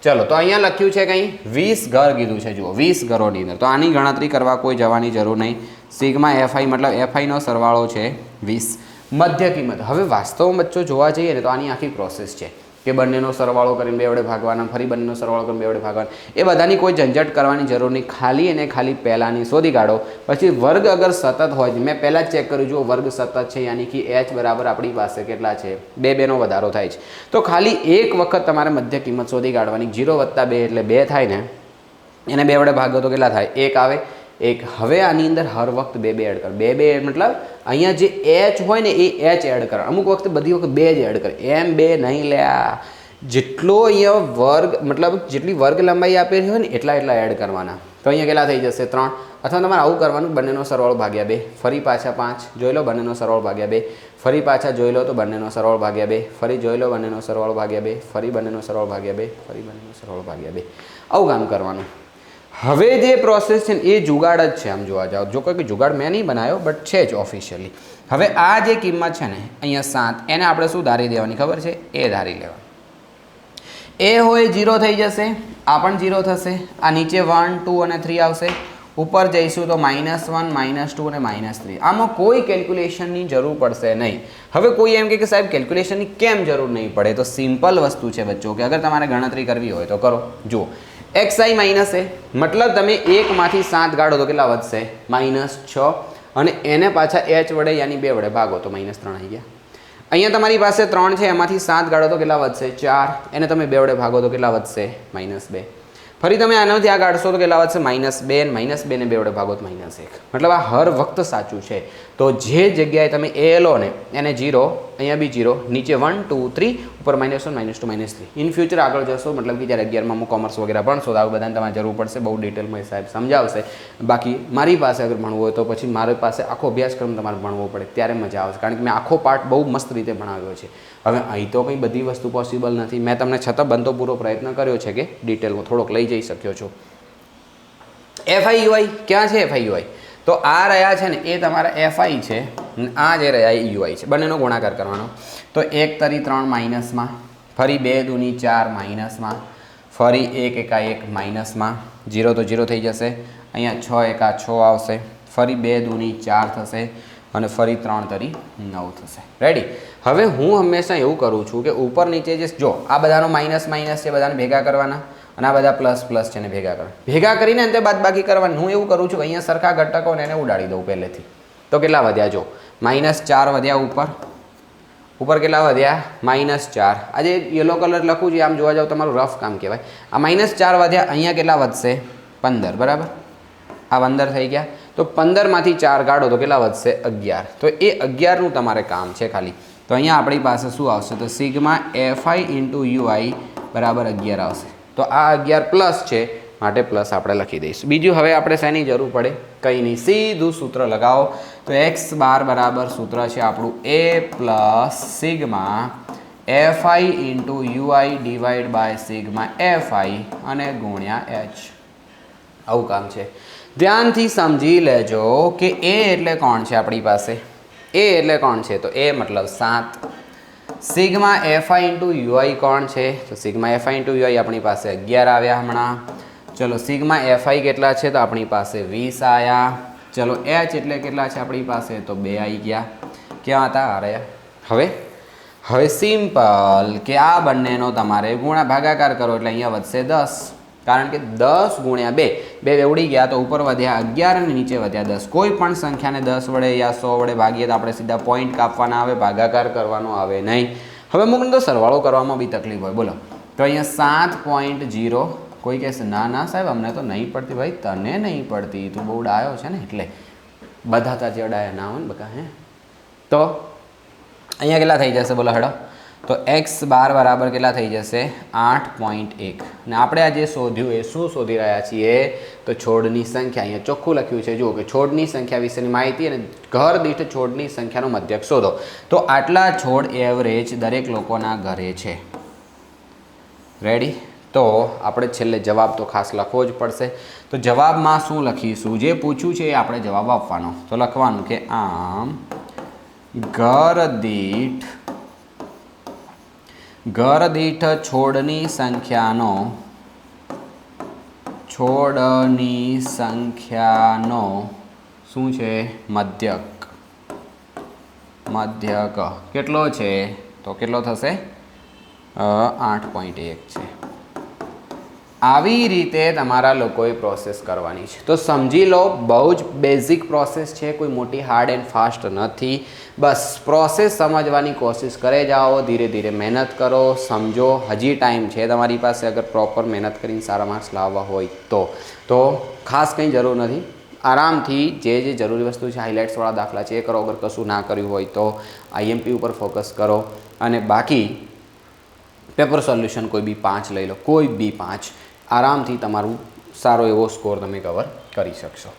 ચલો તો અહીંયા લખ્યું છે કંઈ 20 ઘર કીધું છે, જુઓ 20 ઘરોની અંદર. તો આની ગણતરી કરવા કોઈ જવાની જરૂર નહીં. સિગ્મા એફઆઈ મતલબ એફઆઈનો સરવાળો છે 20. મધ્ય કિંમત, હવે વાસ્તવમાં બચ્ચો જોવા જઈએ ને તો આની આખી પ્રોસેસ છે કે બંનેનો સરવાળો કરીને 2 વડે ભાગવાના, ફરી બંનેનો સરવાળો કરીને 2 વડે ભાગવાના. એ બધાની કોઈ ઝંઝટ કરવાની જરૂર નહીં. ખાલી અને ખાલી પહેલાંની શોધી કાઢો. પછી વર્ગ અગર સતત હોય, મેં પહેલાં જ ચેક કર્યું, જો વર્ગ સતત છે યાની કે h બરાબર આપણી પાસે કેટલા છે 2 નો વધારો થાય છે. તો ખાલી એક વખત તમારે મધ્ય કિંમત શોધી કાઢવાની. 0 + 2 એટલે 2 થાય ને, એને 2 વડે ભાગો તો કેટલા થાય 1 આવે. 1. હવે આની અંદર હર વખત 2 એડ કર. 2 મતલબ અહીંયા જે h હોય ને એ h એડ કર. અમુક વખતે બધી વખત 2 જ એડ કરે, એમ 2 નહીં લ્યા. જેટલો અહીંયા વર્ગ મતલબ જેટલી વર્ગ લંબાઈ આપેલી હોય ને એટલા એડ કરવાના. તો અહીંયા કેટલા થઈ જશે 3. અથવા તમારે આવું કરવાનું, બંનેનો સરવાળો ભાગ્યા 2, ફરી પાછા 5 જોઈ લો, બંનેનો સરવાળો ભાગ્યા 2, ફરી પાછા જોઈ લો તો બંનેનો સરવાળો ભાગ્યા 2, ફરી જોઈ લો બંનેનો સરવાળો ભાગ્યા 2, ફરી બંનેનો સરવાળો ભાગ્યા 2, ફરી બંનેનો સરવાળો ભાગ્યા 2. આવું કામ કરવાનું. હવે જે પ્રોસેસ છે ને એ જુગાડ જ છે આમ જોવા જાઓ. જો કોઈ જુગાડ મેં નહીં બનાવ્યો બટ છે જ ઓફિશિયલી. હવે આ જે કિંમત છે ને અહીંયા 7, એને આપણે શું ધારી દેવાની ખબર છે? એ ધારી લેવાની. એ હોય 0 થઈ જશે, આ પણ 0 થશે, આ નીચે 1 2 અને 3 આવશે, ઉપર જઈશું તો -1 -2 અને -3. આમાં કોઈ કેલ્ક્યુલેશનની જરૂર પડશે નહીં. હવે કોઈ એમ કે સાહેબ કેલ્ક્યુલેશનની કેમ જરૂર નહીં પડે? તો સિમ્પલ વસ્તુ છે બચ્ચો કે અગર તમારે ગણતરી કરવી હોય તો કરો. જુઓ xi માઇનસ એ મતલબ તમે 1 માંથી 7 કાઢો તો કેટલા વધશે? -6. અને એને પાછા h વડે યાની 2 વડે ભાગો તો -3 આવી ગયા. અહીંયા તમારી પાસે 3 છે, એમાંથી 7 કાઢો તો કેટલા વધશે? 4. એને તમે 2 વડે ભાગો તો કેટલા વધશે? -2. ફરી તમે આનાથી આ કાઢશો તો કેટલા વધશે? -2. અને -2 ને 2 વડે ભાગો તો -1. મતલબ આ હર વખત સાચું છે. તો જે જગ્યાએ તમે એ લો ને એને 0, અહીંયા બી 0, નીચે 1 2 3, ઉપર -1 -2 -3. ઇન ફ્યુચર આગળ જશો મતલબ કે જ્યારે 11માં કોમર્સ વગેરે ભણશો તો આવું બધાને તમારે જરૂર પડશે. બહુ ડિટેલમાં સાહેબ સમજાવશે. બાકી મારી પાસે અગર ભણવું હોય તો પછી મારી પાસે આખો અભ્યાસક્રમ તમારે ભણવો પડે ત્યારે મજા આવશે, કારણ કે મેં આખો પાર્ટ બહુ મસ્ત રીતે ભણાવ્યો છે. હવે અહીં તો કંઈ બધી વસ્તુ પોસિબલ નથી. મેં તમને છતાં બનતો પૂરો પ્રયત્ન કર્યો છે કે ડિટેલમાં થોડોક લઈ જઈ શક્યો છું. FI UI ક્યાં છે? FI UI તો આ રહ્યા છે ને એ તમારા FI છે, આ જે રહ્યા એ UI છે. બંનેનો ગુણાકાર કરવાનો. તો 1 તરી 3 માઇનસમાં, ફરી 2 દૂની 4 માઇનસમાં, ફરી 1 એકા 1 માઇનસમાં, 0 તો 0 થઈ જશે. અહીંયા 6 એકા 6 આવશે, ફરી 2 દૂની 4 થશે, અને ફરી 3 તરી 9 થશે. રેડી? હવે હું હંમેશા એવું કરું છું કે ઉપર નીચે જે જો આ બધાનો માઇનસ છે બધાને ભેગા કરવાના, અને આ બધા પ્લસ છે ને ભેગા કરવા, ભેગા કરીને અંતે બાદબાકી કરવાની. હું એવું કરું છું અહીંયા સરખા ઘટકોને એને ઉડાડી દઉં પહેલેથી. તો કેટલા વધ્યા? જો -4 વધ્યા ઉપર કેટલા વધ્યા? -4. આ જે યલો કલર લખું છું આમ જોવા જાવ તમારું રફ કામ કહેવાય. આ -4 વધ્યા, અહીંયા કેટલા વધશે? 15. બરાબર? આ 15 થઈ ગયા. તો 15 માંથી 4 કાઢો તો કેટલા વધશે? 11. તો એ 11નું તમારે કામ છે ખાલી. તો અહીંયા આપણી પાસે શું આવશે? તો સિગ્મા FI × UI બરાબર 11 આવશે. તો આ 11 પ્લસ છે માટે પ્લસ આપણે લખી દઈશું. બીજું હવે આપણે શેની જરૂર પડે? કંઈ નહીં, સીધું સૂત્ર લગાવો. તો x બાર બરાબર સૂત્ર છે આપણું a plus sigma FI × UI divide by sigma FI અને ગુણ્યા h. આવું કામ છે. ધ્યાનથી સમજી લેજો કે a એટલે કોણ છે આપણી પાસે? a એટલે કોણ છે? તો a મતલબ 7. સિગ્મા FI × UI કોણ છે? તો સિગ્મા FI × UI આપણી પાસે 11 આવ્યા હમણાં. ચલો સિગ્મા FI કેટલા છે? તો આપણી પાસે 20 આવ્યા. ચલો h એટલે કેટલા છે આપણી પાસે? તો 2 આવી ગયા. ક્યાં હતા? આ રહ્યા. હવે સિમ્પલ કે આ બંનેનો તમારે ભાગાકાર કરો એટલે અહીંયા વધશે 10, કારણ કે 10 ગુણ્યા 2 ઉડી ગયા તો ઉપર વધ્યા 11 અને નીચે વધ્યા 10. કોઈ પણ સંખ્યાને 10 વડે યા 100 વડે ભાગીએ તો આપણે સીધા પોઈન્ટ કાપવાના આવે, ભાગાકાર કરવાનો આવે નહીં. હવે અમુક તો સરવાળો કરવામાં બી તકલીફ હોય. બોલો તો અહીંયા 7.0. કોઈ કહેશે ના સાહેબ અમને તો નહીં પડતી. ભાઈ તને નહીં પડતી, તું બહુ ડાયો છે ને એટલે. બધા તાજે ડાયા ના હોય ને બકા. તો અહીંયા કેટલા થઈ જશે? બોલો હેડો. તો x બાર બરાબર કેટલા થઈ જશે? 8.1. અને આપણે આ જે શોધ્યું એ શું શોધી રહ્યા છીએ? તો છોડની સંખ્યા. અહીંયા ચોખ્ખું લખ્યું છે જુઓ કે છોડની સંખ્યા વિશેની માહિતી અને ઘર દીઠ છોડની સંખ્યાનો મધ્યક શોધો. તો આટલા છોડ એવરેજ દરેક લોકોના ઘરે છે. રેડી? તો આપણે છેલ્લે જવાબ તો ખાસ લખવો જ પડશે. તો જવાબમાં શું લખીશું? જે પૂછ્યું છે એ આપણે જવાબ આપવાનો. તો લખવાનું કે આમ ઘર દીઠ ઘર દીઠ છોડની સંખ્યાનો શું છે? મધ્યક કેટલો છે? તો કેટલો થશે? 8.1 છે. આવી રીતે તમારા લોકોએ પ્રોસેસ કરવાની છે. તો સમજી લો, બહુ જ બેઝિક પ્રોસેસ છે, કોઈ મોટી હાર્ડ એન્ડ ફાસ્ટ નથી. બસ પ્રોસેસ સમજવાની કોશિશ કરે જાઓ, ધીરે ધીરે મહેનત કરો, સમજો. હજી ટાઈમ છે તમારી પાસે, અગર પ્રોપર મહેનત કરીને સારા માર્ક્સ લાવવા હોય તો ખાસ કંઈ જરૂર નથી. આરામથી જે જરૂરી વસ્તુ છે, હાઇલાઇટ્સવાળા દાખલા છે એ કરો. અગર કશું ના કર્યું હોય તો આઈએમપી ઉપર ફોકસ કરો, અને બાકી પેપર સોલ્યુશન કોઈ બી 5 લઈ લો, કોઈ બી 5, આરામથી તમારું સારો એવો સ્કોર તમે કવર કરી શકશો.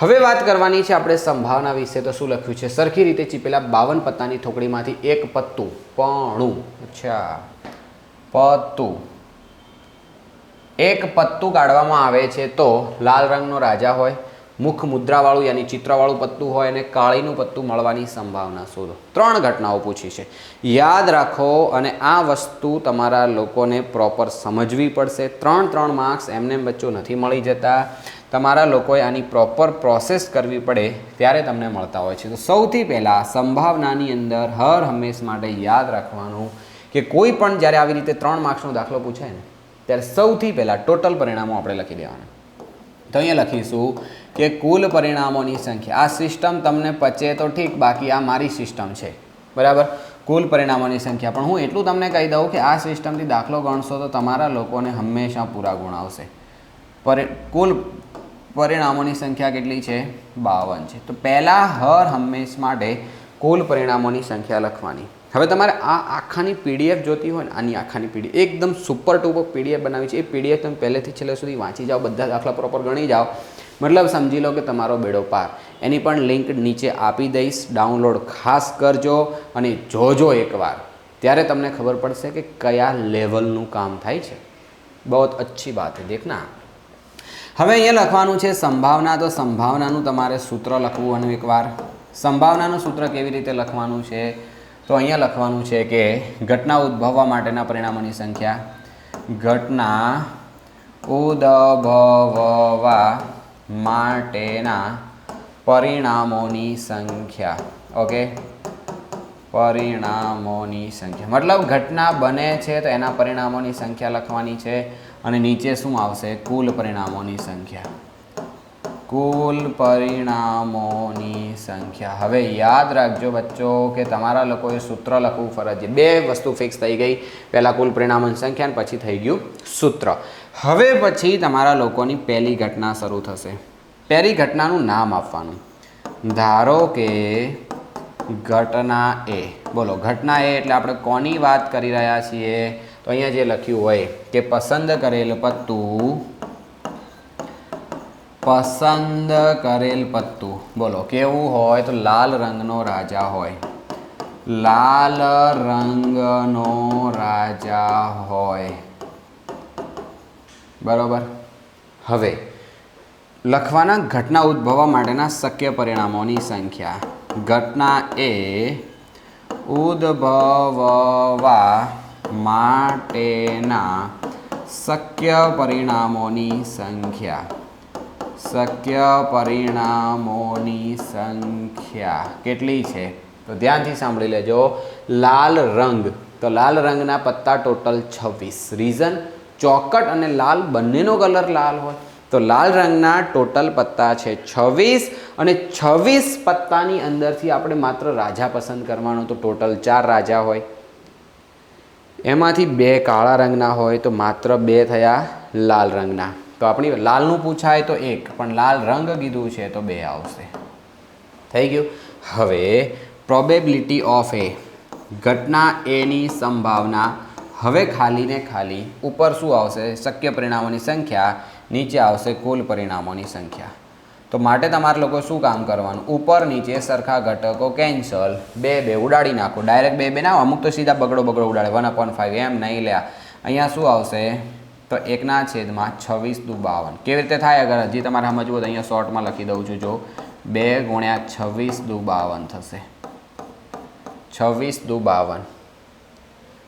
હવે વાત કરવાની છે આપણે સંભાવના વિશે. તો શું લખ્યું છે? સરખી રીતે ચીપેલા 52 પત્તાની થોકડીમાંથી એક પત્તું એક પત્તું કાઢવામાં આવે છે તો લાલ રંગનો રાજા હોય, મુખ મુદ્રાવાળું યાની ચિત્રવાળું પત્તું હોય, અને કાળીનું પત્તું મળવાની સંભાવના શોધો. 3 ઘટનાઓ પૂછી છે, યાદ રાખો. અને આ વસ્તુ તમારા લોકોને પ્રોપર સમજવી પડશે. 3 માર્ક્સ એમને બચ્ચો નથી મળી જતા. તમારા લોકોએ આની પ્રોપર પ્રોસેસ કરવી પડે ત્યારે તમને મળતા હોય છે. તો સૌથી પહેલાં સંભાવનાની અંદર હર હંમેશ માટે યાદ રાખવાનું કે કોઈ પણ જ્યારે આવી રીતે 3 માર્ક્સનો દાખલો પૂછાય ને, ત્યારે સૌથી પહેલાં ટોટલ પરિણામો આપણે લખી દેવાના. તો અહીંયા લખીશું કે કુલ પરિણામોની સંખ્યા. આ સિસ્ટમ તમને પચે તો ઠીક, બાકી આ મારી સિસ્ટમ છે, બરાબર. કુલ પરિણામોની સંખ્યા. પણ હું એટલું તમને કહી દઉં કે આ સિસ્ટમથી દાખલો ગણશો તો તમારા લોકોને હંમેશા પૂરા ગુણ આવશે. કુલ પરિણામોની સંખ્યા કેટલી છે? 52 છે. તો પહેલાં હર હંમેશ માટે કુલ પરિણામોની સંખ્યા લખવાની. હવે તમારે આ આખાની પીડીએફ જોતી હોય ને, આની આખાની પીડીએફ એકદમ સુપર ટુપર પીડીએફ બનાવી છે. એ પીડીએફ તમે પહેલેથી છેલ્લે સુધી વાંચી જાઓ, બધા દાખલા પ્રોપર ગણી જાઓ, મતલબ સમજી લો કે તમારો બેડો પાર. એની પણ લિંક નીચે આપી દઈશ, ડાઉનલોડ ખાસ કરજો અને જોજો એકવાર, ત્યારે તમને ખબર પડશે કે કયા લેવલનું કામ થાય છે. બહુ અચ્છી બાત है देखना. હવે અહીંયા લખવાનું છે સંભાવના. તો સંભાવનાનું તમારે સૂત્ર લખવાનું એકવાર. સંભાવનાનું સૂત્ર કેવી રીતે લખવાનું છે? તો અહીંયા લખવાનું છે કે ઘટના ઉદ્ભવવા માટેના પરિણામોની સંખ્યા. ઘટના ઉદ્ભવવા માટેના પરિણામોની સંખ્યા. ઓકે, પરિણામોની સંખ્યા મતલબ ઘટના બને છે તો એના પરિણામોની સંખ્યા લખવાની છે. અને નીચે શું આવશે? કુલ પરિણામોની સંખ્યા. કુલ પરિણામોની સંખ્યા. હવે યાદ રાખજો બચ્ચો કે તમારા લોકોએ સૂત્ર લખવું ફરજિયાત. 2 વસ્તુ ફિક્સ થઈ ગઈ, પહેલાં કુલ પરિણામોની સંખ્યા અને પછી થઈ ગયું સૂત્ર. હવે પછી તમારા લોકોની પહેલી ઘટના શરૂ થશે. પહેલી ઘટનાનું નામ આપવાનું. ધારો કે ઘટના એ. બોલો, ઘટના એ એટલે આપણે કોની વાત કરી રહ્યા છીએ? તો અહીંયા જે લખ્યું હોય કે પસંદ કરેલ પત્તું. બોલો કેવું હોય? તો લાલ રંગનો રાજા હોય. લાલ રંગનો રાજા હોય, બરોબર. હવે લખવાના ઘટના ઉદ્ભવવા માટેના શક્ય પરિણામોની સંખ્યા. ઘટના એ ઉદ્ભવવા માટેના શક્ય પરિણામોની સંખ્યા. શક્ય પરિણામોની સંખ્યા કેટલી છે? તો ધ્યાનથી સાંભળી લેજો. લાલ રંગ, તો લાલ રંગના પત્તા ટોટલ 26. રીઝન, ચોકટ અને લાલ બંનેનો કલર લાલ હોય, તો લાલ રંગના ટોટલ પત્તા છે 26. અને 26 પત્તાની અંદરથી આપણે માત્ર રાજા પસંદ કરવાનો, તો ટોટલ 4 રાજા હોય. એમાંથી 2 કાળા રંગના હોય, તો માત્ર 2 થયા લાલ રંગના. તો આપણી લાલનું પૂછાય તો 1, પણ લાલ રંગ કીધું છે તો 2 આવશે. થઈ ગયું. હવે પ્રોબેબિલિટી ઓફ એ, ઘટના એની સંભાવના. હવે ખાલી ને ખાલી ઉપર શું આવશે? શક્ય પરિણામોની સંખ્યા, નીચે આવશે કુલ પરિણામોની સંખ્યા. તો માટે તમારે લોકો શું કામ કરવાનું? ઉપર નીચે સરખા ઘટકો કેન્સલ, 2 ઉડાડી નાખો. ડાયરેક્ટ 2 ના, અમુક તો સીધા બગડો ઉડાડે 1/5 એમ નહીં લ્યા. અહીંયા શું આવશે? તો 1/26 દુ 52. કેવી રીતે થાય? અગર હજી તમારે સમજવું તો અહીંયા શોર્ટમાં લખી દઉં છું. જો 2 × 26 દુ 52 થશે. 26 દુ 52.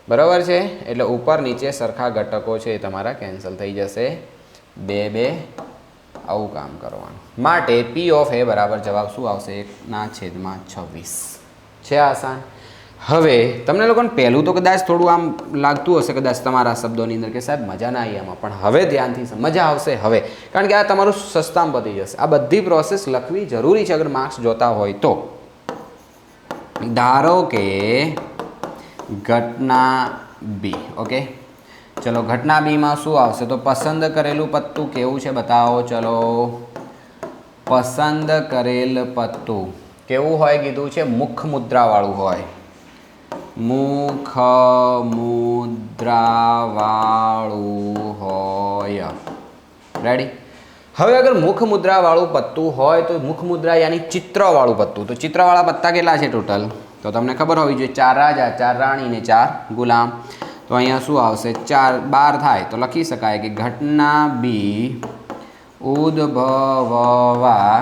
બરાબર છે, એટલે ઉપર નીચે સરખા ઘટકો છે એ તમારા કેન્સલ થઈ જશે, 2 2 આવું કામ કરવાનું. માટે પી ઓફ એ બરાબર જવાબ શું આવશે? 1/26 છે. આસાન. હવે તમને લોકોને પહેલું તો કદાચ થોડું આમ લાગતું હશે કદાચ તમારા શબ્દોની અંદર કે સાહેબ મજા ના આવી આમાં, પણ હવે ધ્યાનથી મજા આવશે હવે, કારણ કે આ તમારું સસ્તામાં પતી જશે. આ બધી પ્રોસેસ લખવી જરૂરી છે અગર માર્ક્સ જોતા હોય તો. ધારો કે ઘટના બી, ઓકે ચલો ઘટના બીમાં શું આવશે? તો પસંદ કરેલું પત્તું કેવું છે બતાવો. ચલો પસંદ કરેલ પત્તું કેવું હોય કીધું છે? મુખ મુદ્રાવાળું હોય. મુખ મુદ્રાવાળું હોય. રેડી? હવે અગર મુખ મુદ્રાવાળું પત્તું હોય તો મુખ મુદ્રા યાની ચિત્રવાળું પત્તું, તો ચિત્રવાળા પત્તા કેટલા છે ટોટલ? તો તમને ખબર હોવી જોઈએ 4 રાજા, 4 રાણી ને 4 ગુલામ. તો અહીંયા શું આવશે? 4 12 થાય તો લખી શકાય કે ઘટના બી ઉદ્ભવવા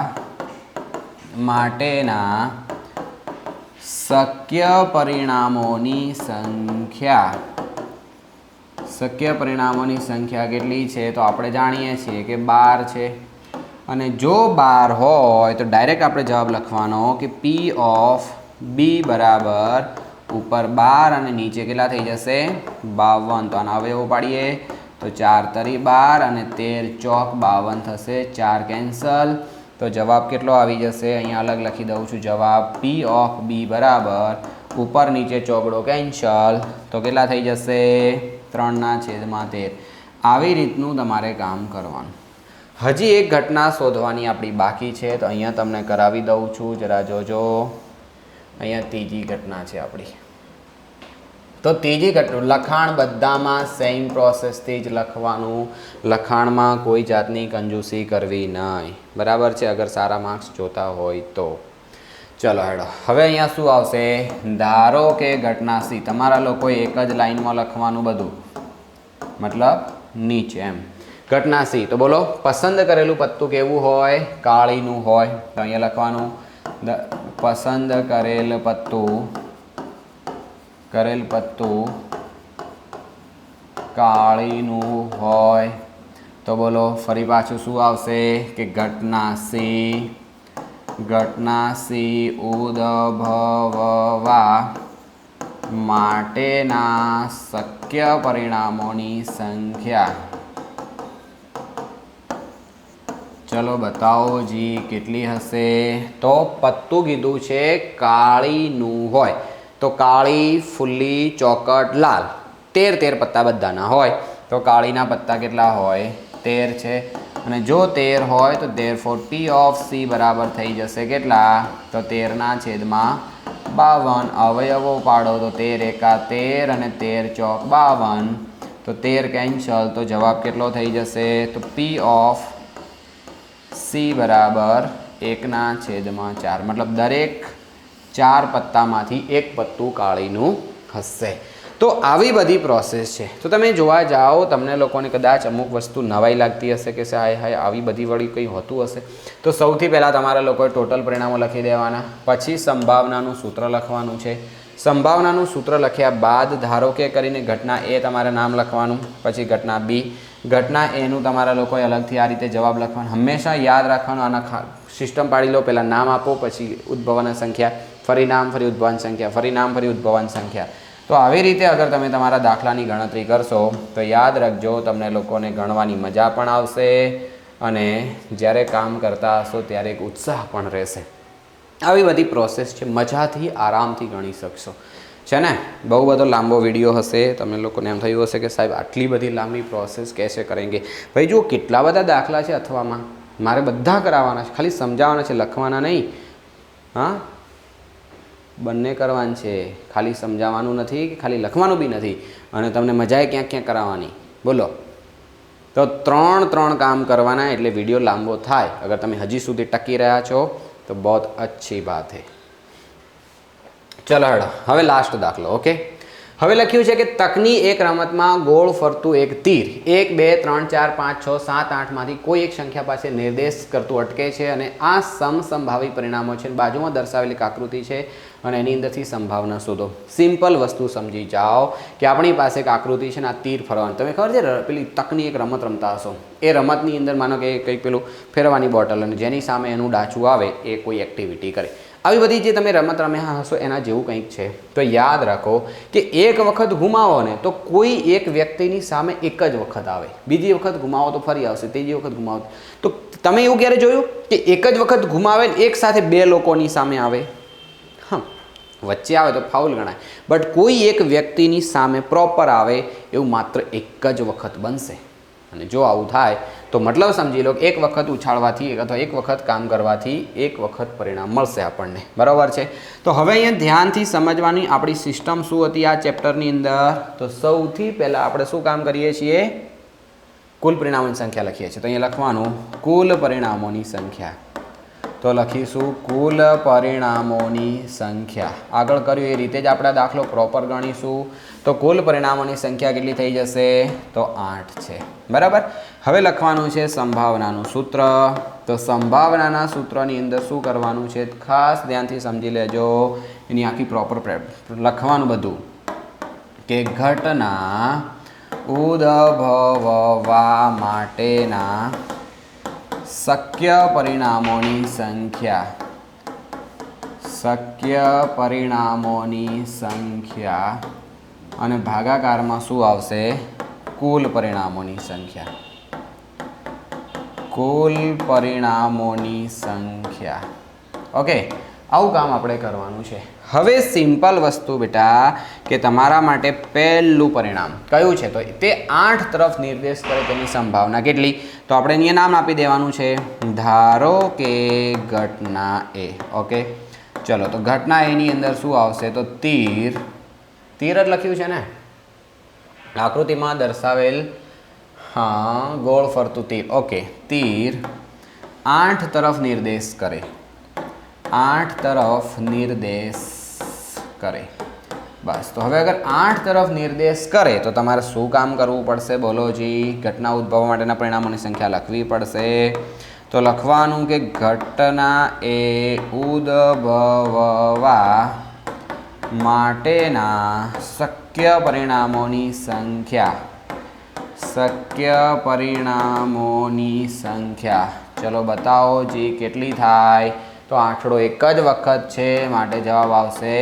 માટેના શક્ય પરિણામોની સંખ્યા કેટલી છે? તો આપણે જાણીએ છીએ કે 12 છે. અને જો 12 હોય તો ડાયરેક્ટ આપણે જવાબ લખવાનો કે પી ઓફ બી બરાબર ઉપર 12 અને નીચે કેટલા થઈ જશે? 52. તો આના અવયવો પાડીએ તો 4 તરી 12 અને 13 ચોક 52 થશે, 4 કેન્સલ. તો જવાબ કેટલો આવી જશે? અહીંયા અલગ લખી દઉં છું જવાબ. પી ઓફ બી બરાબર ઉપર નીચે ચોકડો કેન્સલ, તો કેટલા થઈ જશે? 3/13. આવી રીતનું તમારે કામ કરવાનું. હજી એક ઘટના શોધવાની આપણી બાકી છે, તો અહીંયા તમને કરાવી દઉં છું, જરા જોજો. અહીંયા ત્રીજી ઘટના છે આપણી. તો ત્રીજી ઘટના લખાણ બધામાં સેમ પ્રોસેસથી જ લખવાનું. લખાણમાં કોઈ જાતની કંજૂસી કરવી નહીં, બરાબર છે, અગર સારા માર્ક્સ જોતા હોય તો. ચલો હેડો, હવે અહીંયા શું આવશે? ધારો કે ઘટના સી. તમારા લોકોએ એક જ લાઈનમાં લખવાનું બધું, મતલબ નીચે એમ. ઘટના સી, તો બોલો પસંદ કરેલું પત્તું કેવું હોય? કાળીનું હોય. તો અહીંયા લખવાનું પસંદ કરેલ પત્તું કાળીનું હોય. તો બોલો ફરી પાછું શું આવશે? કે ઘટના સી ઉદ્ભવવા માટેના શક્ય પરિણામોની સંખ્યા. ચલો બતાવો જી કેટલી હશે? તો પત્તું કીધું છે કાળીનું હોય, તો કાળી, ફુલ્લી, ચોકટ, લાલ 13 પત્તા બધાના હોય. તો કાળીના પત્તા કેટલા હોય? 13 છે. અને જો 13 હોય તો therefore P of C બરાબર થઈ જશે કેટલા? તો 13/52. અવયવો પાડો તો 13 એકા 13 અને 13 ચોક 52. તો 13 કેન્સલ, તો જવાબ કેટલો થઈ જશે? તો P of C બરાબર 1/4. મતલબ દરેક 4 પત્તામાંથી એક પત્તું કાળીનું હશે. તો આવી બધી પ્રોસેસ છે. તો તમે જોવા જાઓ, તમને લોકોને કદાચ અમુક વસ્તુ નવાઈ લાગતી હશે કે હાય આવી બધી વળી કંઈ હોતું હશે. તો સૌથી પહેલાં તમારા લોકોએ ટોટલ પરિણામો લખી દેવાના, પછી સંભાવનાનું સૂત્ર લખવાનું છે. સંભાવનાનું સૂત્ર લખ્યા બાદ ધારો કે કરીને ઘટના એ તમારે નામ લખવાનું, પછી ઘટના બી, ઘટના એનું તમારા લોકોએ અલગથી આ રીતે જવાબ લખવાનું. હંમેશા યાદ રાખવાનું, આના સિસ્ટમ પાડી લો. પહેલાં નામ આપો, પછી ઉદ્ભવવાની સંખ્યા, ફરી નામ, ફરી ઉદ્ભવવાની સંખ્યા, ફરી નામ, ફરી ઉદ્ભવવાની સંખ્યા. તો આવી રીતે અગર તમે તમારા દાખલાની ગણતરી કરશો તો યાદ રાખજો, તમને લોકોને ગણવાની મજા પણ આવશે અને જ્યારે કામ કરતા હશો ત્યારે એક ઉત્સાહ પણ રહેશે. આવી બધી પ્રોસેસ છે, મજાથી આરામથી ગણી શકશો, છે ને. બહુ બધો લાંબો વિડીયો હશે, તમને લોકોને એમ થયું હશે કે સાહેબ આટલી બધી લાંબી પ્રોસેસ कैसे કરેંગે. ભાઈ જુઓ કેટલા બધા દાખલા છે અથવામાં, મારે બધા કરાવવાના છે, ખાલી સમજાવવાના છે, લખવાના નહીં. હા, બંને કરવાનું છે, ખાલી સમજાવવાનું નથી કે ખાલી લખવાનું બી નથી. અને તમને મજાએ ક્યાંક ક્યાંક કરાવવાની. બોલો, તો 3 કામ કરવાના, એટલે વિડીયો લાંબો થાય. અગર તમે હજી સુધી ટકી રહ્યા છો તો બહુ અચ્છી બાત હે. ચલો હેડો, હવે લાસ્ટ દાખલો. ઓકે, હવે લખ્યું છે કે તકની એક રમતમાં ગોળ ફરતું એક તીર 1 2 3 4 5 6 7 8 માંથી કોઈ એક સંખ્યા પાસે નિર્દેશ કરતું અટકે છે અને આ સમસંભાવી પરિણામો છે. બાજુમાં દર્શાવેલી એક આકૃતિ છે અને એની અંદરથી સંભાવના શોધો. સિમ્પલ વસ્તુ સમજી જાઓ કે આપણી પાસે એક આકૃતિ છે ને આ તીર ફરવાનું. તમે ખબર છે પેલી તકની એક રમત રમતા હશો. એ રમતની અંદર માનો કે કંઈક પેલું ફેરવાની બોટલ અને જેની સામે એનું ડાચું આવે એ કોઈ એક્ટિવિટી કરે. આવી બધી જે તમે રમત રમ્યા હશો એના જેવું કંઈક છે. તો યાદ રાખો કે એક વખત ગુમાવો ને તો કોઈ એક વ્યક્તિની સામે એક જ વખત આવે, બીજી વખત ગુમાવો તો ફરી આવશે, ત્રીજી વખત ગુમાવો તો તમે એવું ક્યારે જોયું કે એક જ વખત ગુમાવે ને એક સાથે બે લોકોની સામે આવે? હા, વચ્ચે આવે તો ફાઉલ ગણાય, બટ કોઈ એક વ્યક્તિની સામે પ્રોપર આવે એવું માત્ર એક જ વખત બનશે. અને જો આવું થાય તો મતલબ સમજી લો કે એક વખત ઉછાળવાથી અથવા એક વખત કામ કરવાથી એક વખત પરિણામ મળશે આપણને. બરાબર છે? તો હવે અહીંયા ધ્યાનથી સમજવાની આપણી સિસ્ટમ શું હતી આ ચેપ્ટરની અંદર. તો સૌથી પહેલાં આપણે શું કામ કરીએ છીએ? કુલ પરિણામોની સંખ્યા લખીએ છીએ. તો અહીંયા લખવાનું કુલ પરિણામોની સંખ્યા. તો લખીશું કુલ પરિણામોની સંખ્યા. આગળ કર્યું એ રીતે જ આપણે દાખલો પ્રોપર ગણીશું. તો કુલ પરિણામોની સંખ્યા કેટલી થઈ જશે? તો 8 છે. બરાબર. હવે લખવાનું છે સંભાવનાનું સૂત્ર. તો સંભાવનાના સૂત્રની અંદર શું કરવાનું છે ખાસ ધ્યાનથી સમજી લેજો. એની આખી પ્રોપર લખવાનું બધું કે ઘટના ઉદ્ભવવા માટેના શક્ય પરિણામોની સંખ્યા અને ભાગાકારમાં શું આવશે? કુલ પરિણામોની સંખ્યા. ઓકે, આવું કામ આપણે કરવાનું છે. હવે સિમ્પલ વસ્તુ બેટા કે તમારા માટે પહેલું પરિણામ કયું છે? તો તે 8 તરફ નિર્દેશ કરે તેની સંભાવના કેટલી? તો આપણે અહીંયા નામ આપી દેવાનું છે. ધારો કે ઘટના એ. ઓકે, ચલો તો ઘટના એની અંદર શું આવશે? તો તીર જ લખ્યું છે ને આકૃતિમાં દર્શાવેલ. હા, ગોળ ફરતું તીર. ઓકે, તીર 8 તરફ નિર્દેશ કરે. 8 તરફ નિર્દેશ કરે. બસ. તો હવે અગર 8 તરફ નિર્દેશ કરે તો તમારે શું કામ કરવું પડશે? બોલો જી. ઘટના ઉદ્ભવવા માટેના પરિણામોની સંખ્યા લખવી પડશે. તો લખવાનું કે ઘટના એ ઉદ્ભવવા માટેના શક્ય પરિણામોની સંખ્યા. ચલો બતાવો જી કેટલી થાય? તો આંકડો એક જ વખત છે માટે જવાબ આવશે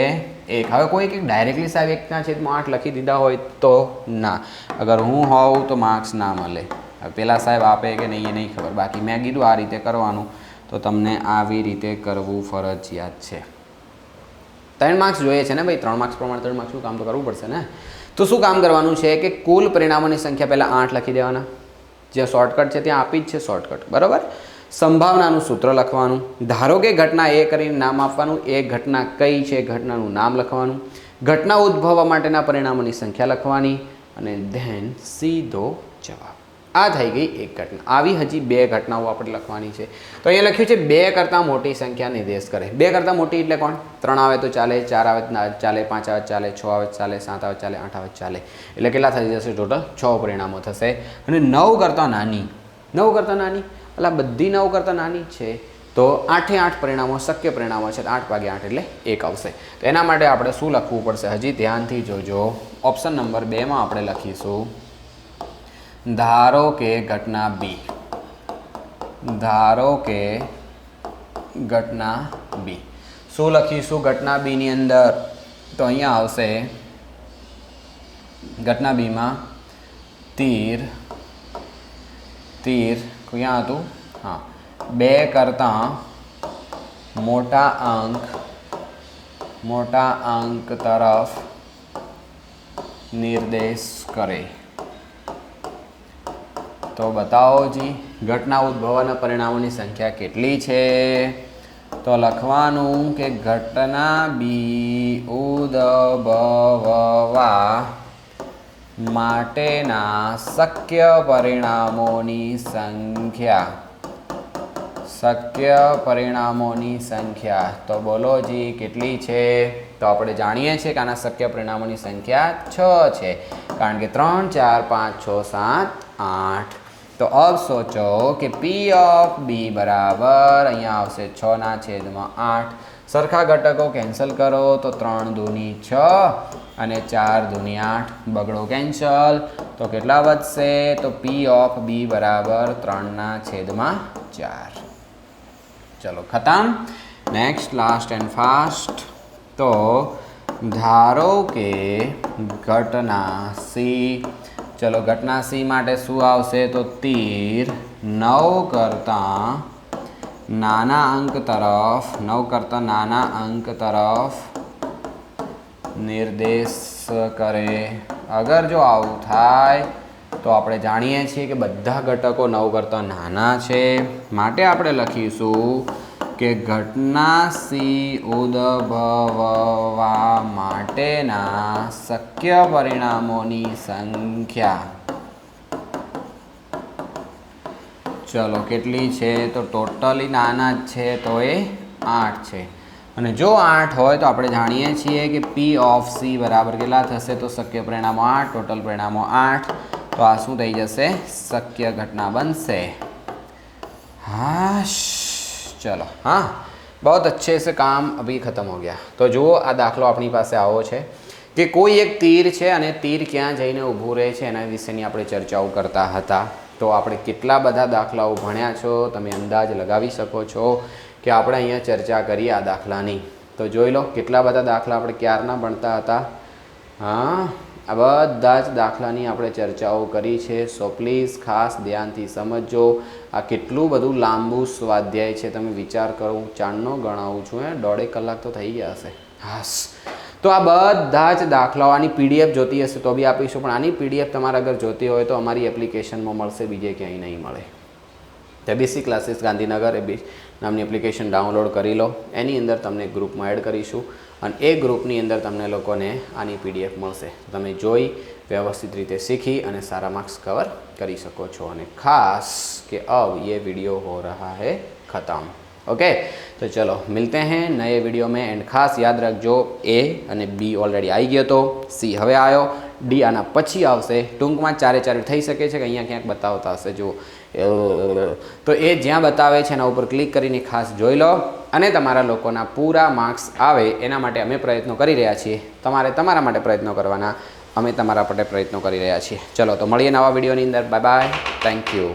1. હવે કોઈ એક ડાયરેક્ટલી સાહેબ એકના છેદમાં 8 લખી દીધા હોય તો ના. અગર હું હોઉં તો માર્ક્સ ના મળે. હવે પેલા સાહેબ આપે કે નહીં એ નહીં ખબર. બાકી મેં કીધું આ રીતે કરવાનું તો તમને આવી રીતે કરવું ફરજિયાત છે. 3 માર્ક્સ જોઈએ છે ને ભાઈ. 3 માર્ક્સ પ્રમાણે 3 માર્ક્સનું કામ તો કરવું પડશે ને. તો શું કામ કરવાનું છે કે કુલ પરિણામોની સંખ્યા પહેલાં 8 લખી દેવાના. જે શોર્ટકટ છે ત્યાં આપી જ છે શોર્ટકટ. બરાબર. સંભાવનાનું સૂત્ર લખવાનું. ધારો કે ઘટના એ કરીને નામ આપવાનું. એ ઘટના કઈ છે ઘટનાનું નામ લખવાનું. ઘટના ઉદ્ભવવા માટેના પરિણામોની સંખ્યા લખવાની અને ધેન સીધો જવાબ. આ થઈ ગઈ એક ઘટના. આવી હજી 2 ઘટનાઓ આપણે લખવાની છે. તો અહીંયા લખ્યું છે 2 કરતાં મોટી સંખ્યા નિર્દેશ કરે. 2 કરતાં મોટી એટલે કોણ? 3 આવે તો ચાલે, 4 આવે તો ચાલે, 5 આવે ચાલે, 6 આવે ચાલે, 7 આવે ચાલે, 8 આવે ચાલે. એટલે કેટલા થઈ જશે? ટોટલ 6 પરિણામો થશે. અને 9 કરતાં નાની. 9 કરતાં નાની એટલે બધી 9 કરતાં નાની છે તો 8 8 પરિણામો શક્ય પરિણામો છે. 8 ભાગ્યા 8 એટલે 1 આવશે. તો એના માટે આપણે શું લખવું પડશે? હજી ધ્યાનથી જોજો. ઓપ્શન નંબર 2 માં આપણે લખીશું ધારો કે ઘટના બી. શું લખીશું ઘટના બી ની અંદર? તો અહીંયા આવશે ઘટના બીમાં તીર ક્યાં હતું? હા, 2 કરતાં મોટા અંક તરફ નિર્દેશ કરે. તો બતાવો જી ઘટના ઉદ્ભવવાના પરિણામોની સંખ્યા કેટલી છે? તો લખવાનું કે ઘટના બી ઉદ્ભવવા માટેના શક્ય પરિણામોની સંખ્યા. તો બોલો જી કેટલી છે? તો આપણે જાણીએ છીએ કે આના શક્ય પરિણામોની સંખ્યા 6 છે, કારણ કે 3 4 5 6 7 8. તો अब सोचो કે પી ઓફ બી બરાબર અહીંયા આવશે 6/8. સરખા ઘટકો કેન્સલ કરો તો 3 દૂની 6 અને 4 દૂની 8, બગડો કેન્સલ. તો કેટલા વધશે? તો પી ઓફ બી બરાબર 3/4. ચલો ખતમ. Next last and fast. તો ધારો કે ઘટના સી, ચલો ઘટના સી માટે શું આવશે? તો તીર 9 કરતાં નાના અંક તરફ નિર્દેશ કરે. અગર જો આવું થાય તો આપણે જાણીએ છીએ કે બધા ઘટકો 9 કરતાં નાના છે, માટે આપણે લખીશું કે ઘટના સી ઉદ્ભવવા માટેના શક્ય પરિણામોની સંખ્યા, ચલો કેટલી છે? તો ટોટલી નાના જ છે તો એ 8 છે. અને જો 8 હોય તો આપણે જાણીએ છીએ કે પી ઓફ સી બરાબર કેટલા થશે? તો શક્ય પરિણામો 8, ટોટલ પરિણામો 8. તો આ શું થઈ જશે? શક્ય ઘટના બનશે. હા चलो हाँ, बहुत अच्छे से काम अभी ख़त्म हो गया. तो જુઓ આ દાખલો આપણી પાસે આવો છે કે કોઈ એક તીર છે અને તીર ક્યાં જઈને ઊભું રહે છે એના વિશેની આપણે ચર્ચાઓ કરતા હતા. તો આપણે કેટલા બધા દાખલાઓ ભણ્યા છો તમે અંદાજ લગાવી શકો છો કે આપણે અહીંયા ચર્ચા કરીએ આ દાખલાની. તો જોઈ લો કેટલા બધા દાખલા આપણે ક્યારના ભણતા હતા. હા, આ બધા જ દાખલાની આપણે ચર્ચાઓ કરી છે. સો પ્લીઝ ખાસ ધ્યાનથી સમજજો. આ કેટલું બધું લાંબુ સ્વાધ્યાય છે, તમે વિચાર કરો. હું ચાંદનો ગણાવું છું, 1.5 કલાક તો થઈ ગયા હશે. હાસ, તો આ બધા જ દાખલાઓ આની પીડીએફ જોતી હશે તો બી આપીશું, પણ આની પીડીએફ તમારે અગર જોતી હોય તો અમારી એપ્લિકેશનમાં મળશે, બીજે ક્યાંય નહીં મળે. એબીસી ક્લાસીસ ગાંધીનગર નામની એપ્લિકેશન ડાઉનલોડ કરી લો. એની અંદર તમને ગ્રુપમાં એડ કરીશું અને એ ગ્રુપની અંદર તમને લોકોને આની પીડીએફ મળશે. તમે જોઈ व्यवस्थित रीते सीखी અને सारा मार्क्स कवर કરી શકો છો. અને ખાસ કે अब ये वीडियो हो रहा है ख़त्म. ओके, तो चलो मिलते हैं नए वीडियो में. एंड खास याद रखજો ए અને बी ऑलरेडी आई गयो तो सी હવે આવ્યો, डी આના પછી આવશે. ટૂંકમાં 4 થઈ શકે છે કે અહીંયા ક્યાંક બતાવતા હશે જો, તો એ જ્યાં બતાવે છે એના ઉપર ક્લિક કરીને ખાસ જોઈ લો અને તમારા લોકોના પૂરા માર્ક્સ આવે એના માટે અમે પ્રયત્નો કરી રહ્યા છીએ. તમારે તમારા માટે પ્રયત્નો કરવાના, અમે તમારા માટે પ્રયત્નો કરી રહ્યા છીએ. ચલો તો મળીએ નવા વિડીયોની અંદર. Bye bye, thank you.